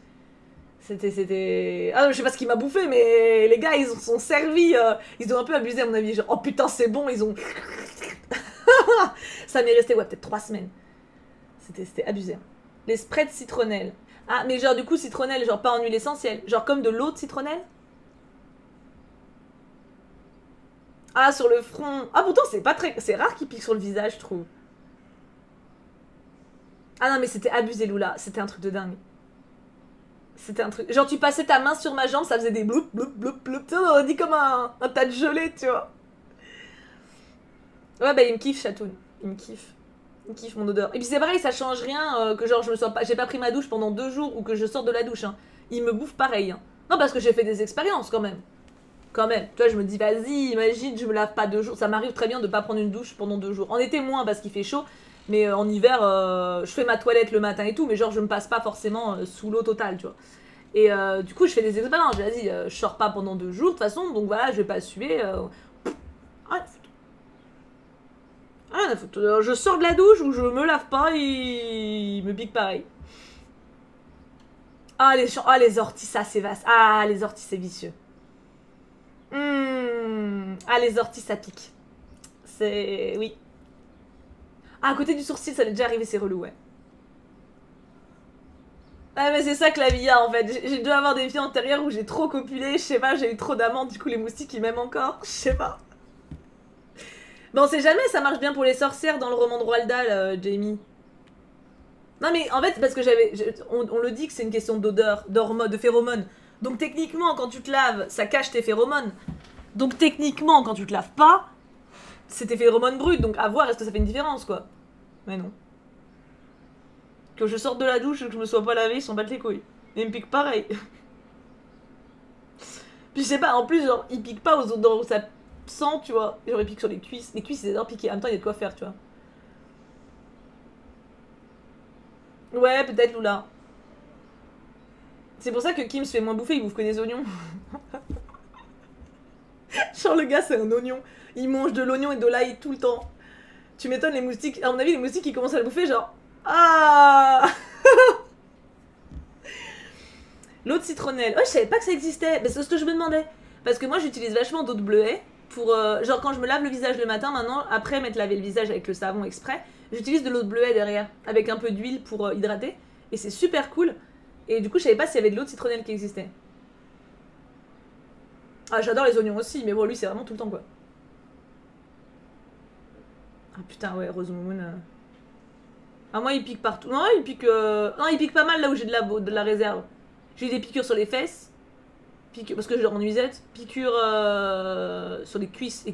C'était. Ah, je sais pas ce qui m'a bouffé, mais les gars, ils se sont servis. Ils ont un peu abusé, à mon avis. Genre, oh putain, c'est bon, ils ont. Ça m'est resté, ouais, peut-être 3 semaines. C'était abusé. Les spreads citronnelle. Ah, mais genre du coup citronnelle, genre pas en huile essentielle. Genre comme de l'eau de citronnelle. Ah, sur le front. Ah, pourtant c'est pas très. C'est rare qu'il pique sur le visage, je trouve. Ah non, mais c'était abusé, Lula. C'était un truc de dingue. C'était un truc. Genre tu passais ta main sur ma jambe, ça faisait des bloup, bloup, bloup, bloup. Tu sais, on aurait dit comme un tas de gelée, tu vois. Ouais, bah il me kiffe, Chatoun. Il me kiffe. Il kiffe mon odeur. Et puis c'est pareil, ça change rien que genre je me sois pas, j'ai pas pris ma douche pendant 2 jours ou que je sors de la douche. Hein. Il me bouffe pareil. Hein. Non, parce que j'ai fait des expériences quand même. Quand même. Tu vois, je me dis, vas-y, imagine, je me lave pas 2 jours. Ça m'arrive très bien de pas prendre une douche pendant 2 jours. En été, moins parce qu'il fait chaud. Mais en hiver, je fais ma toilette le matin et tout. Mais genre, je me passe pas forcément sous l'eau totale, tu vois. Et du coup, je fais des expériences. Vas-y, je sors pas pendant 2 jours de toute façon. Donc voilà, je vais pas suer. Rien à foutre. Je sors de la douche ou je me lave pas et il me pique pareil. Ah, les orties, ça c'est vaste. Ah, les orties, c'est vicieux. Ah, les orties, ça pique. C'est. Oui. Ah, à côté du sourcil, ça m'est déjà arrivé, c'est relou, ouais. Ah mais c'est ça que la vie a en fait, j'ai dû avoir des vies antérieures où j'ai trop copulé, je sais pas, j'ai eu trop d'amants, du coup les moustiques ils m'aiment encore, je sais pas. Mais on sait jamais, ça marche bien pour les sorcières dans le roman de Roald Dahl, Jamie. Non mais en fait, parce que on le dit que c'est une question d'odeur, d'hormones, de phéromones. Donc techniquement, quand tu te laves, ça cache tes phéromones. Donc techniquement, quand tu te laves pas, c'est tes phéromones brutes. Donc à voir, est-ce que ça fait une différence, quoi. Mais non. Que je sorte de la douche et que je me sois pas lavé, ils s'en battent les couilles. Et ils me piquent pareil. Puis je sais pas, en plus, genre, ils piquent pas aux endroits où ça sent, tu vois. Genre, ils piquent sur les cuisses. Les cuisses, ils adorent piquer. En même temps, il y a de quoi faire, tu vois. Ouais, peut-être Lula. C'est pour ça que Kim se fait moins bouffer, il bouffe que des oignons. Genre, le gars, c'est un oignon. Il mange de l'oignon et de l'ail tout le temps. Tu m'étonnes, les moustiques. À mon avis, les moustiques, ils commencent à le bouffer, genre. Ah. L'eau de citronnelle. Oh, je savais pas que ça existait. Mais c'est ce que je me demandais. Parce que moi, j'utilise vachement d'eau de bleuet. Pour, genre, quand je me lave le visage le matin, maintenant, après m'être lavé le visage avec le savon exprès, j'utilise de l'eau de bleuet derrière. Avec un peu d'huile pour hydrater. Et c'est super cool. Et du coup, je savais pas s'il y avait de l'eau de citronnelle qui existait. Ah, j'adore les oignons aussi, mais bon, lui, c'est vraiment tout le temps, quoi. Ah putain, ouais, Rose Moon. Ah, moi, il pique partout. Non, il pique. Non, il pique pas mal là où j'ai de la réserve. J'ai eu des piqûres sur les fesses. Parce que j'ai en nuisette. Piqûres sur les cuisses.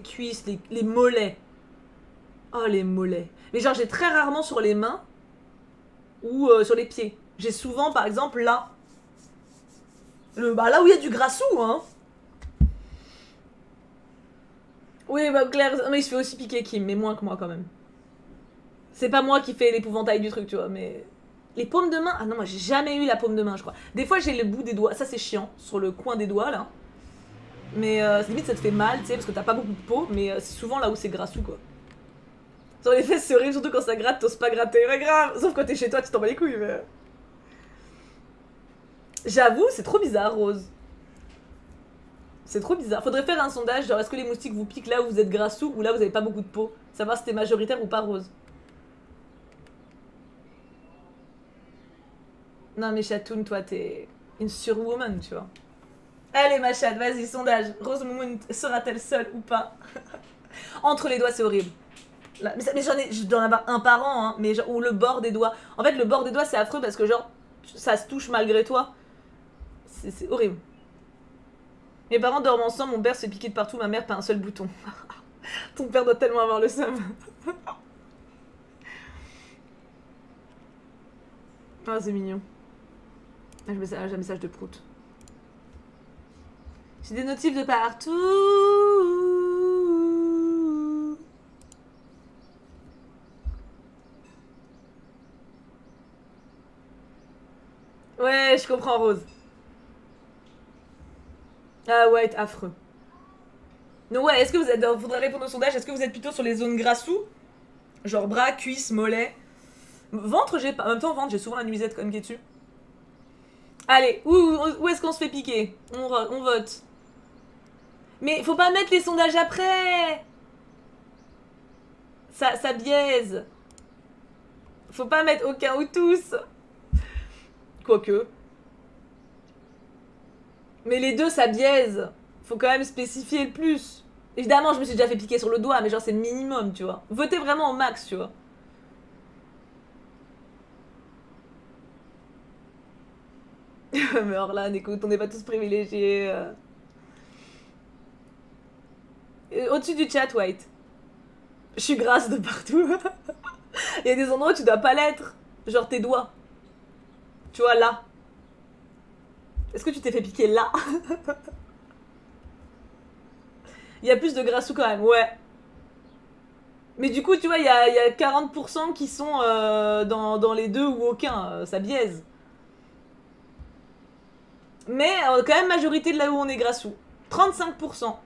Les mollets. Oh, les mollets. Mais genre, j'ai très rarement sur les mains ou sur les pieds. J'ai souvent, par exemple, là. Bah, là où il y a du grassou, hein. Oui, bah Claire, mais il se fait aussi piquer Kim, mais moins que moi quand même. C'est pas moi qui fais l'épouvantail du truc, tu vois, mais... Les paumes de main. Ah non, moi j'ai jamais eu la paume de main, je crois. Des fois j'ai le bout des doigts, ça c'est chiant, sur le coin des doigts là. Mais limite ça te fait mal, tu sais, parce que t'as pas beaucoup de peau, mais c'est souvent là où c'est grassou quoi. Sur les fesses c'est horrible, surtout quand ça gratte, t'oses pas gratter, mais grave. Sauf quand t'es chez toi, tu t'en bats les couilles, mais... J'avoue, c'est trop bizarre, Rose. C'est trop bizarre. Faudrait faire un sondage, genre est-ce que les moustiques vous piquent là où vous êtes grassou ou là où vous avez pas beaucoup de peau. Savoir si t'es majoritaire ou pas, Rose. Non mais Chatoun, toi t'es une surwoman, tu vois. Allez ma chatte, vas-y, sondage. Rose Moon sera-t-elle seule ou pas? Entre les doigts, c'est horrible. Là, mais je dois en avoir un par an, hein, mais genre, ou le bord des doigts. En fait, le bord des doigts, c'est affreux parce que genre, ça se touche malgré toi. C'est horrible. Mes parents dorment ensemble, mon père se fait piquer de partout, ma mère pas un seul bouton. Ton père doit tellement avoir le seum. Ah, c'est mignon. Ah, j'ai un message de prout. J'ai des notifs de partout. Ouais, je comprends, Rose. Ah ouais, affreux. Non, ouais, est-ce que vous êtes... Faudrait répondre au sondage, est-ce que vous êtes plutôt sur les zones grassous? Genre bras, cuisses, mollets. Ventre, j'ai pas... En même temps, ventre, j'ai souvent la nuisette comme qui est dessus. Allez, où est-ce qu'on se fait piquer? On vote. Mais faut pas mettre les sondages après. Ça biaise. Faut pas mettre aucun ou tous. Quoique. Mais les deux, ça biaise. Faut quand même spécifier le plus. Évidemment, je me suis déjà fait piquer sur le doigt, mais genre c'est le minimum, tu vois. Votez vraiment au max, tu vois. Mais Orlan, écoute, on n'est pas tous privilégiés. Au-dessus du chat, White. Je suis grasse de partout. Il y a des endroits où tu dois pas l'être. Genre tes doigts. Tu vois, là. Est-ce que tu t'es fait piquer là? Il y a plus de grassous quand même, ouais. Mais du coup, tu vois, il y a 40% qui sont dans les deux ou aucun. Ça biaise. Mais quand même majorité de là où on est grassous. 35%.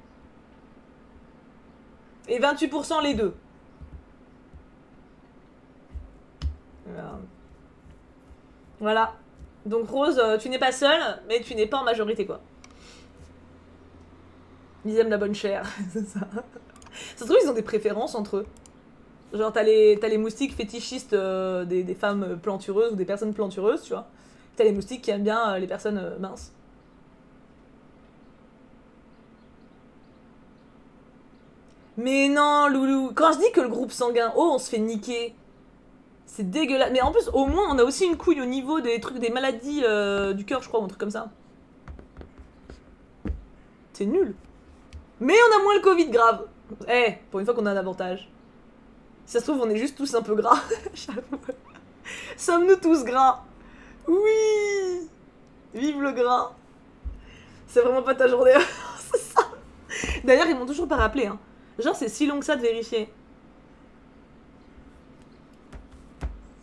Et 28% les deux. Voilà. Donc Rose, tu n'es pas seule, mais tu n'es pas en majorité, quoi. Ils aiment la bonne chair, c'est ça. Ça se trouve, ils ont des préférences entre eux. Genre, t'as les moustiques fétichistes des femmes plantureuses ou des personnes plantureuses, tu vois. T'as les moustiques qui aiment bien les personnes minces. Mais non, Loulou. Quand je dis que le groupe sanguin, oh, on se fait niquer. C'est dégueulasse. Mais en plus, au moins, on a aussi une couille au niveau des trucs, des maladies du cœur, je crois, ou un truc comme ça. C'est nul. Mais on a moins le Covid grave. Eh, pour une fois qu'on a un avantage. Si ça se trouve, on est juste tous un peu gras. Sommes-nous tous gras? Oui. Vive le gras. C'est vraiment pas ta journée. C'est ça. D'ailleurs, ils m'ont toujours pas rappelé. Hein. Genre, c'est si long que ça de vérifier.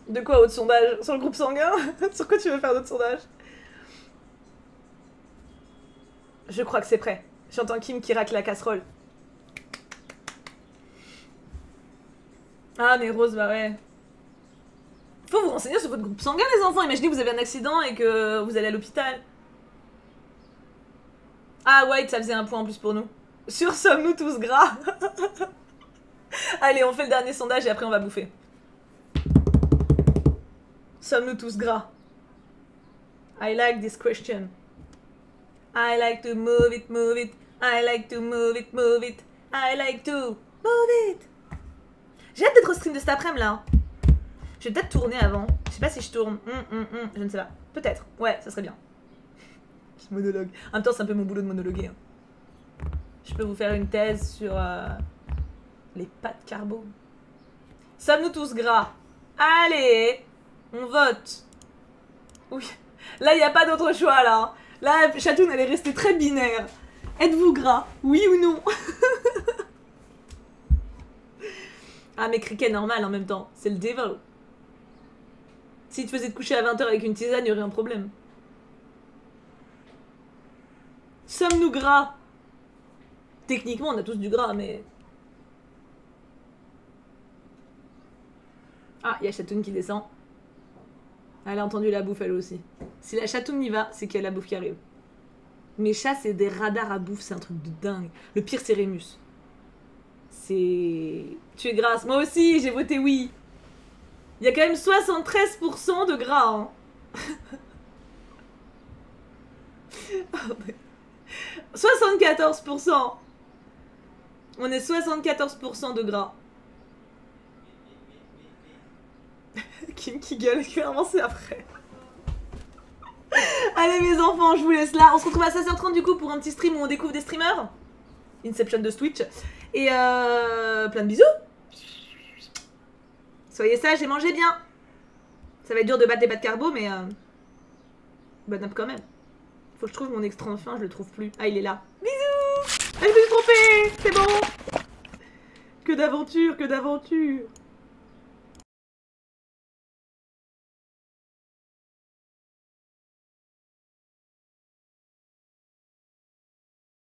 De quoi, autre sondage? Sur le groupe sanguin? Sur quoi tu veux faire d'autres sondages? Je crois que c'est prêt. J'entends Kim qui racle la casserole. Ah, mais Rose, bah ouais. Faut vous renseigner sur votre groupe sanguin, les enfants. Imaginez que vous avez un accident et que vous allez à l'hôpital. Ah, White, ça faisait un point en plus pour nous. Sur sommes-nous tous gras? Allez, on fait le dernier sondage et après on va bouffer. Sommes-nous tous gras? I like this question. I like to move it, move it. I like to move it, move it. I like to move it. J'ai hâte d'être au stream de cet après-midi là. Je vais peut-être tourner avant. Je sais pas si je tourne. Je ne sais pas. Peut-être. Ouais, ça serait bien. Je monologue. En même temps, c'est un peu mon boulot de monologuer. Hein. Je peux vous faire une thèse sur les pâtes carbo. Sommes-nous tous gras? Allez, on vote. Oui. Là, il n'y a pas d'autre choix là. Là, Chatoun, elle est restée très binaire. Êtes-vous gras? Oui ou non? Ah, mais criquet normal en même temps. C'est le devil. Si tu faisais te coucher à 20h avec une tisane, il y aurait un problème. Sommes-nous gras? Techniquement, on a tous du gras, mais... Ah, il y a Chatoun qui descend. Elle a entendu la bouffe, elle aussi. Si la Chatoun y va, c'est qu'il y a la bouffe qui arrive. Mes chats, c'est des radars à bouffe, c'est un truc de dingue. Le pire, c'est Rémus. C'est... Tu es grasse. Moi aussi, j'ai voté oui. Il y a quand même 73% de gras. Hein. 74%. On est 74% de gras. Kim qui gueule, clairement c'est après. Allez mes enfants, je vous laisse là. On se retrouve à 16h30 du coup pour un petit stream où on découvre des streamers. Inception de Twitch. Et plein de bisous. Soyez sages et mangez bien. Ça va être dur de battre des pâtes carbo, mais bonne app quand même. Faut que je trouve mon extra enfin, je le trouve plus. Ah, il est là. Bisous. Ah, je me suis trompée. C'est bon. Que d'aventure, que d'aventure.